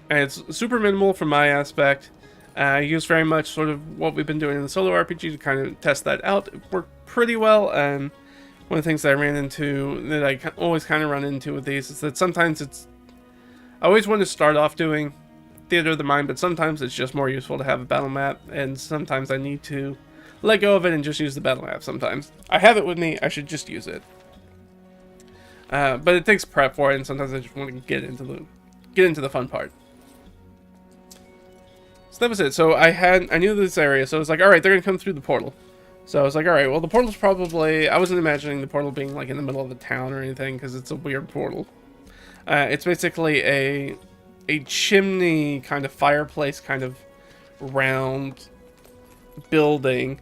And it's super minimal from my aspect. I use very much sort of what we've been doing in the solo RPG to kind of test that out. It worked pretty well, and one of the things that I ran into, that I always kind of run into with these, is that sometimes I always want to start off doing Theater of the Mind, but sometimes it's just more useful to have a battle map, and sometimes I need to let go of it and just use the battle map sometimes. I have it with me, I should just use it. But it takes prep for it, and sometimes I just want to get into the fun part. So that was it. So I knew this area, so I was like, alright, they're going to come through the portal. So I was like, all right, well, the portal's probably... I wasn't imagining the portal being, like, in the middle of the town or anything, because it's a weird portal. It's basically a chimney kind of fireplace kind of round building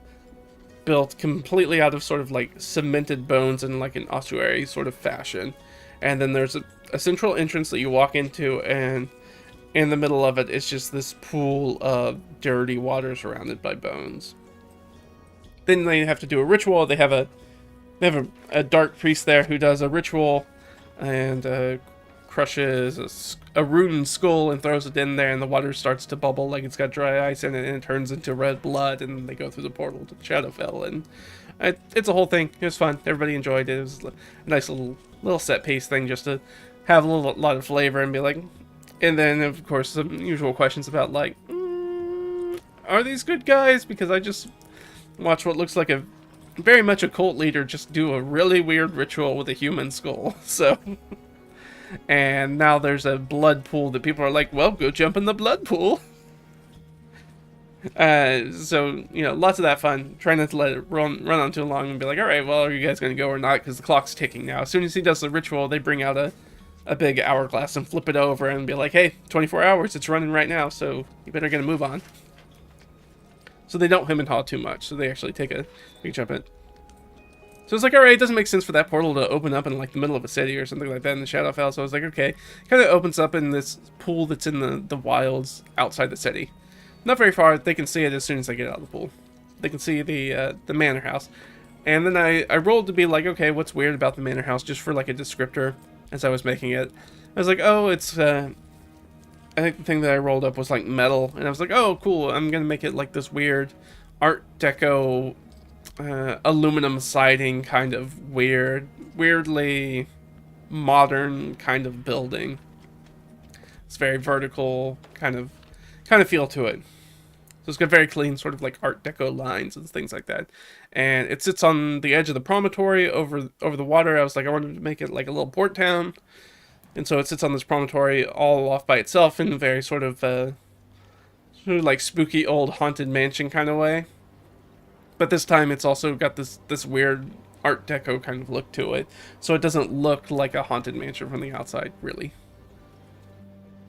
built completely out of sort of, like, cemented bones in, like, an ossuary sort of fashion. And then there's a central entrance that you walk into, and in the middle of it is just this pool of dirty water surrounded by bones. Then they have to do a ritual. They have a dark priest there who does a ritual and crushes a ruined skull and throws it in there, and the water starts to bubble like it's got dry ice in it, and it turns into red blood, and they go through the portal to Shadowfell, and it's a whole thing. It was fun. Everybody enjoyed it. It was a nice little set piece thing just to have a lot of flavor and be like... And then, of course, some usual questions about, like, are these good guys? Because I just watched what looks like a very much a cult leader just do a really weird ritual with a human skull. So, and now there's a blood pool that people are like, well, go jump in the blood pool. So, you know, lots of that fun. Try not to let it run on too long and be like, all right, well, are you guys going to go or not? Because the clock's ticking now. As soon as he does the ritual, they bring out a big hourglass and flip it over and be like, hey, 24 hours, it's running right now, so you better get a move on. So they don't hem and haw too much, so they actually take a big jump in. So it's like, alright, it doesn't make sense for that portal to open up in like the middle of a city or something like that in the Shadowfell, so I was like, okay. Kind of opens up in this pool that's in the wilds outside the city. Not very far, they can see it as soon as they get out of the pool. They can see the manor house. And then I rolled to be like, okay, what's weird about the manor house, just for like a descriptor as I was making it. I was like, oh, it's, I think the thing that I rolled up was like metal, and I was like, oh, cool, I'm gonna make it like this weird Art Deco aluminum siding kind of weirdly modern kind of building. It's very vertical kind of feel to it. So it's got very clean sort of like Art Deco lines and things like that. And it sits on the edge of the promontory over the water. I was like, I wanted to make it like a little port town. And so it sits on this promontory all off by itself in a very sort of like spooky old haunted mansion kind of way. But this time it's also got this weird Art Deco kind of look to it. So it doesn't look like a haunted mansion from the outside, really.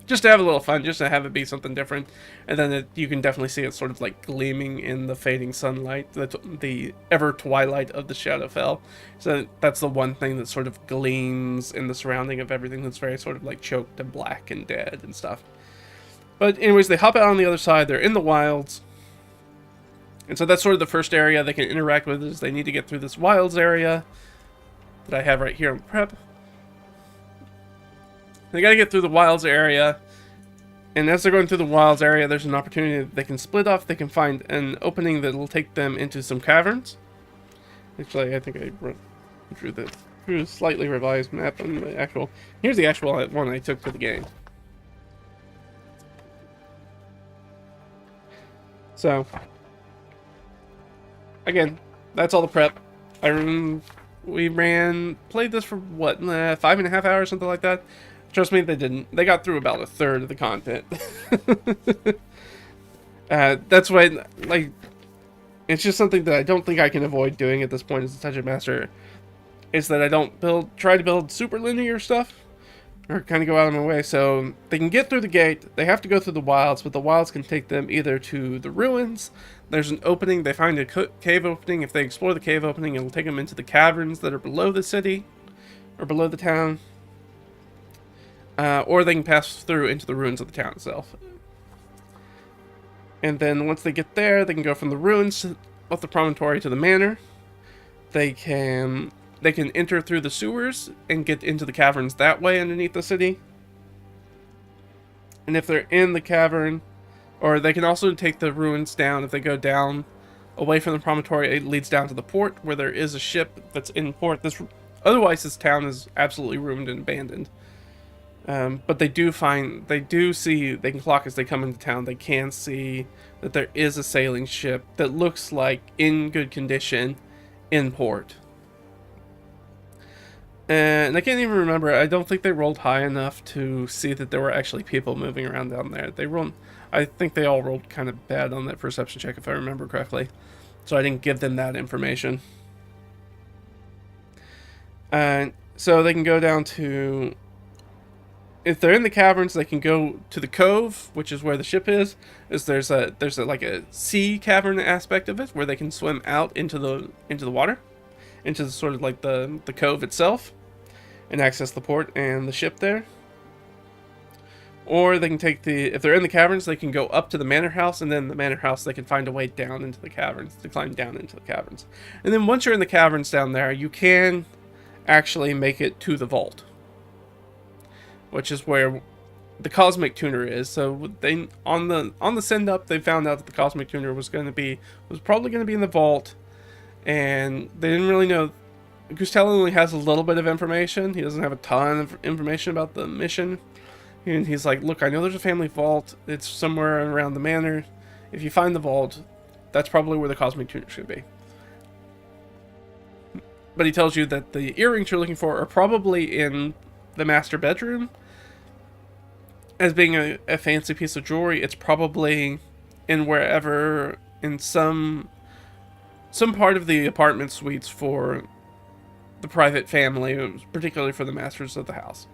Just to have a little fun, just to have it be something different. And then you can definitely see it sort of like gleaming in the fading sunlight, the ever twilight of the Shadowfell. So that's the one thing that sort of gleams in the surrounding of everything that's very sort of like choked and black and dead and stuff. But anyways, they hop out on the other side, they're in the wilds. And so that's sort of the first area they can interact with, is they need to get through this wilds area that I have right here on prep. They gotta get through the wilds area, and as they're going through the wilds area, there's an opportunity that they can split off. They can find an opening that will take them into some caverns. Actually, I think I drew a slightly revised map on the actual... Here's the actual one I took to the game. So, again, that's all the prep. We played this for, what, 5.5 hours, something like that? Trust me, they didn't. They got through about a third of the content. That's why, like, it's just something that I don't think I can avoid doing at this point as a Dungeon Master. Is that I don't try to build super linear stuff, or kind of go out of my way. So they can get through the gate. They have to go through the wilds, but the wilds can take them either to the ruins. There's an opening. They find a cave opening. If they explore the cave opening, it'll take them into the caverns that are below the city, or below the town. Or they can pass through into the ruins of the town itself. And then once they get there, they can go from the ruins of the promontory to the manor. They can enter through the sewers and get into the caverns that way underneath the city. And if they're in the cavern, or they can also take the ruins down. If they go down away from the promontory, it leads down to the port where there is a ship that's in port. Otherwise, this town is absolutely ruined and abandoned. But they can clock as they come into town. They can see that there is a sailing ship that looks like in good condition in port. And I can't even remember. I don't think they rolled high enough to see that there were actually people moving around down there. I think they all rolled kind of bad on that perception check, if I remember correctly. so I didn't give them that information. And so they can go down to, if they're in the caverns, they can go to the cove, which is where the ship is. There's like a sea cavern aspect of it where they can swim out into the water, into the sort of like the cove itself, and access the port and the ship there. Or they can take if they're in the caverns, they can go up to the manor house, and then the manor house they can find a way down into the caverns, to climb down into the caverns. And then once you're in the caverns down there, you can actually make it to the vault, which is where the cosmic tuner is. So they on the send up, they found out that the cosmic tuner was probably going to be in the vault, and they didn't really know. Gustello only has a little bit of information. He doesn't have a ton of information about the mission. And he's like, look, I know there's a family vault. It's somewhere around the manor. If you find the vault, that's probably where the cosmic tuner should be. But he tells you that the earrings you're looking for are probably in the master bedroom. As being a fancy piece of jewelry, it's probably in wherever, in some part of the apartment suites for the private family, particularly for the masters of the house.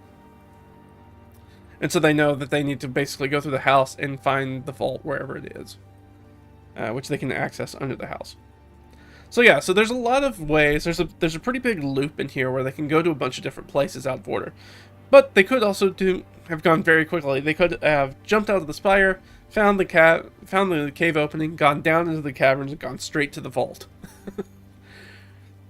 And so they know that they need to basically go through the house and find the vault wherever it is, which they can access under the house. So yeah, so there's a lot of ways. There's a pretty big loop in here where they can go to a bunch of different places out of order. But they could also have gone very quickly. They could have jumped out of the spire, found the cave opening, gone down into the caverns, and gone straight to the vault.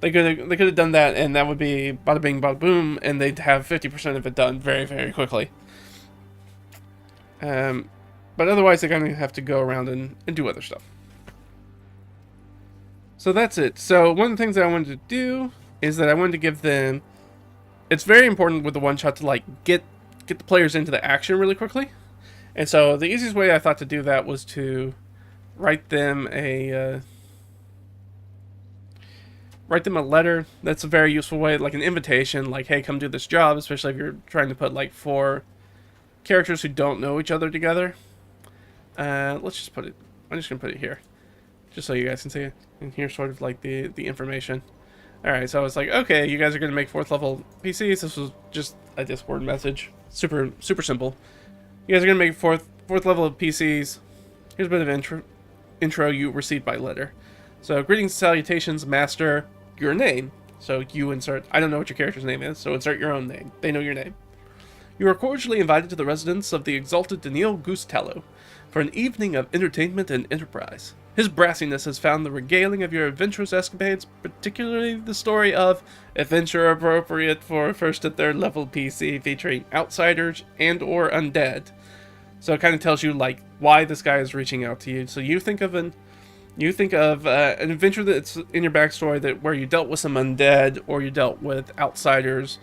They could have done that, and that would be bada bing, bada boom, and they'd have 50% of it done very, very quickly. But otherwise, they're going to have to go around and do other stuff. So that's it. So one of the things that I wanted to do is that I wanted to give them... It's very important with the one-shot to like get the players into the action really quickly. And so the easiest way I thought to do that was to write them a letter. That's a very useful way, like an invitation, like, hey, come do this job, especially if you're trying to put like 4 characters who don't know each other together. Let's just put it, I'm just gonna put it here, just so you guys can see it. And here's sort of like the information. Alright, so I was like, okay, you guys are gonna make 4th level PCs. This was just a Discord message. Super simple. You guys are gonna make 4th level of PCs. Here's a bit of intro you received by letter. So, greetings, salutations, master, your name. So you insert, I don't know what your character's name is, so insert your own name. They know your name. You are cordially invited to the residence of the exalted Daniel Gustello for an evening of entertainment and enterprise. His brassiness has found the regaling of your adventurous escapades, particularly the story of adventure appropriate for 1st to 3rd level PC featuring outsiders and or undead. So it kind of tells you like why this guy is reaching out to you. So you think of an adventure that's in your backstory where you dealt with some undead or you dealt with outsiders.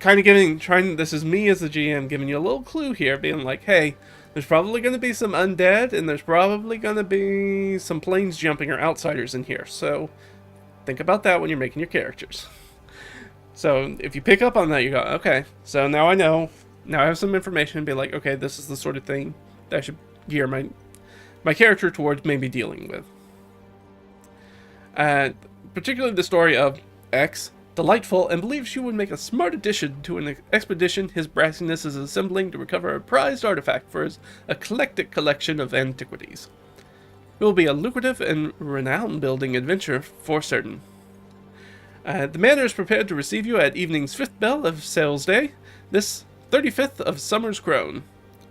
This is me as the GM giving you a little clue here, being like, hey, there's probably going to be some undead, and there's probably going to be some planes jumping or outsiders in here, so think about that when you're making your characters. So if you pick up on that, you go, okay, so now I know, now I have some information, and be like, okay, this is the sort of thing that I should gear my character towards maybe dealing with. Particularly the story of X, delightful, and believes you would make a smart addition to an expedition his brassiness is assembling to recover a prized artifact for his eclectic collection of antiquities. It will be a lucrative and renown-building adventure for certain. The manor is prepared to receive you at evening's 5th bell of Sales Day, this 35th of Summer's Crone,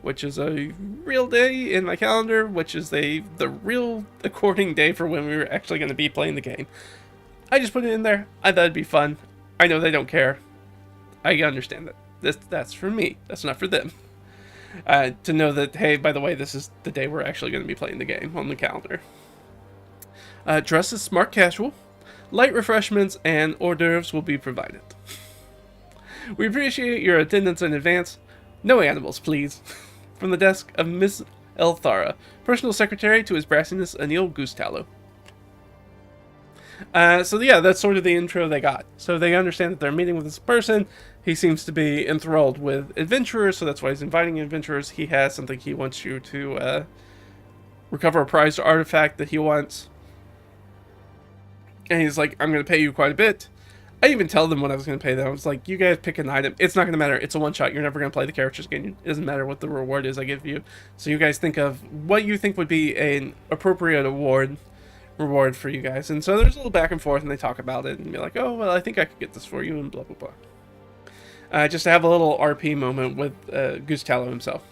which is a real day in my calendar, which is the real according day for when we were actually going to be playing the game. I just put it in there. I thought it'd be fun. I know they don't care. I understand that. That's for me. That's not for them. To know that, hey, by the way, this is the day we're actually going to be playing the game on the calendar. Dress is smart casual. Light refreshments and hors d'oeuvres will be provided. We appreciate your attendance in advance. No animals, please. From the desk of Miss Elthara, personal secretary to His Brassiness Anil Gustello. So yeah, that's sort of the intro they got. So they understand that they're meeting with this person. He seems to be enthralled with adventurers, so that's why he's inviting adventurers. He has something he wants you to recover, a prized artifact that he wants. And he's like, I'm going to pay you quite a bit. I even tell them what I was going to pay them. I was like, you guys pick an item. It's not going to matter. It's a one-shot. You're never going to play the characters again. It doesn't matter what the reward is I give you. So you guys think of what you think would be an appropriate reward for you guys. And so there's a little back and forth, and they talk about it and be like, oh, well, I think I could get this for you, and blah, blah, blah. Just to have a little RP moment with Goose Tallow himself.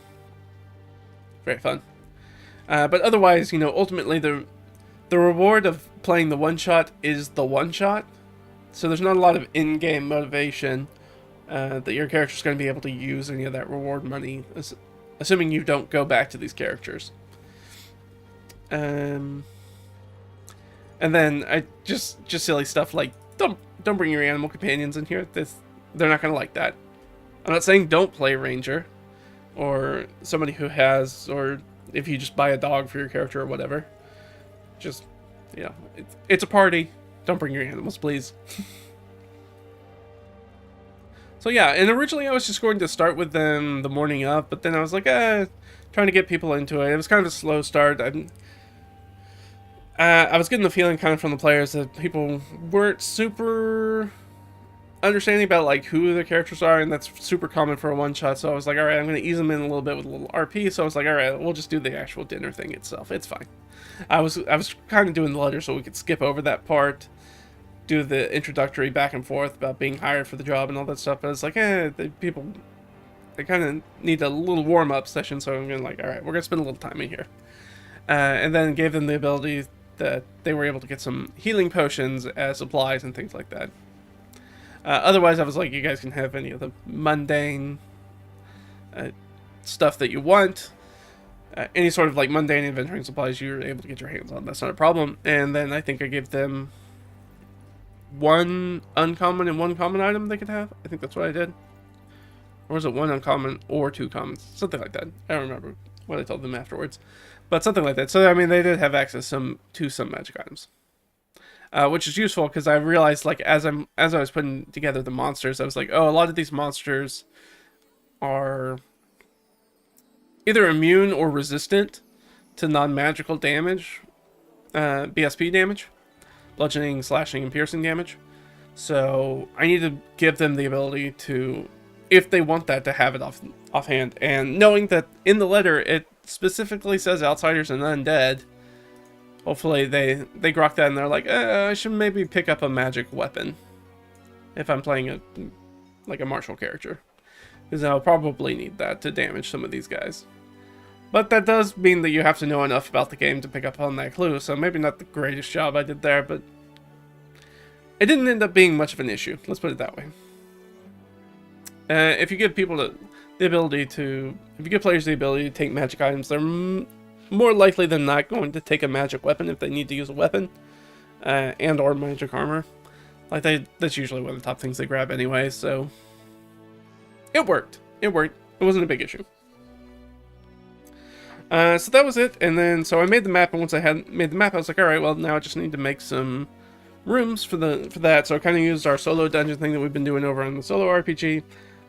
Very fun. But otherwise, ultimately the reward of playing the one-shot is the one-shot. So there's not a lot of in-game motivation that your character's going to be able to use any of that reward money, assuming you don't go back to these characters. And then just silly stuff like don't bring your animal companions in here. They're not going to like that. I'm not saying don't play Ranger or somebody who has, or if you just buy a dog for your character or whatever. Just, it's a party. Don't bring your animals, please. So yeah, and originally I was just going to start with them the morning of, but then I was like, trying to get people into it. It was kind of a slow start. I was getting the feeling kind of from the players that people weren't super understanding about like who the characters are, and that's super common for a one-shot. So I was like, all right, I'm going to ease them in a little bit with a little RP. So I was like, all right, we'll just do the actual dinner thing itself. It's fine. I was kind of doing the letter so we could skip over that part, do the introductory back and forth about being hired for the job and all that stuff. But it's like, people, they kind of need a little warm-up session. So I'm going to all right, we're going to spend a little time in here. And then gave them the ability that they were able to get some healing potions as supplies and things like that. Otherwise, I was like, you guys can have any of the mundane stuff that you want. Any sort of like mundane adventuring supplies you're able to get your hands on. That's not a problem. And then I think I gave them one uncommon and one common item they could have. I think that's what I did. Or was it one uncommon or two commons? Something like that. I don't remember what I told them afterwards. But something like that. So, I mean, they did have access to some magic items. Which is useful because I realized, like, as I was putting together the monsters, I was like, oh, a lot of these monsters are either immune or resistant to non-magical damage, BSP damage, bludgeoning, slashing, and piercing damage. So I need to give them the ability to, if they want that, to have it offhand. And knowing that in the letter it specifically says outsiders and undead, hopefully they grok that and they're like, I should maybe pick up a magic weapon if I'm playing a martial character, because I'll probably need that to damage some of these guys. But that does mean that you have to know enough about the game to pick up on that clue, so maybe not the greatest job I did there, but it didn't end up being much of an issue. Let's put it that way. If you give people if you give players the ability to take magic items, they're more likely than not going to take a magic weapon if they need to use a weapon, and or magic armor. That's usually one of the top things they grab anyway, so it worked. It wasn't a big issue. So that was it, and then so I made the map, and once I had made the map, I was like, all right, well, now I just need to make some rooms for that. So I kind of used our solo dungeon thing that we've been doing over on the solo RPG,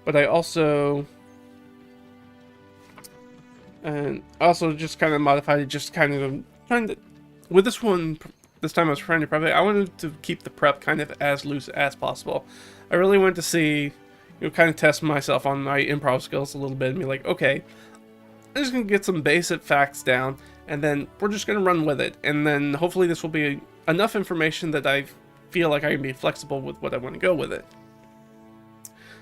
but I also just kind of modified it, just kind of trying to, with this one, this time I was trying to prep it. I wanted to keep the prep kind of as loose as possible. I really wanted to see, kind of test myself on my improv skills a little bit and be like, okay, I'm just going to get some basic facts down, and then we're just going to run with it. And then hopefully this will be enough information that I feel like I can be flexible with what I want to go with it.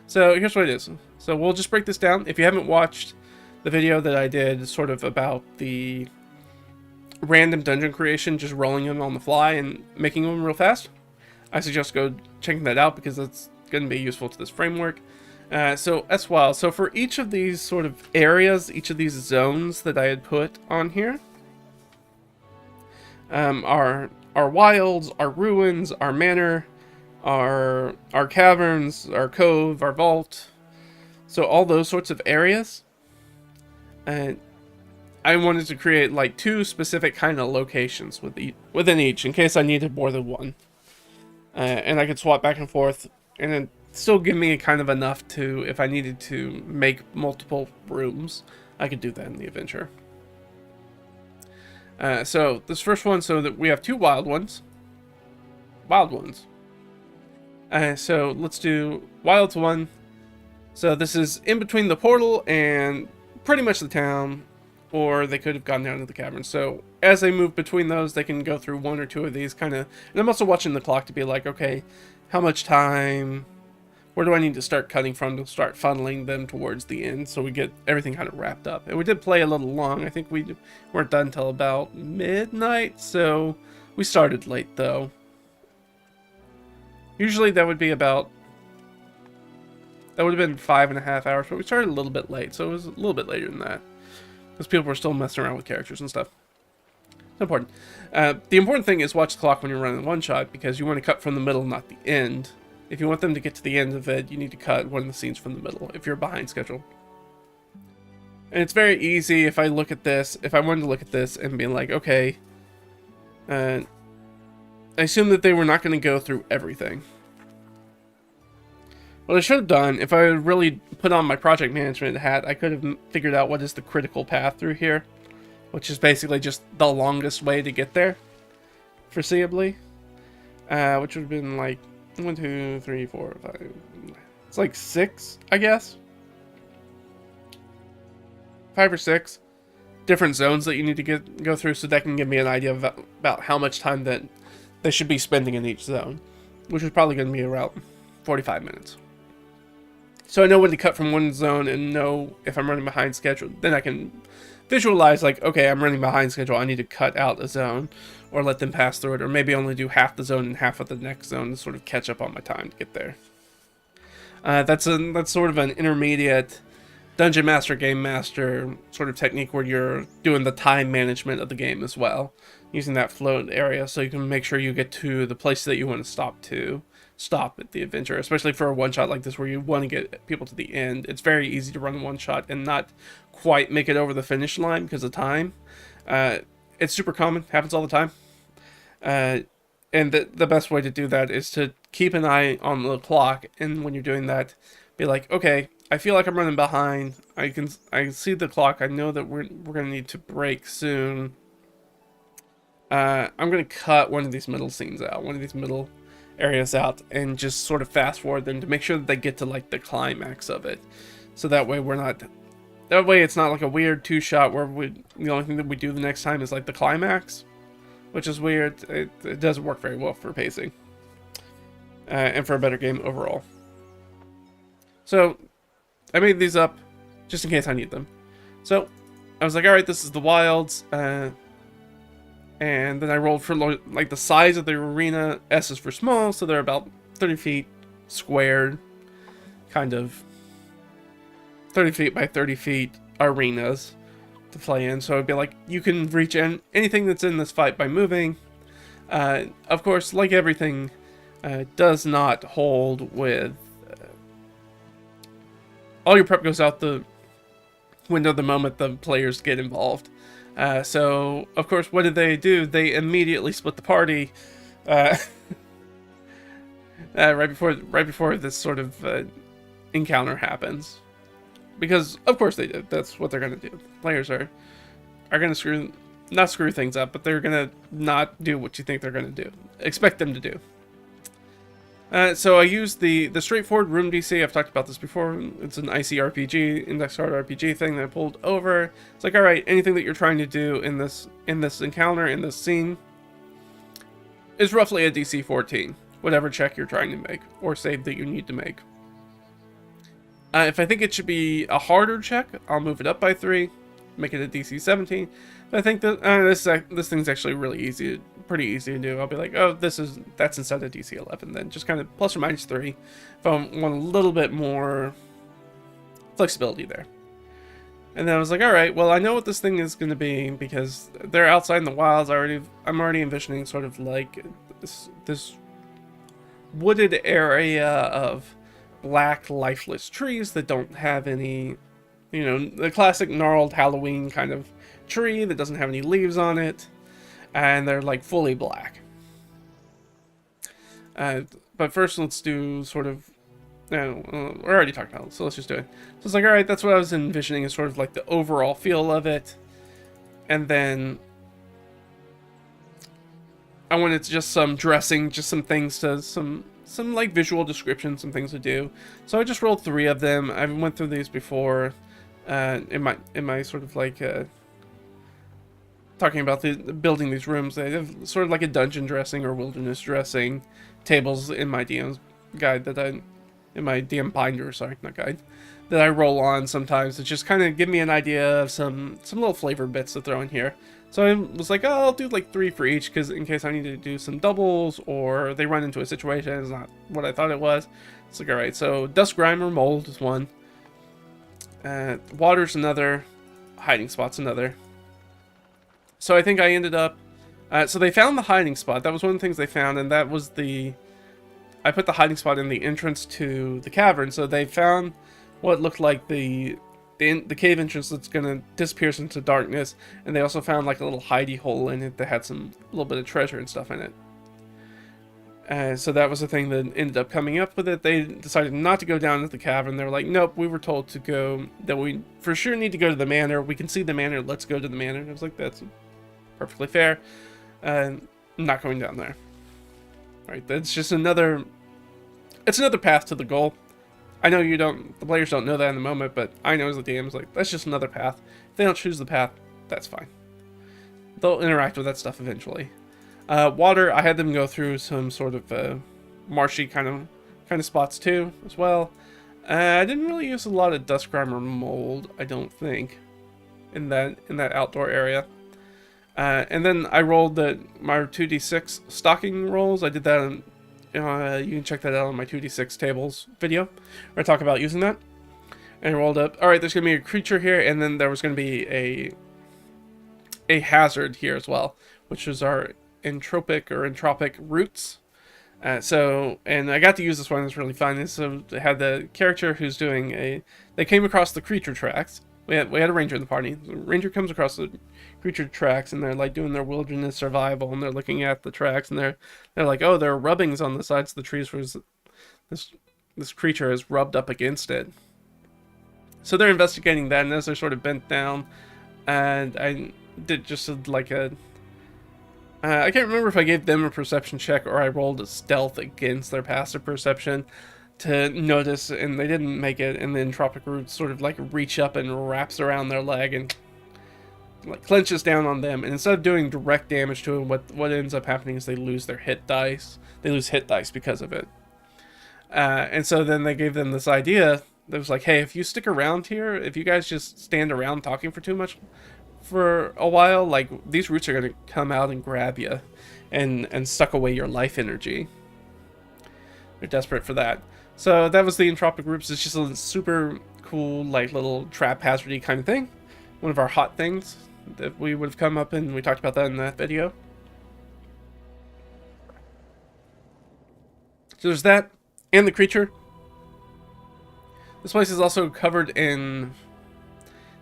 So here's what it is. So we'll just break this down. If you haven't watched the video that I did sort of about the random dungeon creation, just rolling them on the fly and making them real fast, I suggest go checking that out because it's going to be useful to this framework. So as well, so for each of these sort of areas, each of these zones that I had put on here, our wilds, our ruins, our manor, our caverns, our cove, our vault, so all those sorts of areas, and I wanted to create like two specific kind of locations within each in case I needed more than one, and I could swap back and forth, and then still give me kind of enough to, if I needed to make multiple rooms, I could do that in the adventure. So this first one, so that we have two wild wild ones. So let's do wilds 1. So this is in between the portal and pretty much the town, or they could have gone down to the cavern. So as they move between those, they can go through 1 or 2 of these kind of. And I'm also watching the clock to be like, okay, how much time? Where do I need to start cutting from to start funneling them towards the end, so we get everything kind of wrapped up? And we did play a little long. I think we weren't done until about midnight, so we started late though. Usually that would be about. That would have been 5.5 hours, but we started a little bit late, so it was a little bit later than that. Because people were still messing around with characters and stuff. It's important. The important thing is watch the clock when you're running one shot, because you want to cut from the middle, not the end. If you want them to get to the end of it, you need to cut one of the scenes from the middle, if you're behind schedule. And it's very easy if I look at this, if I wanted to look at this and be like, okay, I assume that they were not going to go through everything. What I should have done, if I had really put on my project management hat, I could have figured out what is the critical path through here, which is basically just the longest way to get there, foreseeably, which would have been like 1, 2, 3, 4, 5. It's like 6, I guess. 5 or 6 different zones that you need to go through, so that can give me an idea of about how much time that they should be spending in each zone, which is probably going to be around 45 minutes. So I know when to cut from one zone and know if I'm running behind schedule. Then I can visualize like, okay, I'm running behind schedule. I need to cut out a zone or let them pass through it, or maybe only do half the zone and half of the next zone to sort of catch up on my time to get there. That's sort of an intermediate dungeon master, game master sort of technique where you're doing the time management of the game as well, using that float area so you can make sure you get to the place that you want to stop at the adventure, especially for a one-shot like this where you want to get people to the end. It's very easy to run one shot and not quite make it over the finish line because of time. It's super common, happens all the time. And the best way to do that is to keep an eye on the clock, and when you're doing that, be like, okay, I feel like I'm running behind. I can see the clock. I know that we're gonna need to break soon. I'm gonna cut one of these middle scenes out, one of these middle areas out, and just sort of fast forward them to make sure that they get to like the climax of it. So that way it's not like a weird 2-shot where the only thing that we do the next time is like the climax, which is weird. It doesn't work very well for pacing and for a better game overall. So I made these up just in case I need them. So I was like, all right, this is the wilds. And then I rolled for like the size of the arena. S is for small, so they're about 30 feet squared, kind of 30 feet by 30 feet arenas to play in. So it'd be like you can reach anything that's in this fight by moving. Of course, like everything, does not hold with. All your prep goes out the window the moment the players get involved. So, of course, what did they do? They immediately split the party right before this sort of encounter happens. Because, of course they did. That's what they're going to do. Players are going to not screw things up, but they're going to not do what you think they're going to do. Expect them to do. So I used the straightforward room DC. I've talked about this before. It's an ICRPG, index card RPG thing that I pulled over. It's like, all right, anything that you're trying to do in this encounter, in this scene, is roughly a DC 14. Whatever check you're trying to make, or save that you need to make. If I think it should be a harder check, I'll move it up by 3, make it a DC 17. But I think that this thing's actually really easy, pretty easy to do. I'll be like, oh, that's instead of DC 11, then just kind of plus or minus 3. If I want a little bit more flexibility there. And then I was like, all right, well, I know what this thing is going to be because they're outside in the wilds. I'm already envisioning sort of like this wooded area of black, lifeless trees that don't have any, the classic gnarled Halloween kind of tree that doesn't have any leaves on it, and they're like fully black. But first, let's do sort of. No, we already talked about it, so let's just do it. So it's like, all right, that's what I was envisioning is sort of like the overall feel of it, and then I wanted just some dressing, just some things to some like visual description, some things to do. So I just rolled 3 of them. I went through these before, in my sort of like talking about building these rooms. They have sort of like a dungeon dressing or wilderness dressing tables in my DM's guide in my DM binder, sorry, not guide, that I roll on sometimes to just kind of give me an idea of some little flavor bits to throw in here. So I was like, oh, I'll do like 3 for each, because in case I need to do some doubles or they run into a situation it's not what I thought it was. It's like, all right, so dust, grime, or mold is one. Water's another. Hiding spot's another. So I think I ended up... so they found the hiding spot. That was one of the things they found, and that was I put the hiding spot in the entrance to the cavern, so they found what looked like the cave entrance that's gonna disappear into darkness, and they also found like a little hidey hole in it that had a little bit of treasure and stuff in it. So that was the thing that ended up coming up with it. They decided not to go down into the cavern. They were like, nope, we were told to go, that we for sure need to go to the manor. We can see the manor, let's go to the manor. And I was like, that's perfectly fair. Not going down there. Right, that's just another path to the goal. I know the players don't know that in the moment, but I know as the DM's like, that's just another path. If they don't choose the path, that's fine. They'll interact with that stuff eventually. Water, I had them go through some sort of marshy kind of spots too, as well. I didn't really use a lot of dust, grime, or mold, I don't think, in that outdoor area. And then I rolled my 2d6 stocking rolls. I did that on, you can check that out on my 2d6 tables video, where I talk about using that. And I rolled up, alright, there's going to be a creature here, and then there was going to be a hazard here as well, which is our entropic roots. And I got to use this one, it's really fun. So they had the character who's doing they came across the creature tracks. We had a ranger in the party. The ranger comes across the creature tracks, and they're like doing their wilderness survival, and they're looking at the tracks, and they're like, oh, there are rubbings on the sides of the trees where this creature has rubbed up against it. So they're investigating that, and as they're sort of bent down, and I did just like I can't remember if I gave them a perception check or I rolled a stealth against their passive perception to notice, and they didn't make it, and the entropic root sort of like reach up and wraps around their leg and like clenches down on them, and instead of doing direct damage to them, what ends up happening is they lose their hit dice. They lose hit dice because of it. And so then they gave them this idea that was like, hey, if you stick around here, if you guys just stand around talking for too much for a while, like these roots are going to come out and grab you and suck away your life energy. They're desperate for that. So that was the entropic roots. It's just a super cool, like little trap hazardy kind of thing. One of our hot things that we would have come up and we talked about that in that video. So there's that, and the creature. This place is also covered in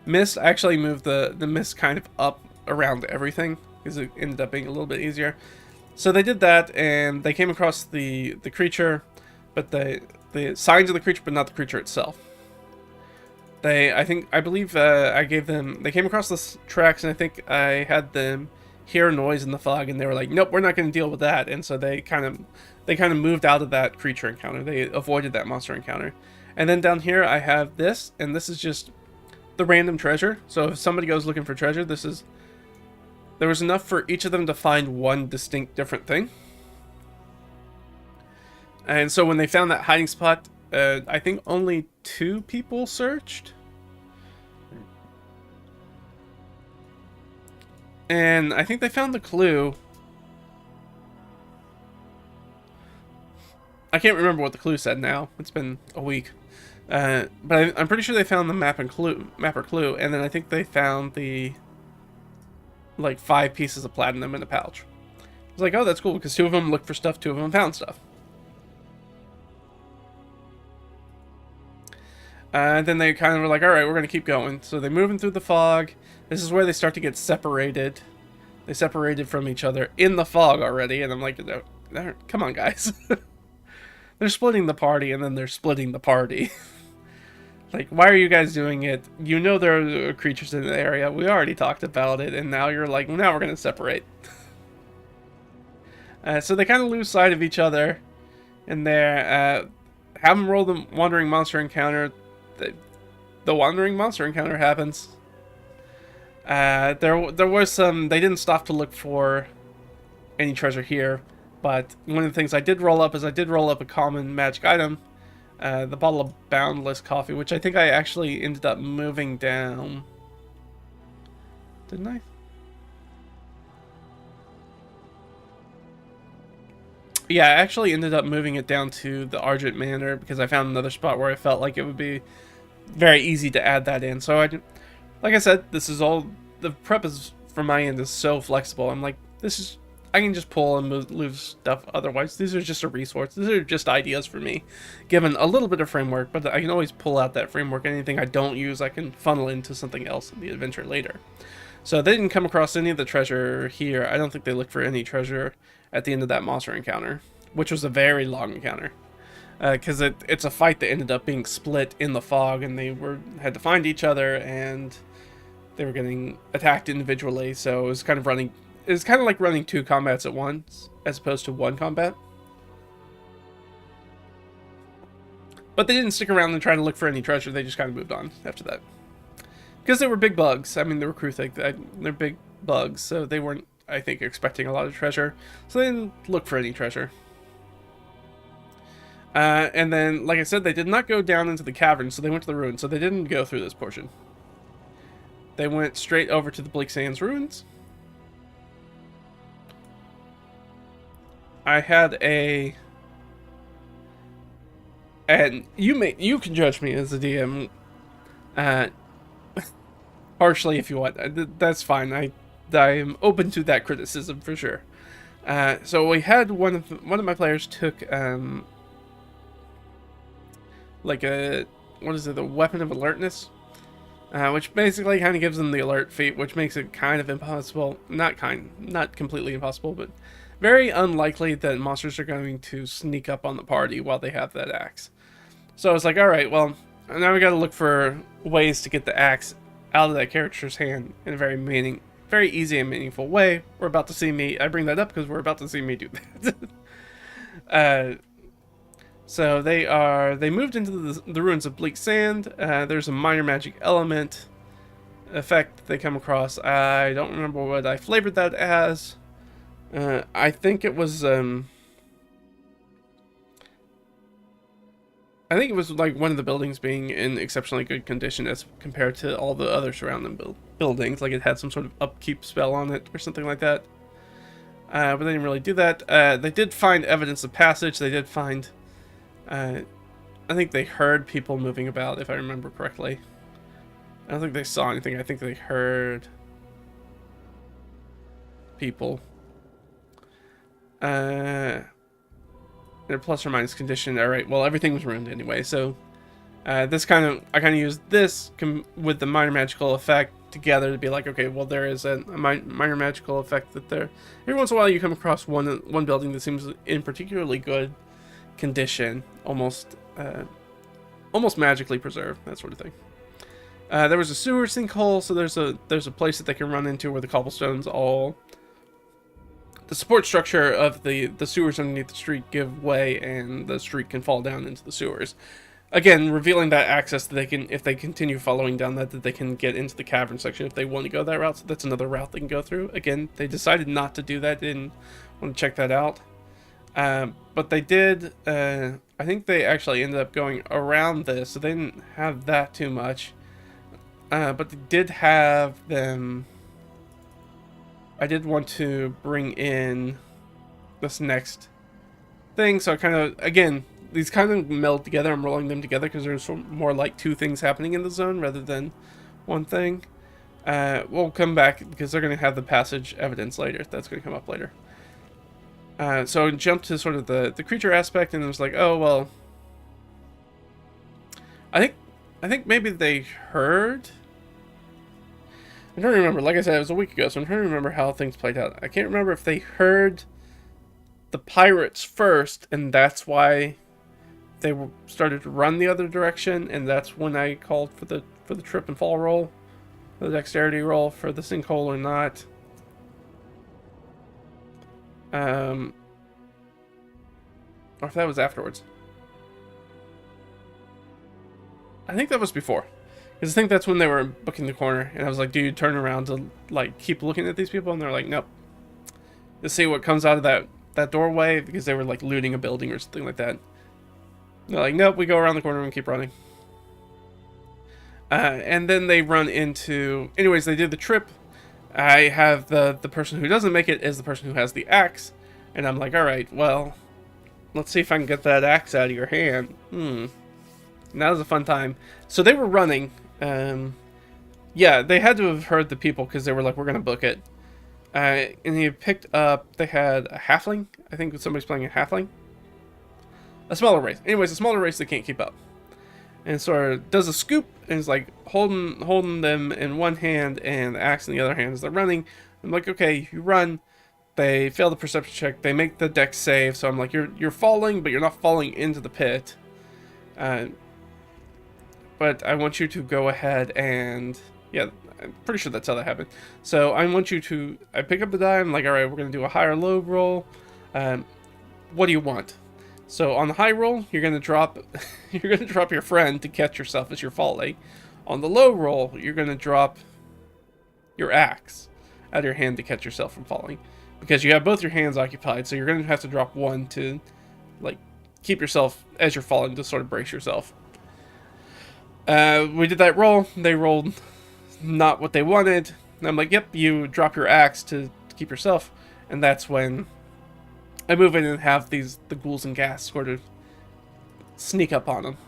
mist. I actually moved the mist kind of up around everything because it ended up being a little bit easier. So they did that, and they came across the creature, but the signs of the creature, but not the creature itself. I believe I gave them, they came across the tracks, and I think I had them hear a noise in the fog, and they were like, nope, we're not going to deal with that. And so they kind of moved out of that creature encounter. They avoided that monster encounter. And then down here I have this, and this is just the random treasure. So if somebody goes looking for treasure, there was enough for each of them to find one distinct different thing. And so when they found that hiding spot, I think only 2 people searched. And I think they found the clue. I can't remember what the clue said now. It's been a week. But I'm pretty sure they found the map or clue, and then I think they found the like 5 pieces of platinum in a pouch. I was like, oh, that's cool, because 2 of them looked for stuff, 2 of them found stuff. And then they kind of were like, alright, we're going to keep going. So they're moving through the fog. This is where they start to get separated. They separated from each other in the fog already, and I'm like, come on, guys. They're splitting the party, and then they're splitting the party. Like, why are you guys doing it? You know there are creatures in the area. We already talked about it, and now you're like, now we're going to separate. So they kind of lose sight of each other in there. Have them roll the Wandering Monster Encounter. The Wandering Monster Encounter happens. There was some... They didn't stop to look for any treasure here, but one of the things I did roll up is I did roll up a common magic item, the bottle of Boundless Coffee, which I think I actually ended up moving down. Didn't I? Yeah, I actually ended up moving it down to the Argent Manor because I found another spot where I felt like it would be very easy to add that in. So like I said, this is all, the prep is from my end is so flexible. I'm like, I can just pull and move stuff otherwise. These are just a resource. These are just ideas for me, given a little bit of framework, but I can always pull out that framework. Anything I don't use, I can funnel into something else in the adventure later. So they didn't come across any of the treasure here. I don't think they looked for any treasure at the end of that monster encounter, which was a very long encounter. Because it's a fight that ended up being split in the fog, and they had to find each other, and they were getting attacked individually. So it was kind of like running 2 combats at once, as opposed to 1 combat. But they didn't stick around and try to look for any treasure. They just kind of moved on after that. Because they were big bugs. I mean, they were Kruthic. They're big bugs, so they weren't, I think, expecting a lot of treasure. So they didn't look for any treasure. And then, like I said, they did not go down into the cavern, so they went to the ruins. So they didn't go through this portion. They went straight over to the Bleak Sands ruins. I had a... And you can judge me as a DM. Harshly if you want. That's fine. I am open to that criticism for sure. So we had one of my players took like a, what is it, the Weapon of Alertness, which basically kind of gives them the alert feat, which makes it kind of impossible, not completely impossible, but very unlikely that monsters are going to sneak up on the party while they have that axe. So I was like, all right, well, now we got to look for ways to get the axe out of that character's hand in a very easy and meaningful way. We're about to see me, I bring that up because we're about to see me do that. So they moved into the ruins of Bleak Sand. There's a minor magic element effect they come across. I don't remember what I flavored that as. I think it was I think it was like one of the buildings being in exceptionally good condition as compared to all the other surrounding buildings. Like it had some sort of upkeep spell on it or something like that. But they didn't really do that. They did find evidence of passage. They did find... I think they heard people moving about, if I remember correctly. I don't think they saw anything. I think they heard people. Their plus or minus condition. All right. Well, everything was ruined anyway. So I kind of used this with the minor magical effect together to be like, okay, well, there is a minor magical effect that there. Every once in a while, you come across one building that seems in particularly good condition, almost magically preserved, that sort of thing. There was a sewer sinkhole, so there's a place that they can run into where the cobblestones all. The support structure of the sewers underneath the street give way, and the street can fall down into the sewers. Again, revealing that access that they can, if they continue following down that they can get into the cavern section if they want to go that route. So that's another route they can go through. Again, they decided not to do that. They didn't want to check that out. But they did. I think they actually ended up going around this, so they didn't have that too much. But they did have them. I did want to bring in this next thing, so I kind of, again, these kind of meld together. I'm rolling them together because there's more like 2 things happening in the zone rather than 1 thing. We'll come back because they're going to have the passage evidence later. That's going to come up later. So I jumped to sort of the creature aspect, and it was like, oh, well, I think maybe they heard. I'm trying to remember. Like I said, it was a week ago, so I'm trying to remember how things played out. I can't remember if they heard the pirates first, and that's why they started to run the other direction, and that's when I called for the trip and fall roll, the dexterity roll for the sinkhole or not. Or if that was afterwards. I think that was before. Because I think that's when they were booking the corner. And I was like, do you turn around to, like, keep looking at these people? And they're like, nope. To see what comes out of that doorway. Because they were, like, looting a building or something like that. They're like, nope, we go around the corner and keep running. And then they run into... Anyways, they did the trip. I have the person who doesn't make it is the person who has the axe. And I'm like, alright, well... Let's see if I can get that axe out of your hand. And that was a fun time. So they were running. Yeah, they had to have heard the people because they were like, we're going to book it. And he picked up, they had a halfling. I think somebody's playing a halfling. A smaller race. Anyways, a smaller race they can't keep up. And sort of does a scoop and is like holding them in one hand and the axe in the other hand as they're running. I'm like, okay, you run. They fail the perception check. They make the dex save. So I'm like, you're falling, but you're not falling into the pit. But I want you to go ahead and... Yeah, I'm pretty sure that's how that happened. So I want you to... I pick up the die. I'm like, all right, we're going to do a high or low roll. What do you want? So on the high roll, you're going to drop... you're going to drop your friend to catch yourself as you're falling. On the low roll, you're going to drop your axe out of your hand to catch yourself from falling. Because you have both your hands occupied, so you're going to have to drop one to, like, keep yourself as you're falling to sort of brace yourself. We did that roll. They rolled not what they wanted. And I'm like, yep, you drop your axe to keep yourself. And that's when I move in and have the ghouls and ghast sort of sneak up on them.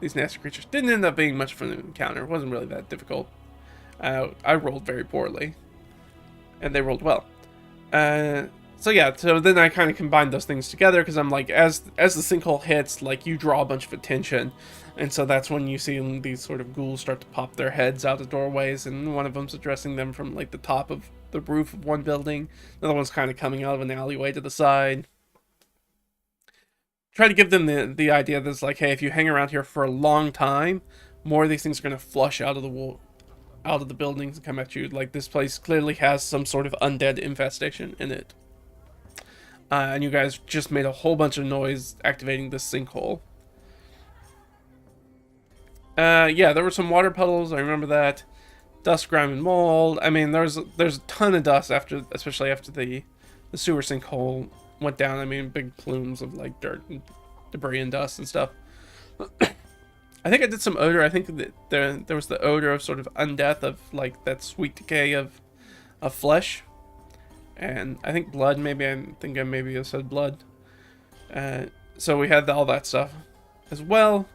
These nasty creatures. Didn't end up being much of an encounter. It wasn't really that difficult. I rolled very poorly. And they rolled well. So yeah, so then I kind of combined those things together because I'm like, as the sinkhole hits, like, you draw a bunch of attention. And so that's when you see these sort of ghouls start to pop their heads out of doorways, and one of them's addressing them from, like, the top of the roof of one building. Another one's kind of coming out of an alleyway to the side. Try to give them the idea that it's like, hey, if you hang around here for a long time, more of these things are going to flush out of the wall, out of the buildings and come at you. Like, this place clearly has some sort of undead infestation in it. And you guys just made a whole bunch of noise activating this sinkhole. Yeah, there were some water puddles. I remember that. Dust, grime, and mold. I mean, there's a ton of dust especially after the sewer sinkhole went down. I mean, big plumes of, like, dirt and debris and dust and stuff. I think I did some odor. I think that there was the odor of sort of undeath, of, like, that sweet decay of flesh. And I think blood, maybe I said blood. So we had all that stuff as well.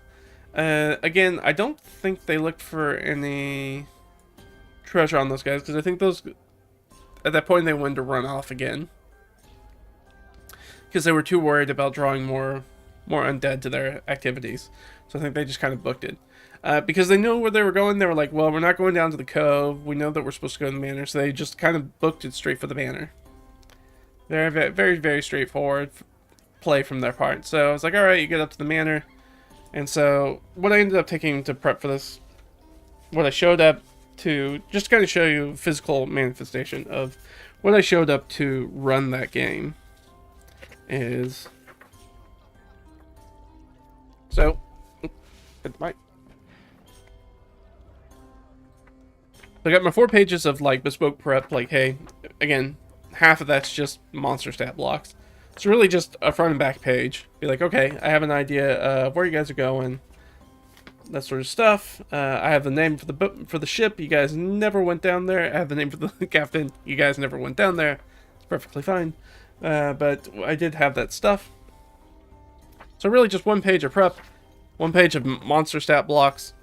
Again, I don't think they looked for any treasure on those guys, because I think those, at that point, they wanted to run off again. Because they were too worried about drawing more undead to their activities. So I think they just kind of booked it. Because they knew where they were going. They were like, well, we're not going down to the cove. We know that we're supposed to go to the manor. So they just kind of booked it straight for the manor. Very, very, very straightforward play from their part. So I was like, all right, you get up to the manor. And so what I ended up taking to prep for this, what I showed up to, just to kind of show you physical manifestation of what I showed up to run that game, is... So, I got my 4 pages of, like, bespoke prep. Like, hey, again, half of that's just monster stat blocks. It's really just a front and back page. Be like, okay, I have an idea of where you guys are going, that sort of stuff. I have the name for the ship. You guys never went down there. I have the name for the captain. You guys never went down there. It's perfectly fine. But I did have that stuff. So really just 1 page of prep, 1 page of monster stat blocks,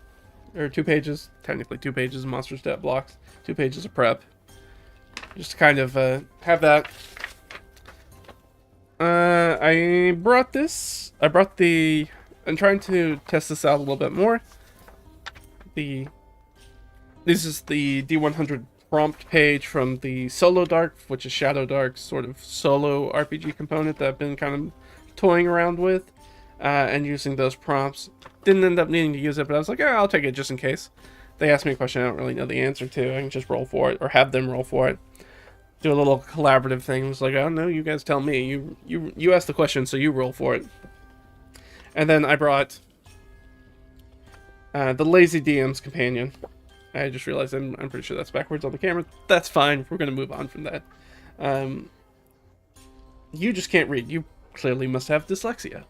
or 2 pages, technically 2 pages of monster stat blocks, 2 pages of prep. Just to kind of have that. I brought I'm trying to test this out a little bit more. This is the D100 prompt page from the Solo Dark, which is Shadow Dark's sort of solo RPG component that I've been kind of toying around with. And using those prompts. Didn't end up needing to use it, but I was like, I'll take it just in case. They asked me a question I don't really know the answer to. I can just roll for it, or have them roll for it. do a little collaborative thing. It was like, oh no, you guys tell me. You asked the question, so you roll for it. And then I brought the Lazy DM's Companion. I just realized I'm pretty sure that's backwards on the camera. That's fine. We're going to move on from that. You just can't read. You clearly must have dyslexia.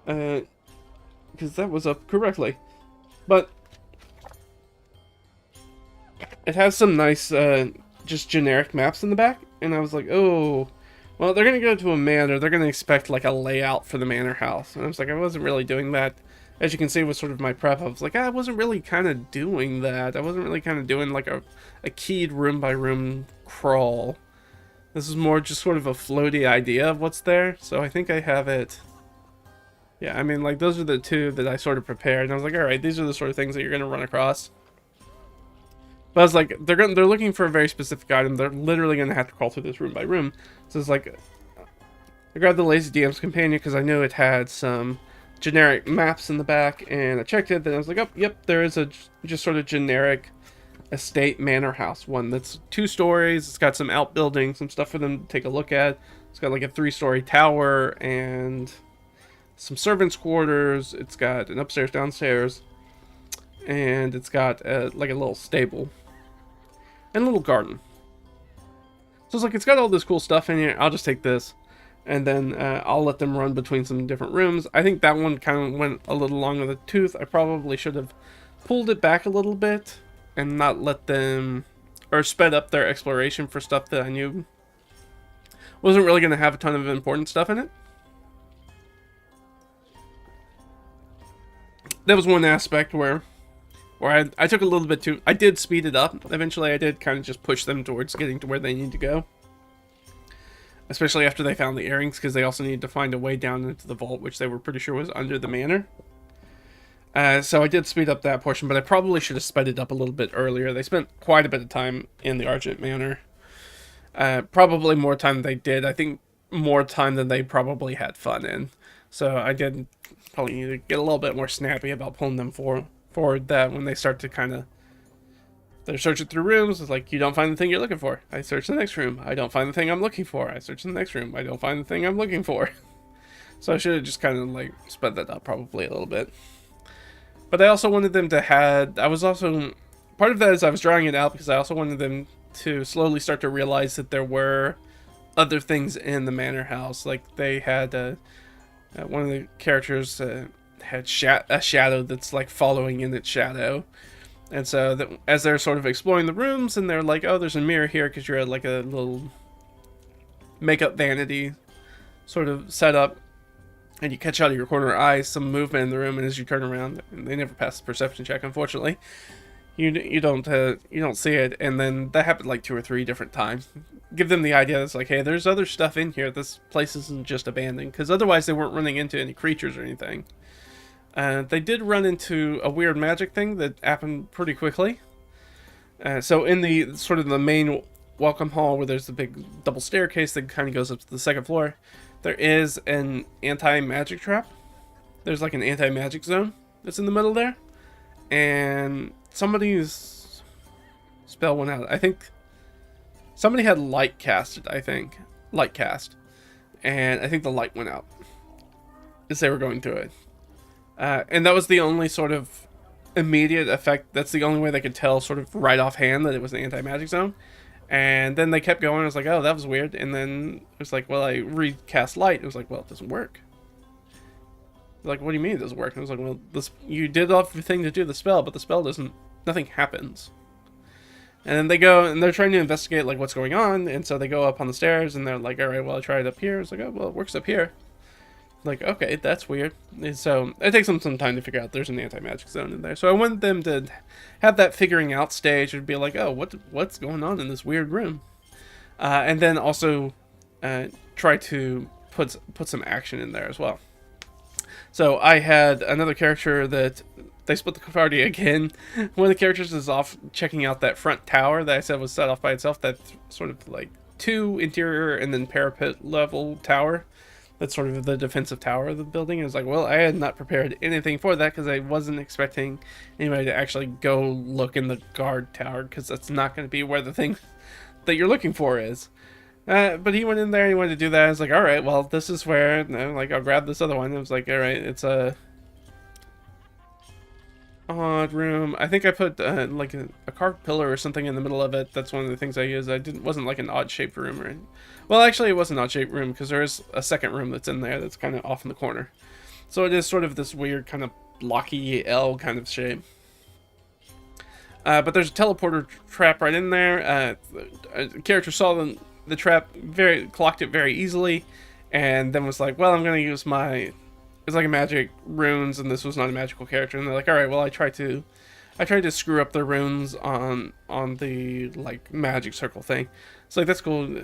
Because that was up correctly. But it has some nice, just generic maps in the back. And I was like, oh, well, they're going to go to a manor. They're going to expect, like, a layout for the manor house. And I was like, I wasn't really doing that. As you can see with sort of my prep, I was like, I wasn't really kind of doing that. I wasn't really kind of doing, like, a keyed room-by-room crawl. This is more just sort of a floaty idea of what's there. So I think I have it. Yeah, I mean, like, those are the two that I sort of prepared. And I was like, all right, these are the sort of things that you're going to run across. But I was like, they're looking for a very specific item. They're literally going to have to crawl through this room by room. So it's like, I grabbed the Lazy DM's Companion because I knew it had some generic maps in the back. And I checked it. Then I was like, oh, yep, there is a just sort of generic estate manor house. One that's 2 stories. It's got some outbuildings, some stuff for them to take a look at. It's got like a 3-story tower and some servants' quarters. It's got an upstairs, downstairs. And it's got like a little stable. And a little garden. So it's like, it's got all this cool stuff in here. I'll just take this. And then I'll let them run between some different rooms. I think that one kind of went a little long with the tooth. I probably should have pulled it back a little bit. And not let them... Or sped up their exploration for stuff that I knew wasn't really going to have a ton of important stuff in it. That was one aspect where I took a little bit too... I did speed it up. Eventually, I did kind of just push them towards getting to where they need to go. Especially after they found the earrings, because they also needed to find a way down into the vault, which they were pretty sure was under the manor. So I did speed up that portion, but I probably should have sped it up a little bit earlier. They spent quite a bit of time in the Argent Manor. Probably more time than they did. I think more time than they probably had fun in. So I did probably need to get a little bit more snappy about pulling them forward that when they start to kind of... They're searching through rooms. It's like, you don't find the thing you're looking for. I search the next room. I don't find the thing I'm looking for. I search the next room. I don't find the thing I'm looking for. So I should have just kind of like sped that up probably a little bit. But I also wanted them to have... I was also... Part of that is I was drawing it out because I also wanted them to slowly start to realize that there were other things in the manor house. Like they had... one of the characters had a shadow that's like following in its shadow. And so as they're sort of exploring the rooms and they're like, oh, there's a mirror here because you're at like a little makeup vanity sort of setup. And you catch out of your corner eye some movement in the room, and as you turn around, they never pass the perception check, unfortunately. You don't see it, and then that happened like 2 or 3 different times. Give them the idea that's like, hey, there's other stuff in here. This place isn't just abandoned, because otherwise they weren't running into any creatures or anything. They did run into a weird magic thing that happened pretty quickly. So in the sort of the main welcome hall where there's the big double staircase that kind of goes up to the 2nd floor, there is an anti-magic trap. There's like an anti-magic zone that's in the middle there. And somebody's spell went out. I think somebody had light casted, Light cast. And I think the light went out as they were going through it. And that was the only sort of immediate effect. That's the only way they could tell sort of right offhand that it was an anti-magic zone. And then they kept going. I was like, oh, that was weird. And then it was like, well, I recast light. It was like, well, it doesn't work. Like, what do you mean it doesn't work? And I was like, well, you did everything to do the spell, but the spell doesn't, nothing happens. And then they go, and they're trying to investigate, like, what's going on. And so they go up on the stairs, and they're like, all right, well, I tried it up here. It's like, oh, well, it works up here. Like, okay, that's weird. And so it takes them some time to figure out there's an anti-magic zone in there. So I wanted them to have that figuring out stage and be like, oh, what's going on in this weird room? And then also try to put some action in there as well. So I had another character that they split the party again. One of the characters is off checking out that front tower that I said was set off by itself. That sort of like 2 interior and then parapet level tower. That's sort of the defensive tower of the building. I was like, well, I had not prepared anything for that because I wasn't expecting anybody to actually go look in the guard tower because that's not going to be where the that you're looking for is. But he went in there, he wanted to do that. I was like, alright, well, this is where, like, I'll grab this other one. It was like, alright, it's a odd room. I think I put, like, a carved pillar or something in the middle of it. That's one of the things I used. Wasn't like an odd-shaped room or anything. Well, actually, it was an odd-shaped room, because there is a second room that's in there that's kind of off in the corner. So it is sort of this weird kind of blocky L kind of shape. But there's a teleporter trap right in there. The character saw the trap, clocked it very easily, and then was like, well, I'm going to use my... It's like a magic runes, and this was not a magical character. And they're like, all right, well, I tried to screw up the runes on the, like, magic circle thing. It's like, that's cool.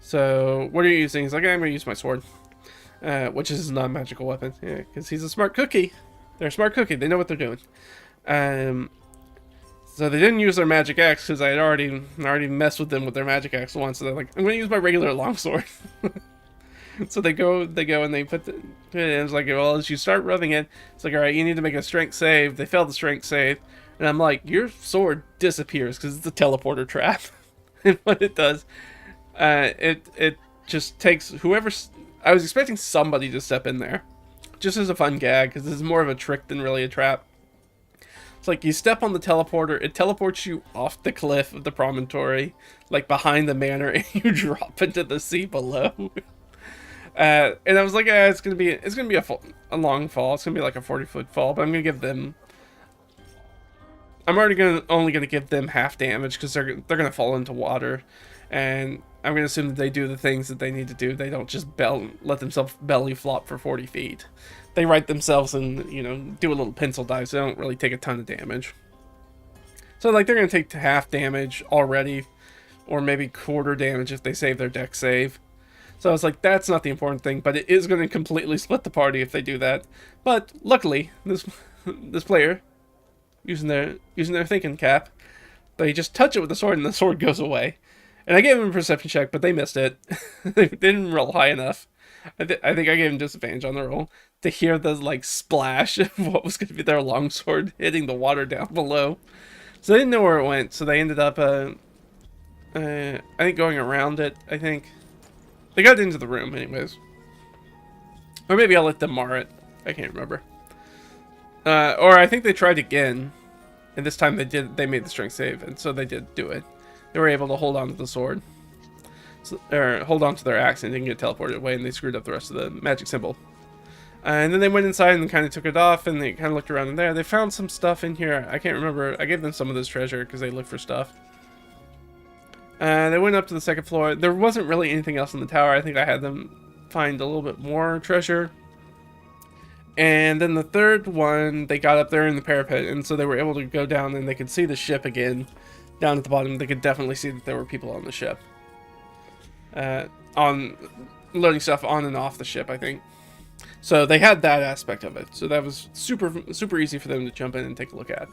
So, what are you using? He's like, I'm going to use my sword, which is not a magical weapon. Yeah, because he's a smart cookie. They're a smart cookie. They know what they're doing. So they didn't use their magic axe, because I had already messed with them with their magic axe once. So they're like, I'm going to use my regular longsword. So they go and they put it in. It's like, well, as you start rubbing it, it's like, all right, you need to make a strength save. They failed the strength save. And I'm like, your sword disappears because it's a teleporter trap. And what it does, it just takes whoever... I was expecting somebody to step in there, just as a fun gag, because this is more of a trick than really a trap. It's like, you step on the teleporter, it teleports you off the cliff of the promontory, like behind the manor, and you drop into the sea below. And I was like, it's gonna be a long fall. It's gonna be like a 40-foot fall, but I'm gonna give them... I'm only gonna give them half damage, because they're gonna fall into water, and I'm gonna assume that they do the things that they need to do. They don't just let themselves belly flop for 40 feet. They right themselves and, you know, do a little pencil dive, so they don't really take a ton of damage. So, like, they're gonna take half damage already, or maybe quarter damage if they save their dex save. So I was like, that's not the important thing, but it is going to completely split the party if they do that. But luckily, this player, using their thinking cap, they just touch it with the sword and the sword goes away. And I gave him a perception check, but they missed it. They didn't roll high enough. I think I gave him disadvantage on the roll to hear the, like, splash of what was going to be their longsword hitting the water down below. So they didn't know where it went, so they ended up, I think, going around it, I think. They got into the room, anyways. Or maybe I'll let them mar it. I can't remember. Or I think they tried again, and this time they made the strength save, and so they did do it. They were able to hold on to the sword. Or hold on to their axe and didn't get teleported away, and they screwed up the rest of the magic symbol. And then they went inside and kind of took it off, and they kind of looked around in there. They found some stuff in here. I can't remember. I gave them some of this treasure, because they looked for stuff. They went up to the second floor. There wasn't really anything else in the tower. I think I had them find a little bit more treasure. And then the third one, they got up there in the parapet, and so they were able to go down and they could see the ship again. Down at the bottom, they could definitely see that there were people on the ship. On loading stuff on and off the ship, I think. So they had that aspect of it. So that was super easy for them to jump in and take a look at.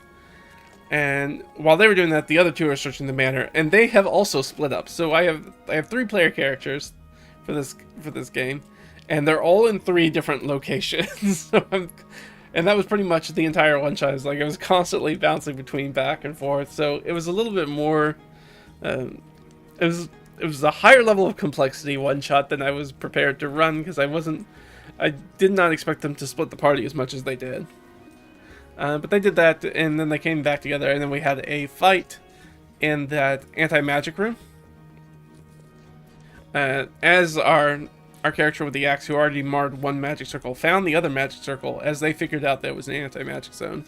And while they were doing that, the other two are searching the manor, and they have also split up. So I have 3 player characters for this game, and they're all in 3 different locations. And that was pretty much the entire one shot. It's like I was constantly bouncing between back and forth. So it was a little bit more. It was a higher level of complexity one shot than I was prepared to run, because I did not expect them to split the party as much as they did. But they did that, and then they came back together, and then we had a fight in that anti-magic room. As our character with the axe, who already marred one magic circle, found the other magic circle as they figured out that it was an anti-magic zone,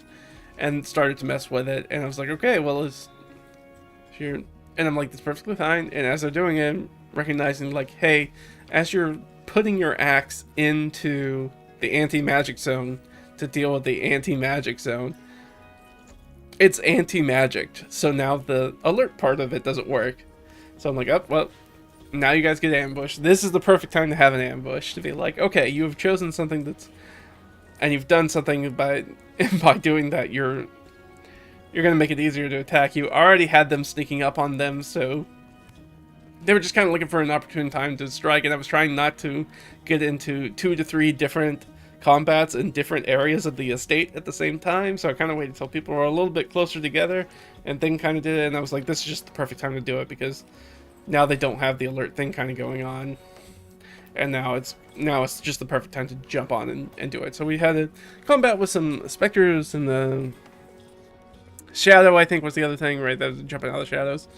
and started to mess with it. And I was like, okay, well, and I'm like, that's perfectly fine. And as they're doing it, recognizing, like, hey, as you're putting your axe into the anti-magic zone to deal with the anti-magic zone, it's anti-magicked, so now the alert part of it doesn't work. So I'm like, oh, well, now you guys get ambushed. This is the perfect time to have an ambush, to be like, okay, you have chosen something and you've done something by doing that, you're gonna make it easier to attack. You already had them sneaking up on them, so they were just kind of looking for an opportune time to strike, and I was trying not to get into 2 to 3 different combats in different areas of the estate at the same time, so I kind of waited until people were a little bit closer together, and then kind of did it, and I was like, this is just the perfect time to do it, because now they don't have the alert thing kind of going on, and now it's just the perfect time to jump on and do it. So we had a combat with some specters, and the shadow, I think, was the other thing, right? That was jumping out of the shadows.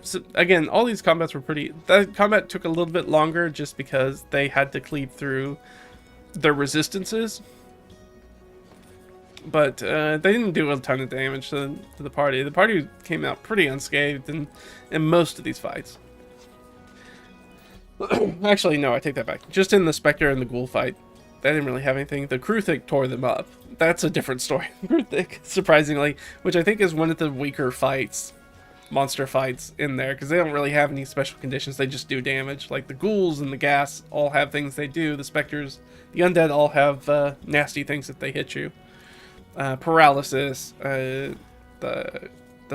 So again, all these combats were pretty... That combat took a little bit longer just because they had to cleave through their resistances. But they didn't do a ton of damage to the party. The party came out pretty unscathed in most of these fights. Actually, no, I take that back. Just in the Spectre and the Ghoul fight, they didn't really have anything. The Kruthic tore them up. That's a different story. Kruthic, surprisingly, which I think is one of the weaker fights, monster fights in there, because they don't really have any special conditions. They just do damage. Like the Ghouls and the Gas all have things they do. The Spectres, the Undead all have nasty things if they hit you. Paralysis, the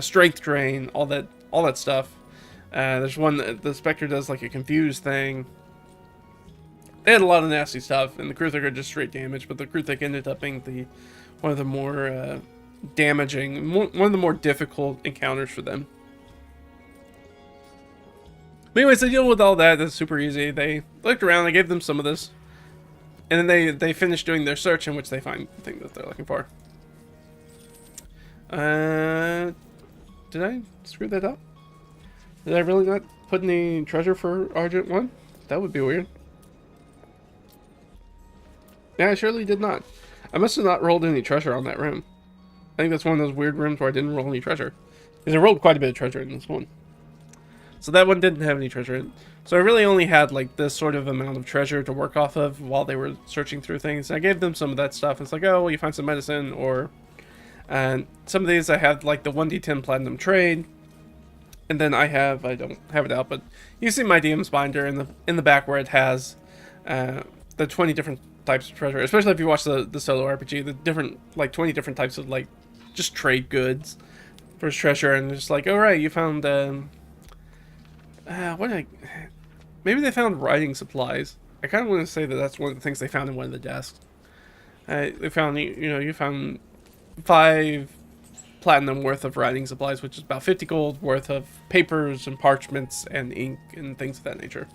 Strength Drain, all that stuff. There's one that the Spectre does like a confused thing. They had a lot of nasty stuff, and the Kruthic are just straight damage, but the Kruthic ended up being one of the more damaging, one of the more difficult encounters for them. But anyways, they deal with all that. That's super easy. They looked around, I gave them some of this, and then they finished doing their search, in which they find the thing that they're looking for. Did I screw that up? Did I really not put any treasure for Argent 1? That would be weird. Yeah, I surely did not. I must have not rolled any treasure on that room. I think that's one of those weird rooms where I didn't roll any treasure. Because I rolled quite a bit of treasure in this one. So that one didn't have any treasure in. So I really only had like this sort of amount of treasure to work off of while they were searching through things. I gave them some of that stuff. It's like, oh, well, you find some medicine, or... And some of these I have like the 1d10 platinum trade. And then I don't have it out, but you see my DM's binder in the back where it has the 20 different types of treasure. Especially if you watch the solo RPG, the different, like 20 different types of like just trade goods for treasure. And just like, all right, you found maybe they found writing supplies. I kind of want to say that that's one of the things they found in one of the desks. They found, you found 5 platinum worth of writing supplies, which is about 50 gold worth of papers and parchments and ink and things of that nature.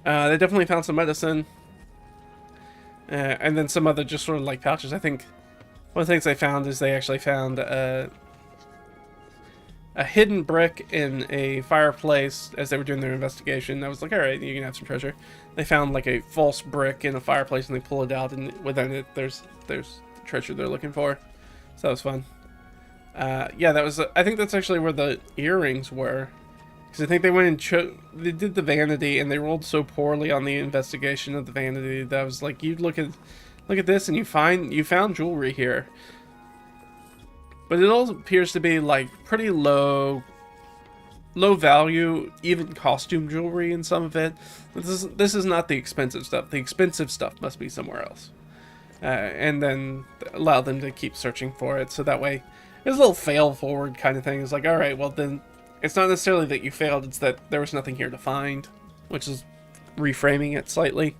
They definitely found some medicine, and then some other just sort of like pouches. I think one of the things they found is they actually found a hidden brick in a fireplace as they were doing their investigation. I was like, all right, you can have some treasure. They found like a false brick in a fireplace, and they pull it out, and within it there's the treasure they're looking for. So that was fun. Yeah, that was. I think that's actually where the earrings were, because I think they went and they did the vanity, and they rolled so poorly on the investigation of the vanity that I was like, you look at this, and you found jewelry here, but it all appears to be like pretty low value, even costume jewelry in some of it. This is not the expensive stuff. The expensive stuff must be somewhere else. And then allow them to keep searching for it, so that way it's a little fail forward kind of thing. It's like, all right, well then it's not necessarily that you failed, it's that there was nothing here to find, which is reframing it slightly.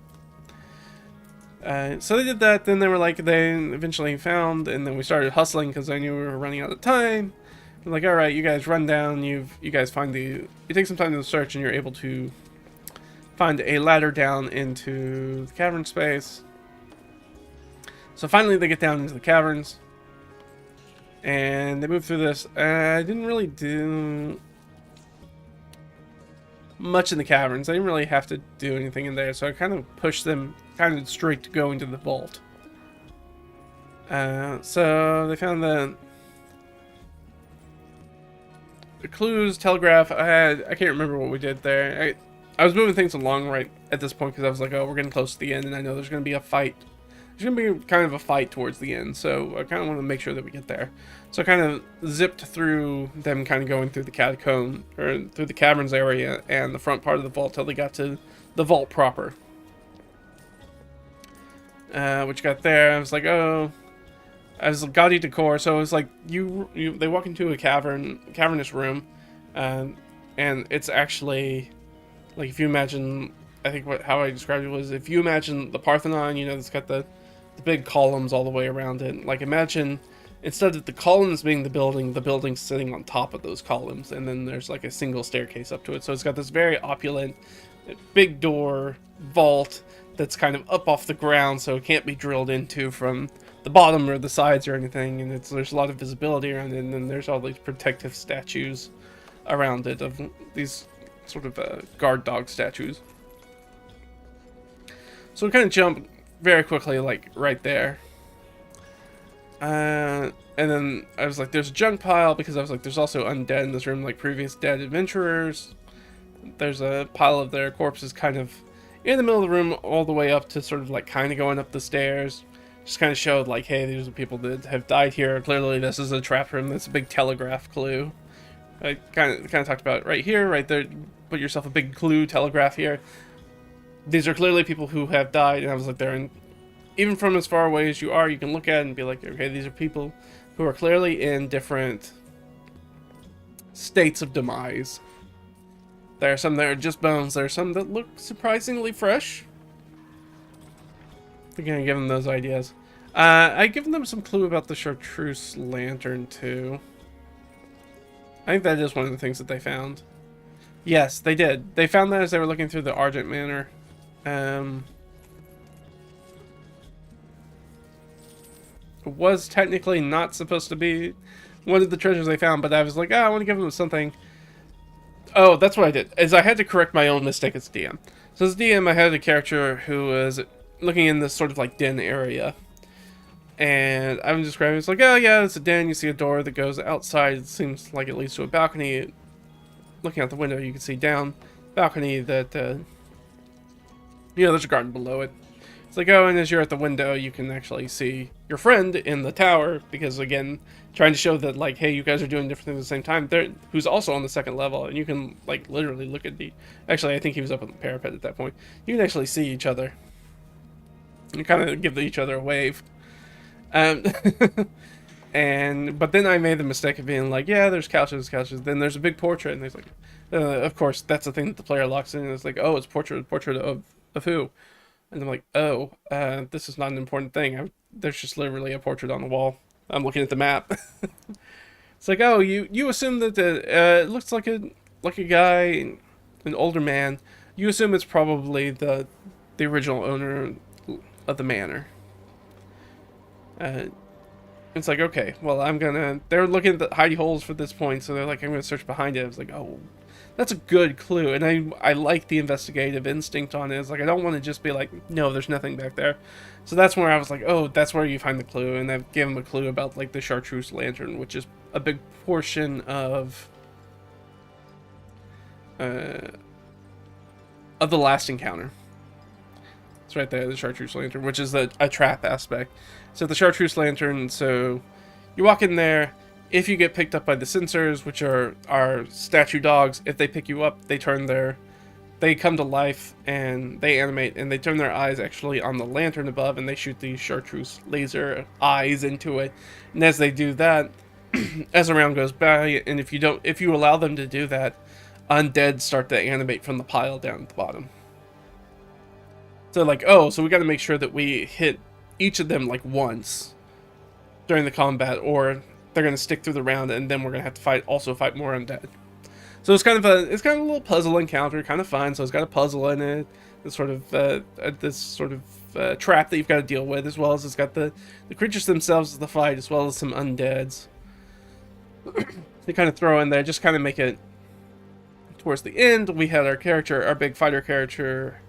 So they did that. Then they were like, they eventually found, and then we started hustling because I knew we were running out of time. We're like, all right, you guys run down. You guys find you take some time to search, and you're able to find a ladder down into the cavern space. So finally they get down into the caverns, and they move through this. I didn't really do much in the caverns. I didn't really have to do anything in there, so I kind of pushed them kind of straight to go into the vault. So they found the clues, telegraph. I can't remember what we did there. I was moving things along right at this point because I was like, oh, we're getting close to the end, and I know there's going to be a fight. There's going to be kind of a fight towards the end, so I kind of want to make sure that we get there. So I kind of zipped through them kind of going through the catacomb, or through the caverns area and the front part of the vault till they got to the vault proper. Which got there, I was like, oh, I was gaudy decor, so it was like, they walk into a cavernous room, and it's actually, like, if you imagine I think how I described it was, if you imagine the Parthenon, you know, it's got the big columns all the way around it. Like, imagine instead of the columns being the building's sitting on top of those columns, and then there's like a single staircase up to it. So it's got this very opulent, big door vault that's kind of up off the ground, so it can't be drilled into from the bottom or the sides or anything. And there's a lot of visibility around it, and then there's all these protective statues around it of these sort of guard dog statues. So we kind of jump very quickly, like right there. And then I was like, there's a junk pile, because I was like, there's also undead in this room, like previous dead adventurers. There's a pile of their corpses kind of in the middle of the room, all the way up to sort of like kind of going up the stairs. Just kind of showed like, hey, these are people that have died here. Clearly this is a trap room. That's a big telegraph clue. I kind of talked about it right here, right there. Put yourself a big clue telegraph here. These are clearly people who have died, and I was like, they're in, even from as far away as you are, you can look at it and be like, okay, these are people who are clearly in different states of demise. There are some that are just bones. There are some that look surprisingly fresh. We're gonna give them those ideas. I've given them some clue about the chartreuse lantern too. I think that is one of the things that they found. Yes, they did. They found that as they were looking through the Argent Manor. It was technically not supposed to be one of the treasures they found, but I was like, I want to give them something. Oh, that's what I did, is I had to correct my own mistake as DM. So as DM, I had a character who was looking in this sort of like den area. And I was describing, it's like, oh yeah, it's a den. You see a door that goes outside. It seems like it leads to a balcony. Looking out the window, you can see down balcony that, you know, there's a garden below it. It's like, oh, and as you're at the window, you can actually see your friend in the tower, because again, trying to show that, like, hey, you guys are doing different things at the same time. Who's also on the second level, and you can, like, literally look at the, actually, I think he was up on the parapet at that point. You can actually see each other. You kind of give each other a wave. But then I made the mistake of being like, yeah, there's couches. Then there's a big portrait, and there's like, of course, that's the thing that the player locks in. And it's like, oh, it's portrait of who? And I'm like, oh, this is not an important thing. There's just literally a portrait on the wall. I'm looking at the map. It's like, oh, you assume that it looks like a guy, an older man. You assume it's probably the original owner of the manor. It's like, okay, well, they're looking at the hidey holes for this point, so they're like, I'm gonna search behind it. I was like, oh, that's a good clue, and I like the investigative instinct on it. It's like, I don't want to just be like, no, there's nothing back there. So that's where I was like, oh, that's where you find the clue, and I've given them a clue about, like, the chartreuse lantern, which is a big portion of the last encounter. It's right there, the chartreuse lantern, which is a trap aspect. So the chartreuse lantern, so you walk in there. If you get picked up by the censors, which are statue dogs, if they pick you up, they come to life and they animate, and they turn their eyes actually on the lantern above, and they shoot these chartreuse laser eyes into it. And as they do that, as the round goes by, and if you allow them to do that, undead start to animate from the pile down at the bottom. So like, oh, so we got to make sure that we hit each of them like once during the combat, or they're gonna stick through the round, and then we're gonna have to fight more undead. So it's kind of a little puzzle encounter, kind of fun. So it's got a puzzle in it, this sort of trap that you've got to deal with, as well as it's got the creatures themselves as the fight, as well as some undeads. They kind of throw in there, just kind of make it. Towards the end, we had our big fighter character,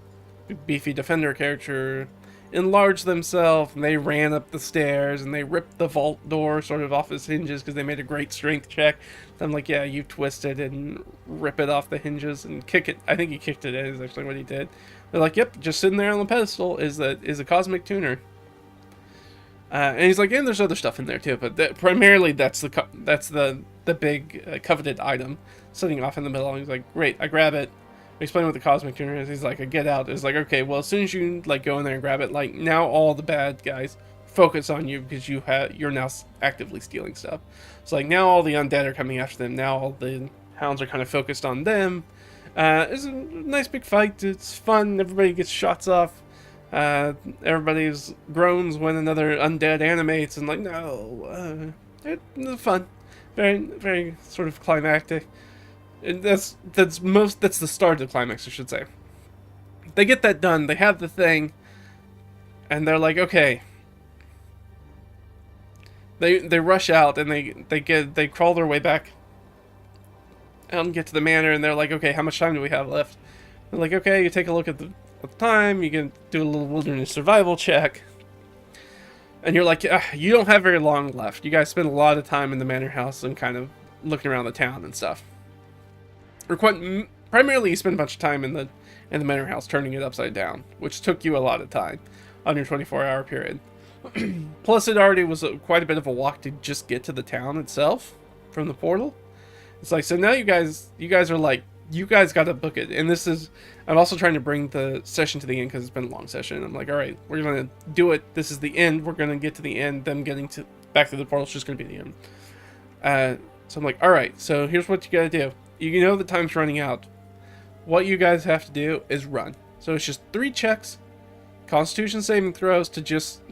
beefy defender character, enlarge themselves, and they ran up the stairs and they ripped the vault door sort of off its hinges because they made a great strength check. So I'm like, yeah, you twist it and rip it off the hinges and kick it. I think he kicked it in, is actually what he did. They're like, yep, just sitting there on the pedestal is a cosmic tuner. And he's like, and there's other stuff in there too, but primarily that's the big coveted item sitting off in the middle. And he's like, great, I grab it. Explain what the cosmic tuner is. He's like, I get out. It's like, okay, well, as soon as you like go in there and grab it, like now all the bad guys focus on you because you're now actively stealing stuff. So like now all the undead are coming after them. Now all the hounds are kind of focused on them, It's a nice big fight. It's fun. Everybody gets shots off. Everybody's groans when another undead animates, and like, no, it's fun. Very, very sort of climactic. And that's the start of the climax, I should say. They get that done. They have the thing, and they're like, okay. They rush out and they crawl their way back out and get to the manor, and they're like, okay, how much time do we have left? They're like, okay, you take a look at the time, you can do a little wilderness survival check, and you're like, you don't have very long left. You guys spend a lot of time in the manor house and kind of looking around the town and stuff. Or primarily, you spend a bunch of time in the manor house turning it upside down, which took you a lot of time on your 24-hour period. Plus, it already was quite a bit of a walk to just get to the town itself from the portal. It's like, so now you guys are like, you guys got to book it. And this is, I'm also trying to bring the session to the end because it's been a long session. I'm like, all right, we're going to do it. This is the end. We're going to get to the end. Them getting back to the portal is just going to be the end. So I'm like, all right, so here's what you got to do. You know the time's running out. What you guys have to do is run. So it's just 3 checks, Constitution saving throws to just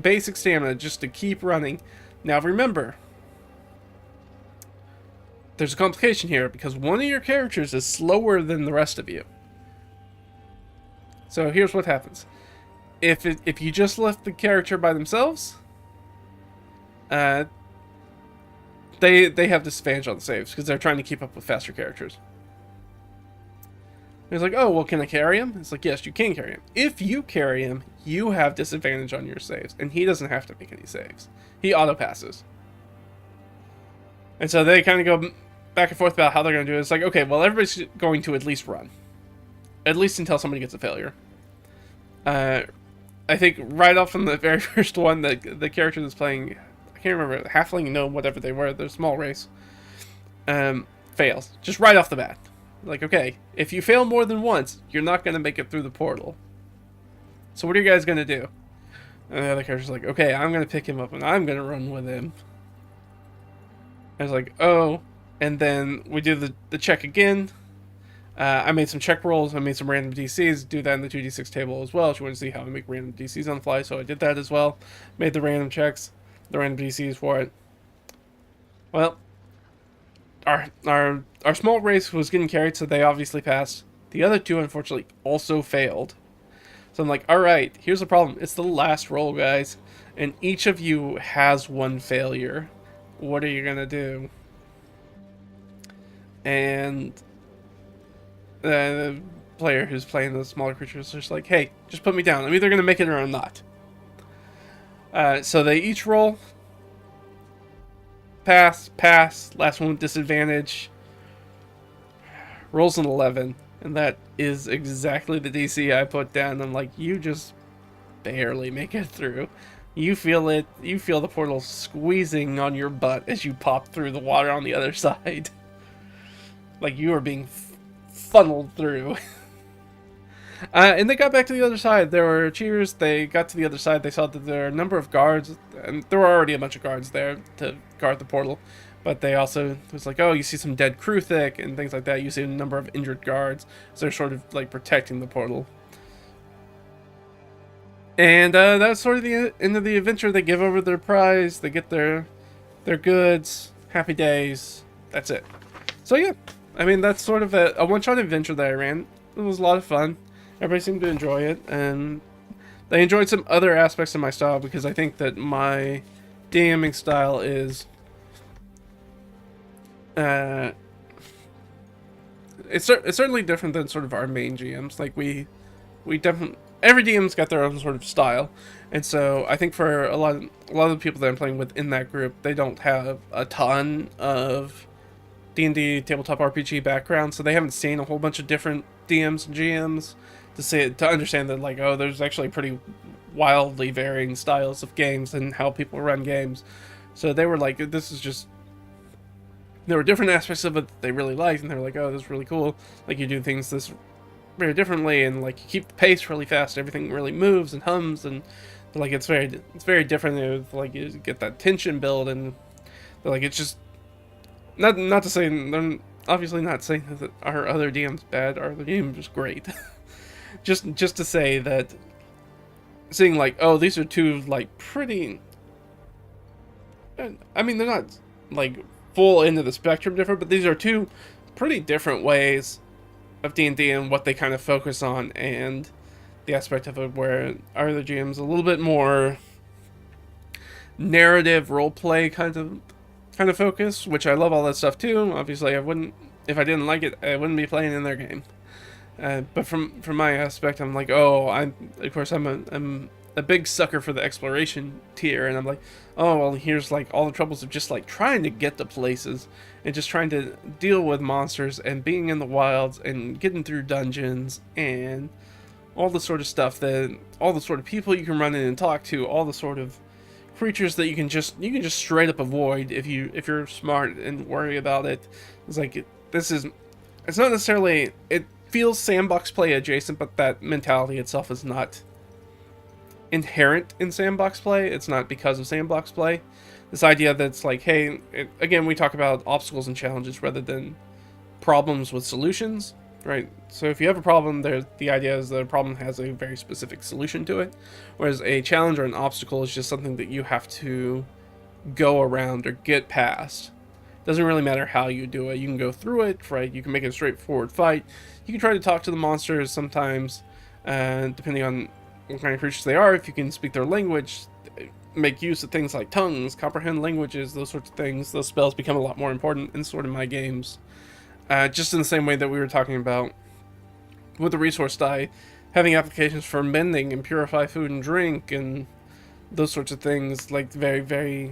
basic stamina, just to keep running. Now remember, there's a complication here because one of your characters is slower than the rest of you. So here's what happens. If you just left the character by themselves, they have disadvantage on the saves because they're trying to keep up with faster characters. He's like, oh, well, can I carry him? It's like, yes, you can carry him. If you carry him, you have disadvantage on your saves, and he doesn't have to make any saves. He auto-passes. And so they kind of go back and forth about how they're going to do it. It's like, okay, well, everybody's going to at least run. At least until somebody gets a failure. I think right off from the very first one, the character that's playing, I can't remember, halfling, no, whatever they were, they're a small race, fails. Just right off the bat. Like, okay, if you fail more than once, you're not going to make it through the portal. So what are you guys going to do? And the other character's like, okay, I'm going to pick him up and I'm going to run with him. I was like, oh. And then we do the check again. I made some check rolls. I made some random DCs. Do that in the 2d6 table as well. If you want to see how I make random DCs on the fly, so I did that as well. Made the random checks, the random DCs for it. Well, our small race was getting carried, so they obviously passed. The other 2, unfortunately, also failed. So I'm like, all right, here's the problem. It's the last roll, guys, and each of you has 1 failure. What are you gonna do? And the player who's playing the smaller creature is just like, hey, just put me down. I'm either gonna make it or I'm not. So they each roll. Pass, last one with disadvantage. Rolls an 11, and that is exactly the DC I put down. I'm like, you just barely make it through. You feel it, you feel the portal squeezing on your butt as you pop through the water on the other side. Like you are being funneled through. And they got back to the other side. There were cheers. They got to the other side. They saw that there are a number of guards, and there were already a bunch of guards there to guard the portal. But they also, it was like, oh, you see some dead crew thick and things like that. You see a number of injured guards. So they're sort of like protecting the portal. And that's sort of the end of the adventure. They give over their prize. They get their goods. Happy days. That's it. So yeah, I mean, that's sort of a one-shot adventure that I ran. It was a lot of fun. Everybody seemed to enjoy it, and they enjoyed some other aspects of my style because I think that my DMing style is it's certainly different than sort of our main GMs. Like we definitely, every DM's got their own sort of style, and so I think for a lot of the people that I'm playing with in that group, they don't have a ton of D&D tabletop RPG background, so they haven't seen a whole bunch of different DMs and GMs to understand that, like, oh, there's actually pretty wildly varying styles of games and how people run games. So they were like, this is just, there were different aspects of it that they really liked, and they were like, oh, this is really cool. Like, you do things this very differently, and like you keep the pace really fast. Everything really moves and hums, and like it's very different. Like you get that tension build, and like it's just not to say obviously not saying that our other DM's bad. Our other DM is great. just to say that, seeing like, oh, these are two like pretty. I mean, they're not like full into the spectrum different, but these are two pretty different ways of D&D and what they kind of focus on, and the aspect of it where our other GM's a little bit more narrative role play kind of focus, which I love all that stuff too. Obviously, I wouldn't, if I didn't like it, I wouldn't be playing in their game. But from my aspect, I'm like, oh, I'm a big sucker for the exploration tier, and I'm like, oh, well, here's like all the troubles of just like trying to get to places and just trying to deal with monsters and being in the wilds and getting through dungeons and all the sort of stuff that all the sort of people you can run in and talk to, all the sort of creatures that you can just straight up avoid if you're smart and worry about it. It's like it's not necessarily, it feels sandbox play adjacent, but that mentality itself is not inherent in sandbox play. It's not because of sandbox play. This idea that it's like, hey, again, we talk about obstacles and challenges rather than problems with solutions, right? So if you have a problem, the idea is that a problem has a very specific solution to it, whereas a challenge or an obstacle is just something that you have to go around or get past. Doesn't really matter how you do it. You can go through it, right? You can make it a straightforward fight. You can try to talk to the monsters sometimes, depending on what kind of creatures they are. If you can speak their language, make use of things like tongues, comprehend languages, those sorts of things. Those spells become a lot more important in sort of my games. Just in the same way that we were talking about with the resource die, having applications for mending and purify food and drink and those sorts of things, like very, very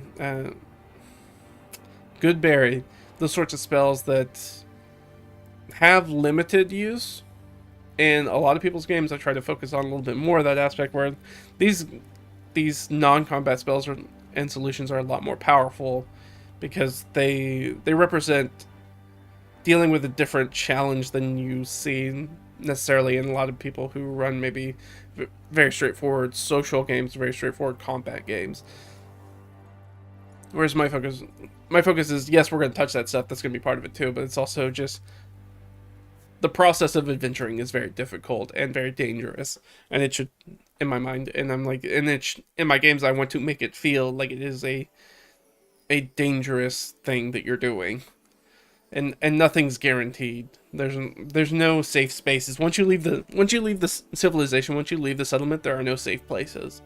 good berry, those sorts of spells that have limited use. In a lot of people's games, I try to focus on a little bit more of that aspect where these non-combat spells and solutions are a lot more powerful because they represent dealing with a different challenge than you see necessarily in a lot of people who run maybe very straightforward social games, very straightforward combat games. Whereas my focus is, yes, we're going to touch that stuff. That's going to be part of it too, but it's also just the process of adventuring is very difficult and very dangerous, and it should, in my mind, and I'm like, and in my games, I want to make it feel like it is a dangerous thing that you're doing, and nothing's guaranteed. There's no safe spaces. Once you leave the civilization, once you leave the settlement, there are no safe places.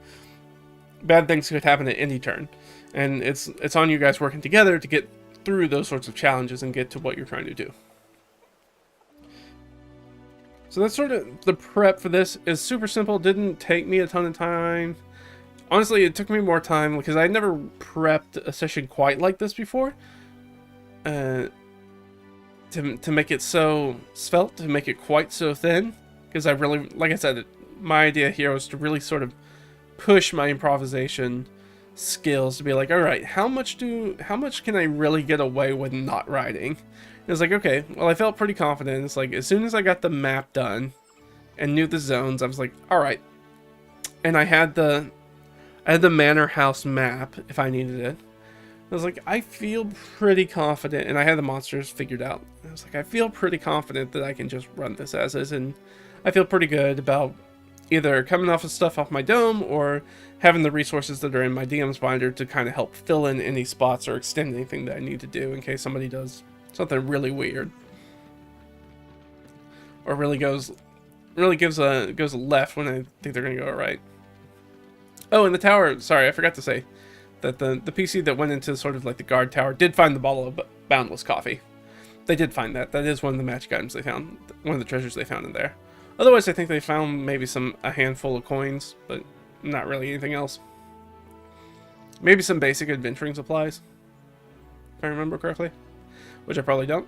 Bad things could happen at any turn, and it's on you guys working together to get through those sorts of challenges and get to what you're trying to do. So that's sort of the prep for this. Is super simple. Didn't take me a ton of time. Honestly, it took me more time because I never prepped a session quite like this before. To make it so svelte, to make it quite so thin, because I really, like I said, my idea here was to really sort of push my improvisation skills to be like, all right, how much can I really get away with not writing? It was like, okay, well, I felt pretty confident. It's like, as soon as I got the map done and knew the zones, I was like, all right. And I had the manor house map if I needed it. I was like, I feel pretty confident, and I had the monsters figured out. I was like, I feel pretty confident that I can just run this as is, and I feel pretty good about either coming off of stuff off my dome or having the resources that are in my DM's binder to kind of help fill in any spots or extend anything that I need to do in case somebody does something really weird, or really gives a left when I think they're gonna go right. Oh, and the tower. Sorry, I forgot to say that the PC that went into sort of like the guard tower did find the bottle of boundless coffee. They did find that. That is one of the magic items they found. One of the treasures they found in there. Otherwise, I think they found maybe a handful of coins, but not really anything else. Maybe some basic adventuring supplies, if I remember correctly. Which I probably don't.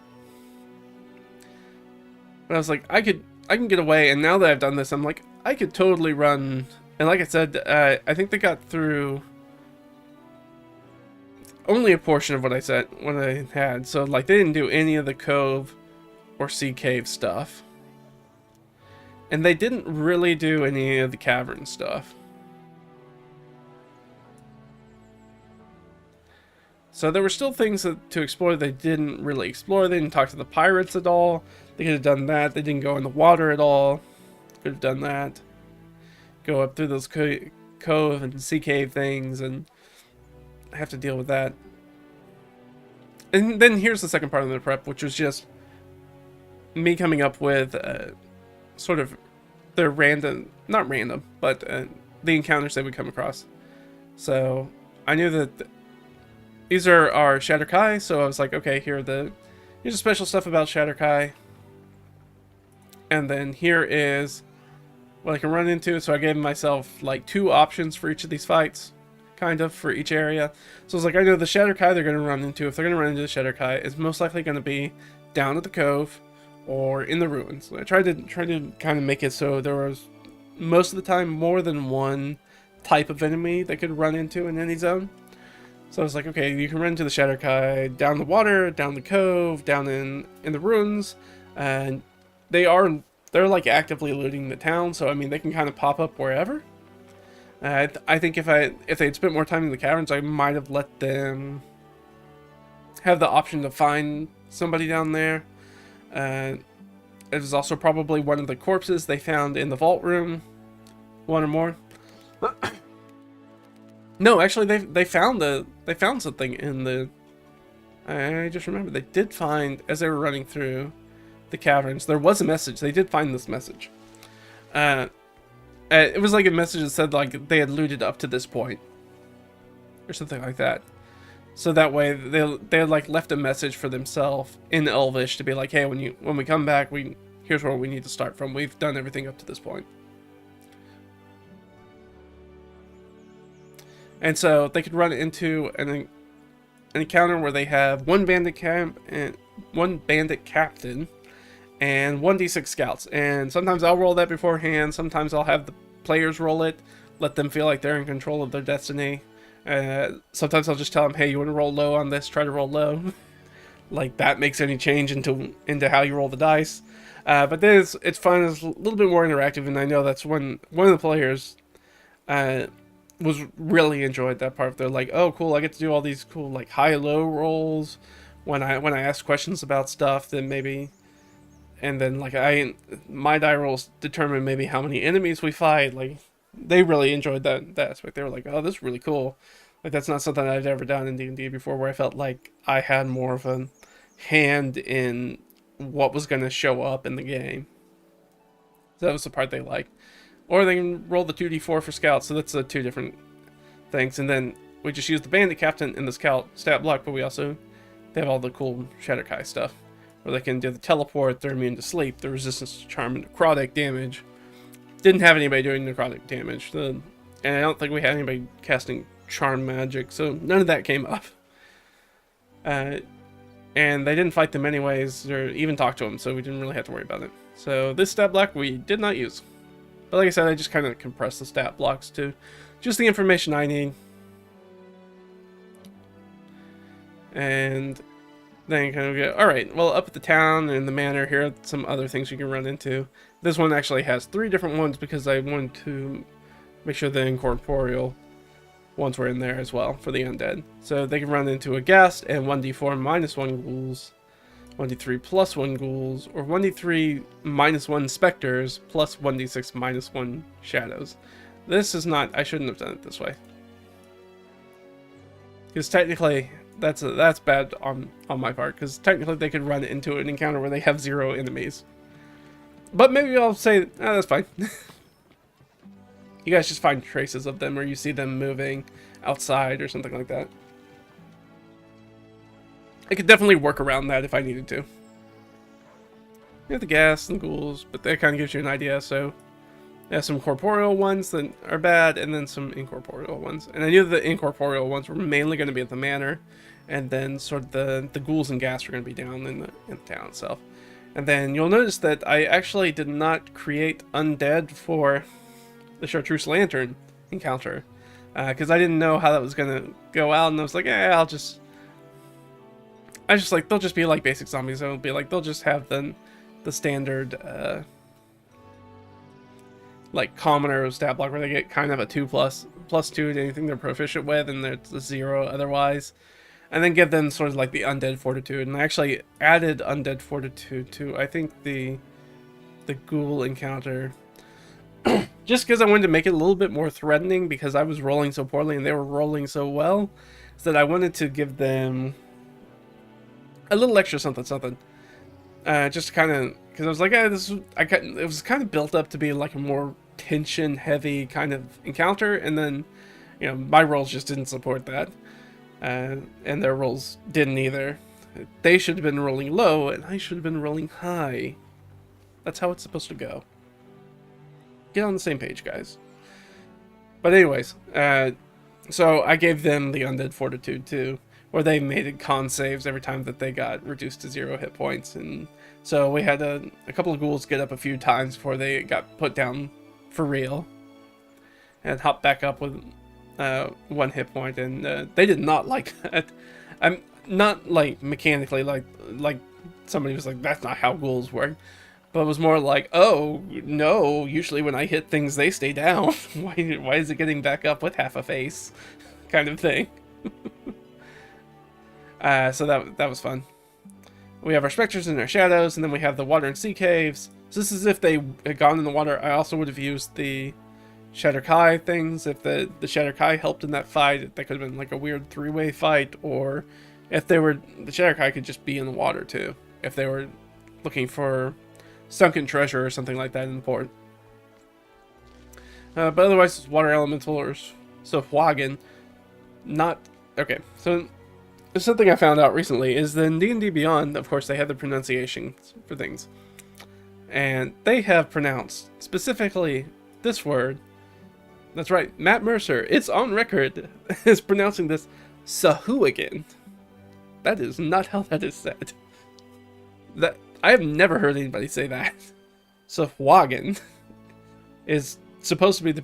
But I was like, I can get away, and now that I've done this, I'm like, I could totally run. And like I said, I think they got through only a portion of what I had. So like, they didn't do any of the cove or sea cave stuff, and they didn't really do any of the cavern stuff. So there were still things to explore they didn't really explore. They didn't talk to the pirates at all. They could have done that. They didn't go in the water at all. Could have done that. Go up through those cove and sea cave things and have to deal with that. And then here's the second part of the prep, which was just me coming up with sort of the random, not random, but the encounters that we come across. So I knew that these are our Shatterkai, so I was like, okay, here's the special stuff about Shatterkai. And then here is what I can run into. So I gave myself like 2 options for each of these fights, kind of, for each area. So I was like, I know the Shatterkai they're going to run into. If they're going to run into the Shatterkai, it's most likely going to be down at the cove or in the ruins. I tried to kind of make it so there was most of the time more than one type of enemy they could run into in any zone. So I was like, okay, you can run into the Shatterkai down the water, down the cove, down in the ruins, and they're like actively looting the town. So I mean, they can kind of pop up wherever. I think if they'd spent more time in the caverns, I might have let them have the option to find somebody down there. It was also probably one of the corpses they found in the vault room, one or more. No, actually, they found something in the. I just remember they did find, as they were running through the caverns, there was a message. They did find this message. It was like a message that said like they had looted up to this point, or something like that. So that way they had like left a message for themselves in Elvish to be like, hey, when we come back, here's where we need to start from. We've done everything up to this point. And so they could run into an encounter where they have one bandit camp and one bandit captain and 1d6 scouts. And sometimes I'll roll that beforehand. Sometimes I'll have the players roll it, let them feel like they're in control of their destiny. Sometimes I'll just tell them, hey, you want to roll low on this? Try to roll low. Like that makes any change into how you roll the dice. But then it's fun. It's a little bit more interactive, and I know that's when one of the players was really enjoyed that part. They're like, oh, cool, I get to do all these cool like high-low rolls when I ask questions about stuff. Then maybe, and then like my die rolls determine maybe how many enemies we fight. Like they really enjoyed that aspect. They were like, oh, this is really cool. Like that's not something I've ever done in D&D before, where I felt like I had more of a hand in what was going to show up in the game. So that was the part they liked. Or they can roll the 2d4 for scouts, so that's the 2 different things. And then we just use the bandit captain in the scout stat block, but they have all the cool Shatterkai stuff, where they can do the teleport, they're immune to sleep, the resistance to charm, and necrotic damage. Didn't have anybody doing necrotic damage, and I don't think we had anybody casting charm magic, so none of that came up. And they didn't fight them anyways, or even talk to them, so we didn't really have to worry about it. So this stat block we did not use. But like I said, I just kind of compressed the stat blocks to just the information I need. And then you kind of go, alright, well, up at the town and the manor, here are some other things you can run into. This one actually has 3 different ones because I wanted to make sure the incorporeal ones were in there as well for the undead. So they can run into a ghast and 1d4 minus 1 ghouls, 1d3 plus 1 ghouls, or 1d3 minus 1 specters plus 1d6 minus 1 shadows. This is not, I shouldn't have done it this way. Because technically, that's bad on my part, because technically they could run into an encounter where they have 0 enemies. But maybe I'll say, that's fine. You guys just find traces of them, or you see them moving outside or something like that. I could definitely work around that if I needed to. You have the ghast and ghouls, but that kind of gives you an idea. So, yeah, some corporeal ones that are bad, and then some incorporeal ones. And I knew the incorporeal ones were mainly going to be at the manor, and then sort of the ghouls and ghast are going to be down in the town itself. And then you'll notice that I actually did not create undead for the Chartreuse Lantern encounter, because I didn't know how that was going to go out, and I was like, I was just like, they'll just be like basic zombies. It'll be like, they'll just have the standard like commoner stat block where they get kind of a 2+2 to anything they're proficient with, and it's a 0 otherwise. and then give them sort of like the undead fortitude. And I actually added undead fortitude to, I think, the ghoul encounter, just because I wanted to make it a little bit more threatening, because I was rolling so poorly and they were rolling so well, so that I wanted to give them a little extra something something. Just kind of, because I was like, it was kind of built up to be like a more tension heavy kind of encounter, and then, you know, my rolls just didn't support that, and their rolls didn't either. They should have been rolling low, and I should have been rolling high. That's how it's supposed to go. Get on the same page, guys. But anyways, so I gave them the undead fortitude too, where they made con saves every time that they got reduced to 0 hit points, and so we had a couple of ghouls get up a few times before they got put down for real, and hop back up with 1 hit point, and they did not like that. I'm not like mechanically like somebody was like, that's not how ghouls work. But it was more like, oh, no, usually when I hit things, they stay down. Why is it getting back up with half a face? Kind of thing. So that was fun. We have our specters and our shadows, and then we have the water and sea caves. So this is if they had gone in the water. I also would have used the Shatterkai things. If the Shatterkai helped in that fight, that could have been like a weird 3-way fight. Or if they were, the Shatterkai could just be in the water too, if they were looking for sunken treasure or something like that in the port. But otherwise, it's water elemental or Sohwagan. Not okay. So there's something I found out recently is that in D&D Beyond, of course, they have the pronunciations for things, and they have pronounced specifically this word. That's right, Matt Mercer. It's on record is pronouncing this Sahuagin. That is not how that is said. That I have never heard anybody say that. Sahuagin is supposed to be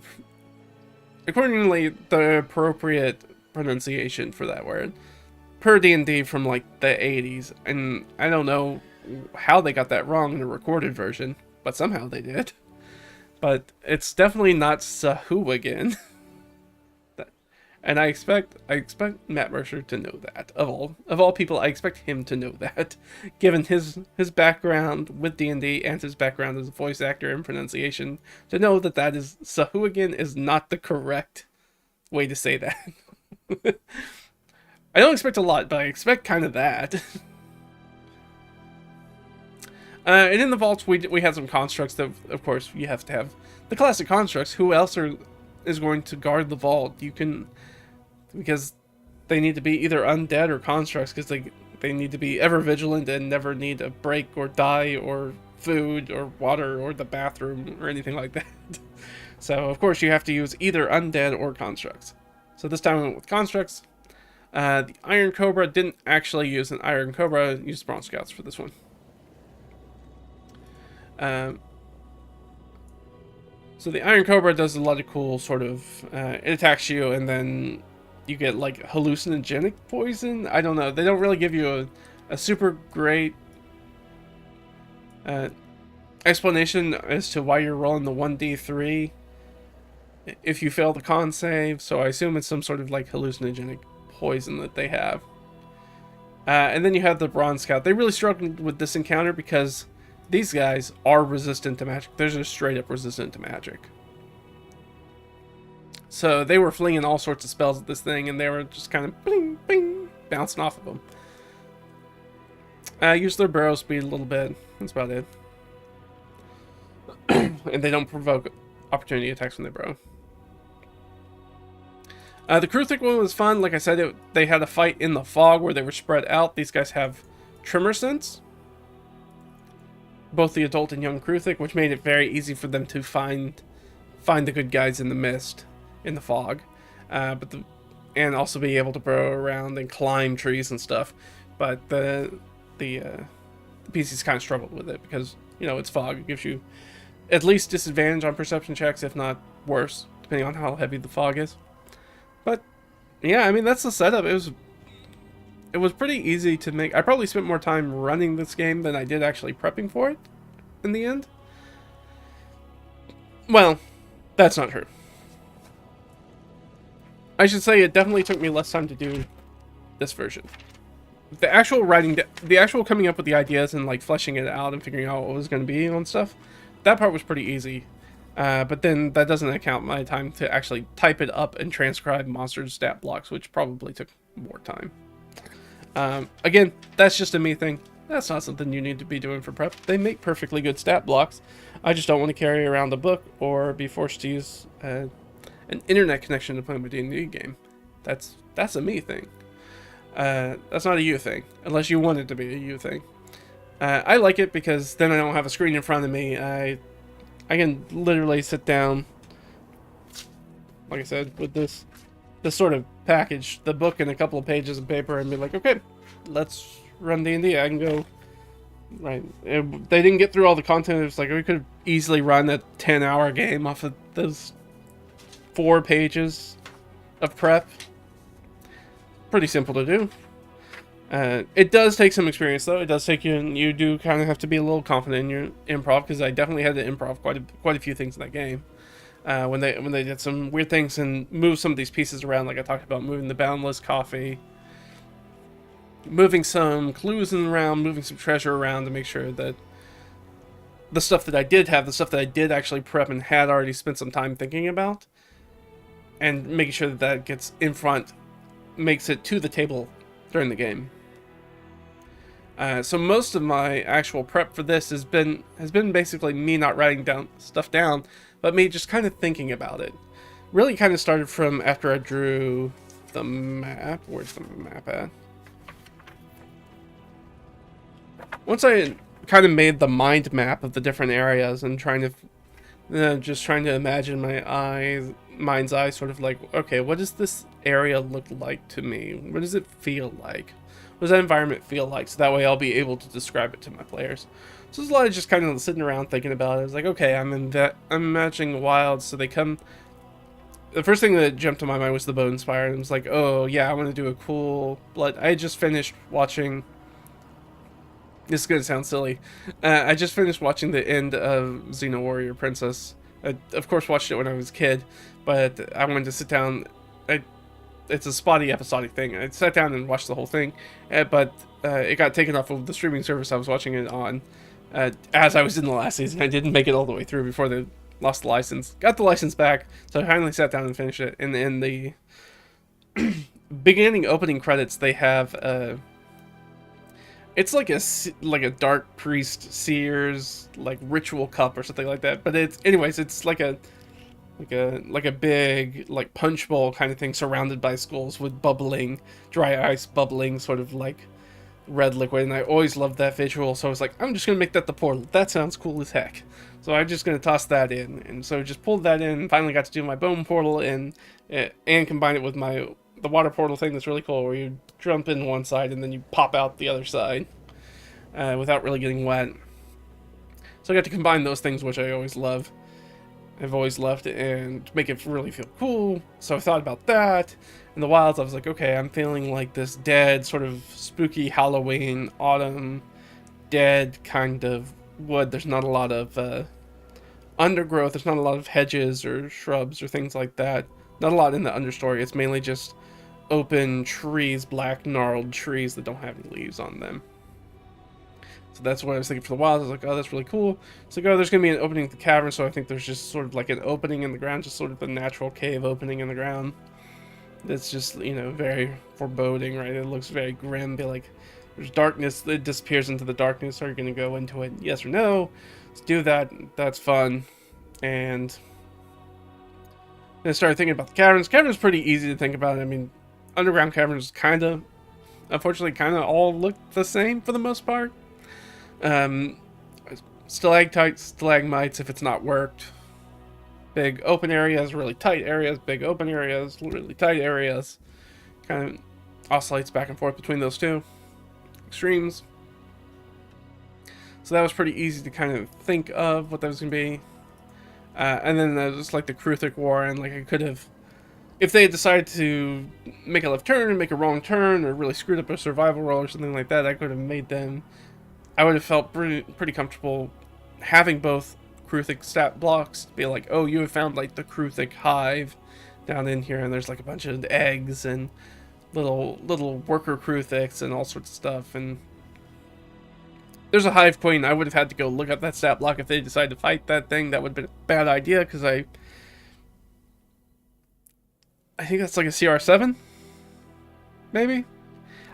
accordingly the appropriate pronunciation for that word per D&D from like the 80s, and I don't know how they got that wrong in the recorded version, but somehow they did. But it's definitely not Sahuagin. And I expect Matt Mercer to know that. Of all people, I expect him to know that, given his background with D&D and his background as a voice actor and pronunciation, to know that Sahuagin is not the correct way to say that. I don't expect a lot, but I expect kind of that. And in the vaults, we had some constructs that, of course, you have to have the classic constructs. Who else is going to guard the vault? Because they need to be either undead or constructs, because they need to be ever vigilant and never need a break or die or food or water or the bathroom or anything like that. So of course you have to use either undead or constructs. So this time I went with constructs. The Iron Cobra didn't actually use an Iron Cobra, used Bronze Scouts for this one. So the Iron Cobra does a lot of cool sort of, it attacks you and then you get like hallucinogenic poison. I don't know. They don't really give you a super great explanation as to why you're rolling the 1d3 if you fail the con save. So I assume it's some sort of like hallucinogenic poison that they have. And then you have the Bronze Scout. They really struggled with this encounter because these guys are resistant to magic. They're just straight up resistant to magic. So they were flinging all sorts of spells at this thing, and they were just kind of bing, bing, bouncing off of them. Use their barrel speed a little bit. That's about it. And they don't provoke opportunity attacks when they burrow. The Kruthic one was fun. Like I said, they had a fight in the fog where they were spread out. These guys have tremor sense. Both the adult and young Kruthic, which made it very easy for them to find the good guys in the mist, in the fog. And also be able to burrow around and climb trees and stuff. But the PCs kind of struggled with it because, you know, it's fog. It gives you at least disadvantage on perception checks, if not worse, depending on how heavy the fog is. But yeah, I mean, that's the setup. It was pretty easy to make. I probably spent more time running this game than I did actually prepping for it in the end. Well, that's not true. I should say it definitely took me less time to do this version. The actual writing, the actual coming up with the ideas and like fleshing it out and figuring out what it was going to be on stuff, that part was pretty easy. But then that doesn't account my time to actually type it up and transcribe monsters' stat blocks, which probably took more time. Again, that's just a me thing. That's not something you need to be doing for prep. They make perfectly good stat blocks. I just don't want to carry around a book or be forced to use an internet connection to play my D&D game. That's a me thing. That's not a you thing, unless you want it to be a you thing. I like it because then I don't have a screen in front of me. I can literally sit down, like I said, with this sort of package, the book and a couple of pages of paper, and be like, okay, let's run D&D. I can go, right. They didn't get through all the content. It was like, we could easily run a 10-hour game off of those 4 pages of prep. Pretty simple to do. It does take some experience, though. It does take you do kind of have to be a little confident in your improv, because I definitely had to improv quite a few things in that game. When they did some weird things and moved some of these pieces around, like I talked about, moving the boundless coffee, moving some clues around, moving some treasure around to make sure that the stuff that I did have, the stuff that I did actually prep and had already spent some time thinking about, and making sure that that gets in front, makes it to the table during the game. So most of my actual prep for this has been basically me not writing stuff down, but me just kind of thinking about it. Really kind of started from after I drew the map. Where's the map at? Once I kind of made the mind map of the different areas and trying to just trying to imagine mind's eye, sort of like, okay, what does this area look like to me? What does it feel like? What does that environment feel like? So that way I'll be able to describe it to my players. So there's a lot of just kind of sitting around thinking about it. It's like, okay, I'm imagining wilds, so they come. The first thing that jumped to my mind was the Bone Spire, and it was like, oh yeah, I want to do a cool blood. I just finished watching. This is gonna sound silly. I just finished watching the end of Xena Warrior Princess. I, of course, watched it when I was a kid, but I wanted to sit down. It's a spotty episodic thing. I sat down and watched the whole thing, but it got taken off of the streaming service I was watching it on. As I was in the last season, I didn't make it all the way through before they lost the license. Got the license back, so I finally sat down and finished it. And in the beginning opening credits, they have it's like a dark priest seer's like ritual cup or something like that. But it's like a big like punch bowl kind of thing surrounded by skulls with bubbling dry ice, bubbling sort of like red liquid, and I always loved that visual, so I was like, I'm just gonna make that the portal. That sounds cool as heck. So I'm just gonna toss that in, and so just pulled that in, and finally got to do my bone portal and combine it with the water portal thing that's really cool, where you jump in one side and then you pop out the other side without really getting wet. So I got to combine those things, which I always love. I've always loved it, and make it really feel cool. So I thought about that. In the wilds, I was like, okay, I'm feeling like this dead, sort of spooky Halloween, autumn, dead kind of wood. There's not a lot of undergrowth. There's not a lot of hedges or shrubs or things like that. Not a lot in the understory. It's mainly just open trees, black gnarled trees that don't have any leaves on them. So that's what I was thinking for the wilds. I was like, oh, that's really cool. It's like, oh, there's going to be an opening to the cavern, so I think there's just sort of like an opening in the ground, just sort of the natural cave opening in the ground. That's just, very foreboding, right? It looks very grim, be like, there's darkness, it disappears into the darkness. Are you going to go into it? Yes or no? Let's do that. That's fun. And then I started thinking about the caverns. Caverns pretty easy to think about. I mean, underground caverns unfortunately, all look the same for the most part. Stalactites, stalagmites, if it's not worked. Big open areas, really tight areas, big open areas, really tight areas. Kind of oscillates back and forth between those two extremes. So that was pretty easy to kind of think of what that was going to be. And then there was like the Kruthic War, and like I could have, if they had decided to make a left turn and make a wrong turn, or really screwed up a survival roll or something like that, I could have made them. I would have felt pretty comfortable having both Kruthic stat blocks to be like, oh, you have found like the Kruthic hive down in here, and there's like a bunch of eggs and little worker crew things and all sorts of stuff. And there's a hive queen. I would have had to go look up that stat block if they decided to fight that thing. That would have been a bad idea, because I think that's like a CR7, maybe.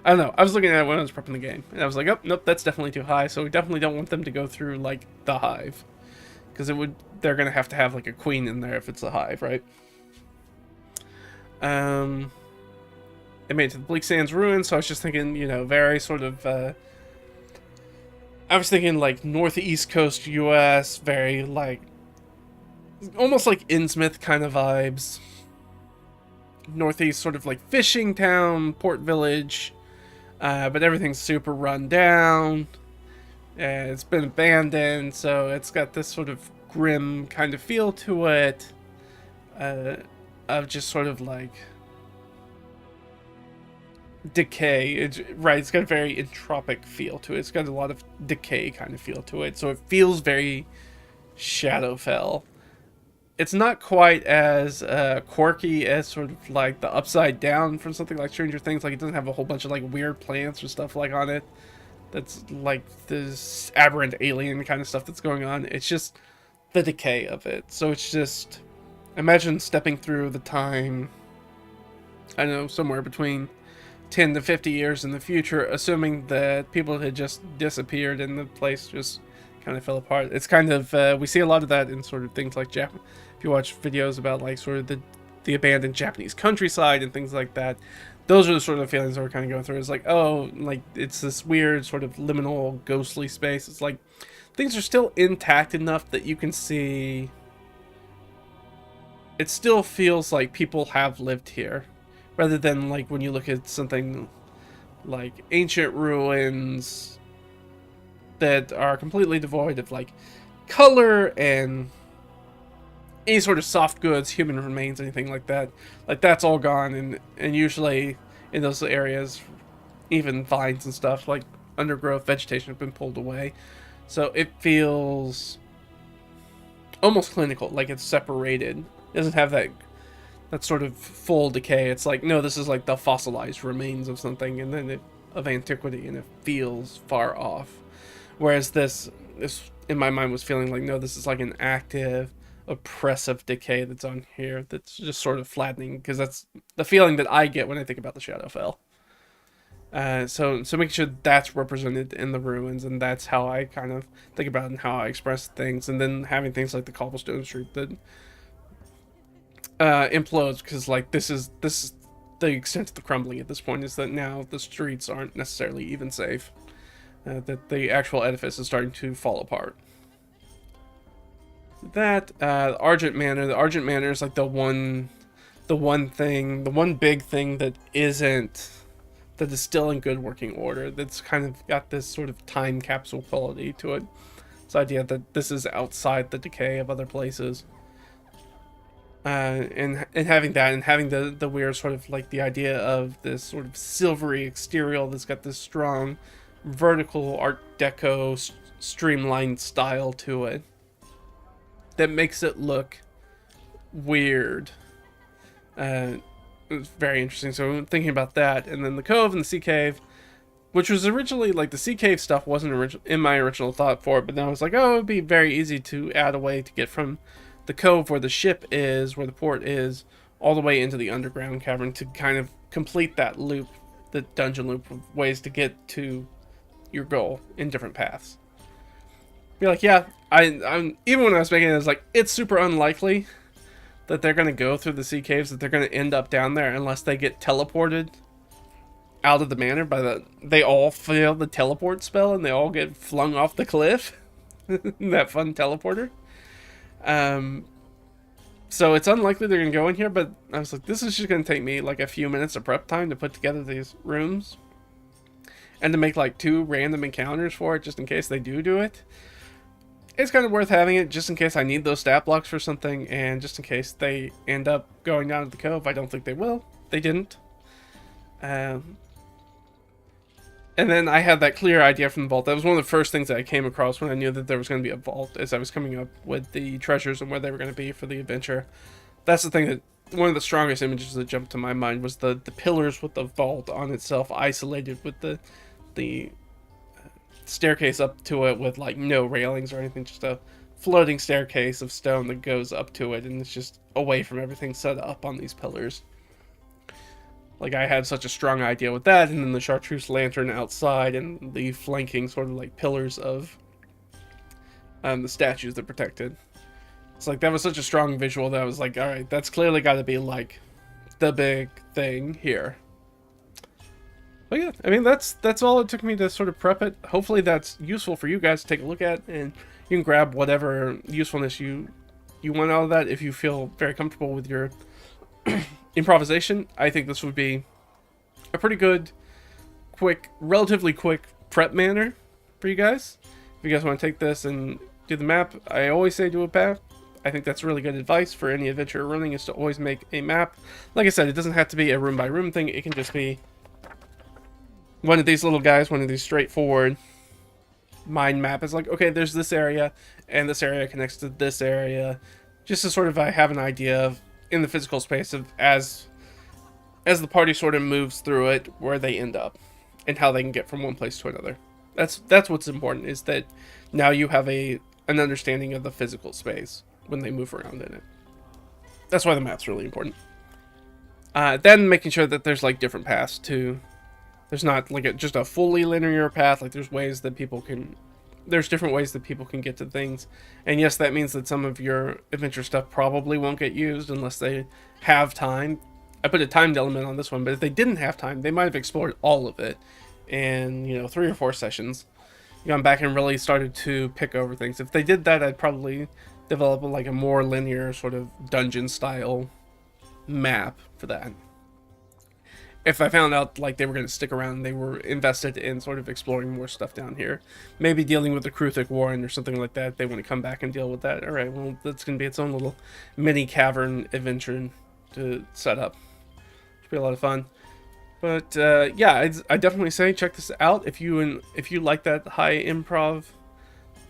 I don't know. I was looking at it when I was prepping the game, and I was like, oh, nope, that's definitely too high. So we definitely don't want them to go through like the hive, because they're gonna have to have like a queen in there if it's a hive, right? It made it to the Bleak Sands ruins, so I was just thinking, you know, very sort of. I was thinking like northeast coast U.S., very like almost like Innsmouth kind of vibes. Northeast, sort of like fishing town, port village, but everything's super run down. It's been abandoned, so it's got this sort of grim kind of feel to it, of just sort of like decay. It's got a very entropic feel to it. It's got a lot of decay kind of feel to it, so it feels very Shadowfell. It's not quite as quirky as sort of like the Upside Down from something like Stranger Things. Like, it doesn't have a whole bunch of like weird plants or stuff like on it. That's like this aberrant alien kind of stuff that's going on. It's just the decay of it. So it's just, imagine stepping through the time, I don't know, somewhere between 10 to 50 years in the future, assuming that people had just disappeared and the place just kind of fell apart. It's kind of, we see a lot of that in sort of things like Japan. If you watch videos about like sort of the abandoned Japanese countryside and things like that, those are the sort of feelings that we're kind of going through. It's like, oh, like it's this weird sort of liminal ghostly space. It's like things are still intact enough that you can see it still feels like people have lived here, rather than like when you look at something like ancient ruins that are completely devoid of like color and any sort of soft goods, human remains, anything like that. Like, that's all gone, and usually in those areas, even vines and stuff, like undergrowth, vegetation have been pulled away. So it feels almost clinical, like it's separated. It doesn't have that sort of full decay. It's like, no, this is like the fossilized remains of something, and then of antiquity, and it feels far off. Whereas this in my mind was feeling like, no, this is like an active, oppressive decay that's on here that's just sort of flattening, because that's the feeling that I get when I think about the Shadowfell. So making sure that's represented in the ruins, and that's how I kind of think about it and how I express things, and then having things like the cobblestone street that implodes, because like this is the extent of the crumbling at this point, is that now the streets aren't necessarily even safe. That the actual edifice is starting to fall apart. That Argent Manor. The Argent Manor is like the one big thing that is still in good working order. That's kind of got this sort of time capsule quality to it. This idea that this is outside the decay of other places. And having that, and having the weird sort of like the idea of this sort of silvery exterior that's got this strong vertical Art Deco streamlined style to it that makes it look weird. It's very interesting. So thinking about that, and then the Cove and the Sea Cave, which was originally like the Sea Cave stuff wasn't in my original thought for it, but then I was like, oh, it'd be very easy to add a way to get from the Cove where the ship is, where the port is, all the way into the underground cavern to kind of complete that loop, the dungeon loop of ways to get to your goal in different paths. Be like, yeah, I'm even when I was making it, I was like, it's super unlikely that they're gonna go through the sea caves, that they're gonna end up down there unless they get teleported out of the manor they all fail the teleport spell and they all get flung off the cliff. That fun teleporter. So it's unlikely they're gonna go in here, but I was like, this is just gonna take me like a few minutes of prep time to put together these rooms and to make like 2 random encounters for it, just in case they do it. It's kind of worth having it, just in case I need those stat blocks for something, and just in case they end up going down to the Cove. I don't think they will. They didn't. And then I had that clear idea from the vault. That was one of the first things that I came across when I knew that there was going to be a vault, as I was coming up with the treasures and where they were going to be for the adventure. That's the thing that one of the strongest images that jumped to my mind was the pillars with the vault on itself, isolated with the staircase up to it with like no railings or anything, just a floating staircase of stone that goes up to it, and it's just away from everything set up on these pillars. Like, I had such a strong idea with that, and then the chartreuse lantern outside, and the flanking sort of like pillars of the statues that protected. It's like, that was such a strong visual that I was like, alright, that's clearly got to be like the big thing here. But yeah, I mean, that's all it took me to sort of prep it. Hopefully that's useful for you guys to take a look at, and you can grab whatever usefulness you want out of that if you feel very comfortable with your improvisation. I think this would be a pretty good, relatively quick prep manner for you guys. If you guys want to take this and do the map, I always say do a map. I think that's really good advice for any adventure you're running, is to always make a map. Like I said, it doesn't have to be a room by room thing. It can just be one of these little guys, one of these straightforward mind map. Is like, okay, there's this area, and this area connects to this area, just to sort of have an idea of, in the physical space, of as the party sort of moves through it, where they end up and how they can get from one place to another. That's what's important, is that now you have an understanding of the physical space when they move around in it. That's why the map's really important. Then making sure that there's like different paths too. There's not like just a fully linear path. Like, there's different ways that people can get to things. And yes, that means that some of your adventure stuff probably won't get used unless they have time. I put a timed element on this one, but if they didn't have time, they might have explored all of it in, 3 or 4 sessions. Gone back and really started to pick over things. If they did that, I'd probably develop like a more linear sort of dungeon style map for that. If I found out like they were going to stick around, they were invested in sort of exploring more stuff down here, maybe dealing with the Kruthic Warren or something like that, they want to come back and deal with that. All right, well, that's going to be its own little mini cavern adventure to set up. Should be a lot of fun. But yeah, I definitely say check this out if you like that high improv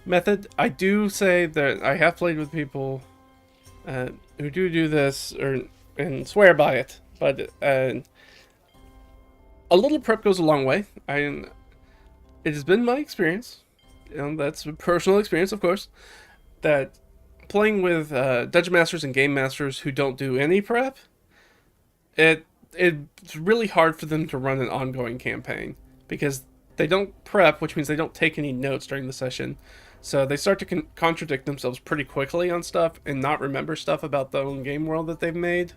method. I do say that I have played with people who do this and swear by it, but a little prep goes a long way. It has been my experience, that's a personal experience, of course, that playing with dungeon masters and game masters who don't do any prep, it's really hard for them to run an ongoing campaign, because they don't prep, which means they don't take any notes during the session. So they start to contradict themselves pretty quickly on stuff and not remember stuff about the own game world that they've made.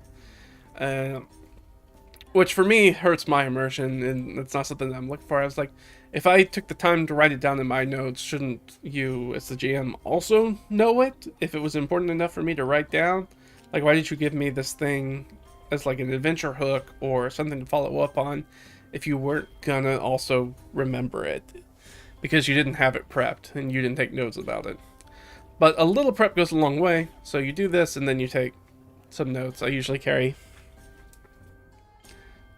Which for me hurts my immersion, and it's not something that I'm looking for. I was like, if I took the time to write it down in my notes, shouldn't you, as the GM, also know it? If it was important enough for me to write down? Like, why did you give me this thing as like an adventure hook or something to follow up on if you weren't gonna also remember it? Because you didn't have it prepped and you didn't take notes about it. But a little prep goes a long way. So you do this and then you take some notes. I usually carry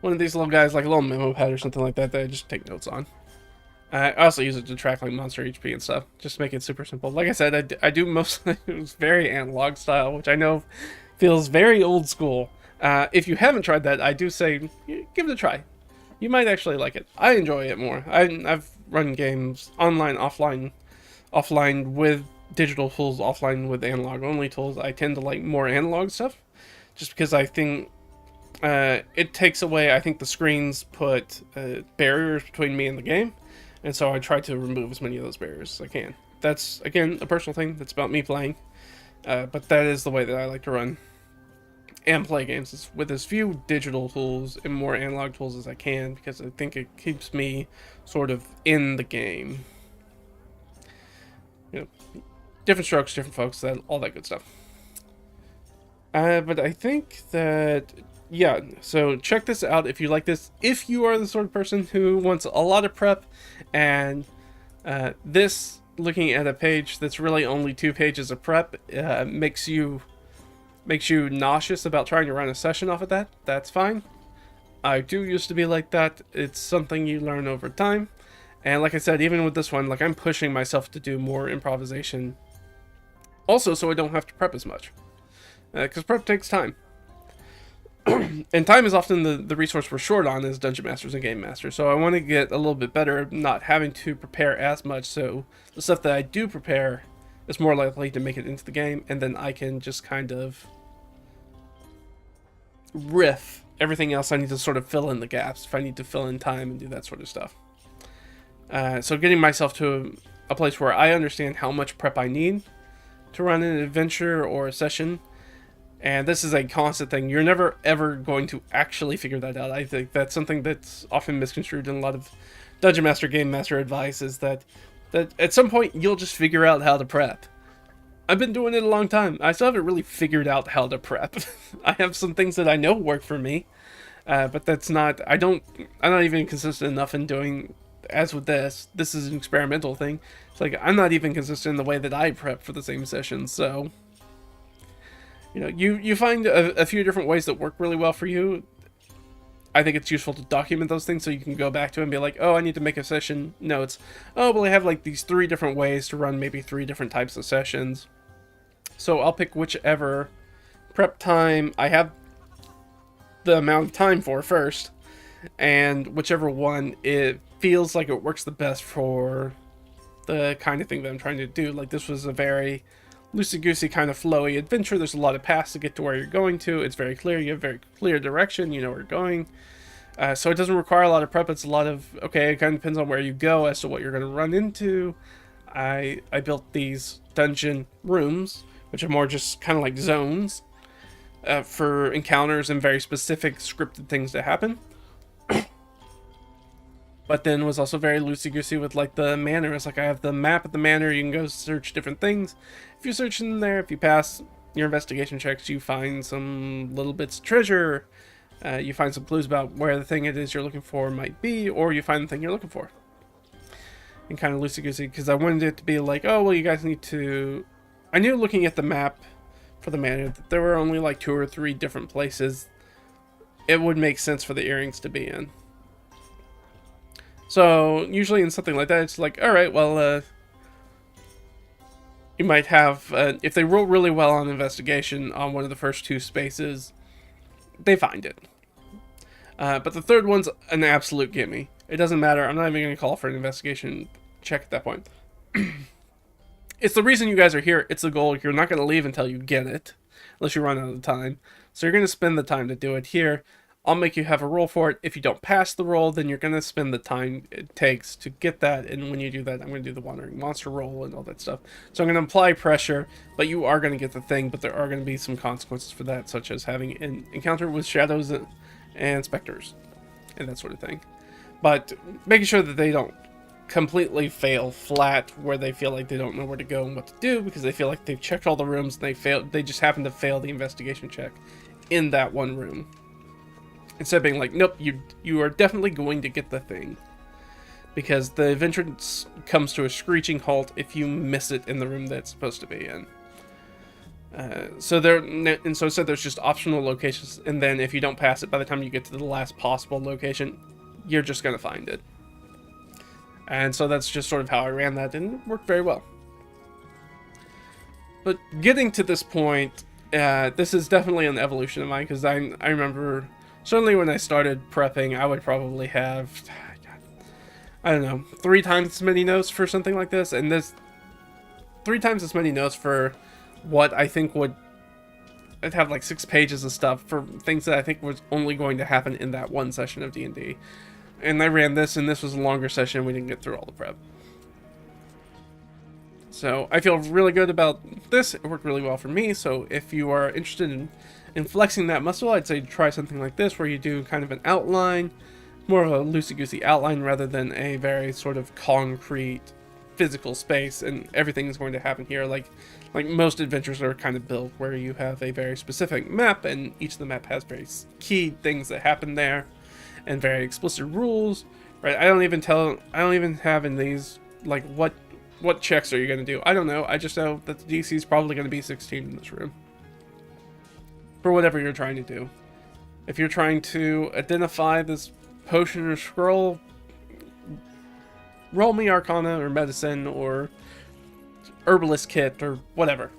one of these little guys, like a little memo pad or something like that I just take notes on. I also use it to track like monster HP and stuff, just to make it super simple. Like I said, I do mostly it's very analog style, which I know feels very old school. If you haven't tried that, I do say give it a try. You might actually like it. I enjoy it more. I've run games online, offline with digital tools, offline with analog only tools. I tend to like more analog stuff, just because I think it takes away, I think the screens put barriers between me and the game, and so I try to remove as many of those barriers as I can. That's, again, a personal thing. That's about me playing, but that is the way that I like to run and play games, is with as few digital tools and more analog tools as I can, because I think it keeps me sort of in the game. Different strokes, different folks, all that good stuff. But I think that, yeah, so check this out if you like this. If you are the sort of person who wants a lot of prep, and this, looking at a page that's really only 2 pages of prep, makes you nauseous about trying to run a session off of that, that's fine. I do used to be like that. It's something you learn over time. And like I said, even with this one, like, I'm pushing myself to do more improvisation. Also, so I don't have to prep as much. Because prep takes time. And time is often the resource we're short on as dungeon masters and game masters. So I want to get a little bit better at not having to prepare as much. So the stuff that I do prepare is more likely to make it into the game, and then I can just kind of riff everything else I need to sort of fill in the gaps if I need to fill in time and do that sort of stuff. So getting myself to a place where I understand how much prep I need to run an adventure or a session. And this is a constant thing. You're never ever going to actually figure that out. I think that's something that's often misconstrued in a lot of Dungeon Master, Game Master advice, is that at some point you'll just figure out how to prep. I've been doing it a long time. I still haven't really figured out how to prep. I have some things that I know work for me, but that's not. I'm not even consistent enough in doing. As with this is an experimental thing. It's like I'm not even consistent in the way that I prep for the same session. So, you know, you find a few different ways that work really well for you. I think it's useful to document those things so you can go back to it and be like, oh, I need to make a session notes. Oh, well, I have like these 3 different ways to run maybe 3 different types of sessions. So I'll pick whichever prep time I have the amount of time for first, and whichever one it feels like it works the best for the kind of thing that I'm trying to do. Like, this was a very loosey-goosey kind of flowy adventure. There's a lot of paths to get to where you're going to. It's very clear. You have very clear direction. You know where you're going. So it doesn't require a lot of prep. It's a lot of, okay, it kind of depends on where you go as to what you're going to run into. I built these dungeon rooms, which are more just kind of like zones for encounters and very specific scripted things to happen. But then was also very loosey-goosey with like the manor. It's like I have the map of the manor. You can go search different things. If you search in there, if you pass your investigation checks, you find some little bits of treasure. You find some clues about where the thing it is you're looking for might be, or you find the thing you're looking for. And kind of loosey-goosey, because I wanted it to be like, oh, well, you guys need to... I knew looking at the map for the manor that there were only like 2 or 3 different places it would make sense for the earrings to be in. So, usually in something like that, it's like, alright, well, you might have, if they roll really well on investigation on one of the first 2 spaces, they find it. But the third one's an absolute gimme. It doesn't matter, I'm not even going to call for an investigation check at that point. It's the reason you guys are here, it's the goal. You're not going to leave until you get it, unless you run out of time. So you're going to spend the time to do it here. I'll make you have a roll for it. If you don't pass the roll, then you're going to spend the time it takes to get that. And when you do that, I'm going to do the Wandering Monster roll and all that stuff. So I'm going to apply pressure, but you are going to get the thing. But there are going to be some consequences for that, such as having an encounter with shadows and specters and that sort of thing. But making sure that they don't completely fail flat where they feel like they don't know where to go and what to do because they feel like they've checked all the rooms and they just happen to fail the investigation check in that one room. Instead of being like, nope, you are definitely going to get the thing. Because the adventure comes to a screeching halt if you miss it in the room that it's supposed to be in. So instead there's just optional locations, and then if you don't pass it by the time you get to the last possible location, you're just going to find it. And so that's just sort of how I ran that, and it worked very well. But getting to this point, this is definitely an evolution of mine, because I remember... Certainly when I started prepping, I would probably have, I don't know, 3 times as many notes for something like this. And this 3 times as many notes for what I think I'd have like 6 pages of stuff for things that I think was only going to happen in that one session of D&D. And I ran this, and this was a longer session. We didn't get through all the prep. So I feel really good about this. It worked really well for me. So if you are interested in flexing that muscle, I'd say try something like this, where you do kind of an outline, more of a loosey-goosey outline rather than a very sort of concrete physical space, and everything is going to happen here. Like most adventures are kind of built where you have a very specific map, and each of the map has very key things that happen there, and very explicit rules. Right? I don't even have in these like what checks are you going to do. I don't know. I just know that the DC is probably going to be 16 in this room. For whatever you're trying to do. If you're trying to identify this potion or scroll, roll me Arcana or Medicine or Herbalist Kit or whatever.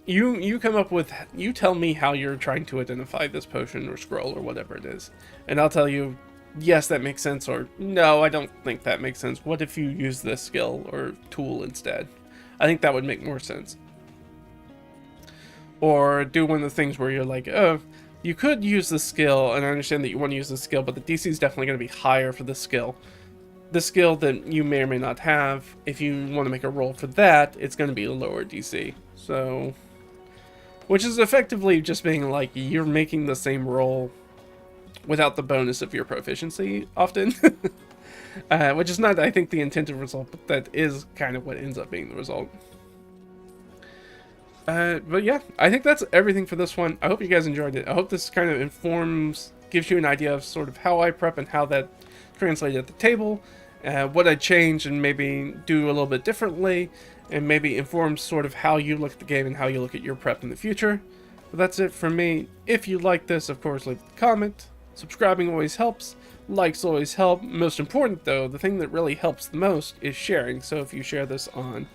You come up with, you tell me how you're trying to identify this potion or scroll or whatever it is, and I'll tell you, yes, that makes sense, or no, I don't think that makes sense. What if you use this skill or tool instead? I think that would make more sense. Or do one of the things where you're like, oh, you could use this skill, and I understand that you want to use this skill, but the DC is definitely going to be higher for this skill. The skill that you may or may not have, if you want to make a roll for that, it's going to be a lower DC. So, which is effectively just being like, you're making the same roll without the bonus of your proficiency, often. Which is not, I think, the intended result, but that is kind of what ends up being the result. But yeah, I think that's everything for this one. I hope you guys enjoyed it. I hope this kind of gives you an idea of sort of how I prep and how that translated at the table, what I change and maybe do a little bit differently, and maybe informs sort of how you look at the game and how you look at your prep in the future. But that's it from me. If you like this, of course, leave a comment. Subscribing always helps. Likes always help. Most important, though, the thing that really helps the most is sharing. So if you share this on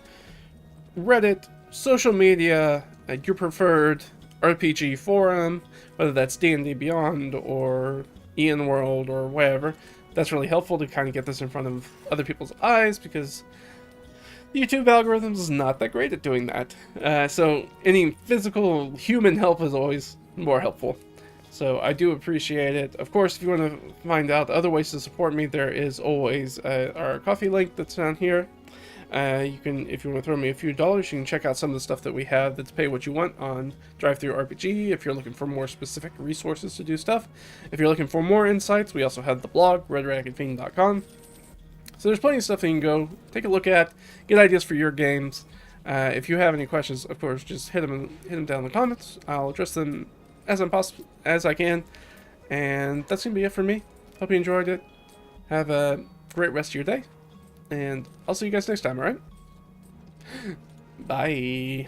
Reddit, social media, your preferred RPG forum, whether that's D&D Beyond or Ian World or whatever, that's really helpful to kind of get this in front of other people's eyes, because the YouTube algorithm is not that great at doing that. So any physical human help is always more helpful. So I do appreciate it. Of course, if you want to find out other ways to support me, there is always our coffee link that's down here. You can, if you want to throw me a few dollars, you can check out some of the stuff that we have that's pay what you want on DriveThruRPG if you're looking for more specific resources to do stuff. If you're looking for more insights, we also have the blog, redragonfiend.com. So there's plenty of stuff that you can go take a look at, get ideas for your games. If you have any questions, of course, just hit them down in the comments. I'll address them as I can. And that's going to be it for me. Hope you enjoyed it. Have a great rest of your day. And I'll see you guys next time, alright? Bye.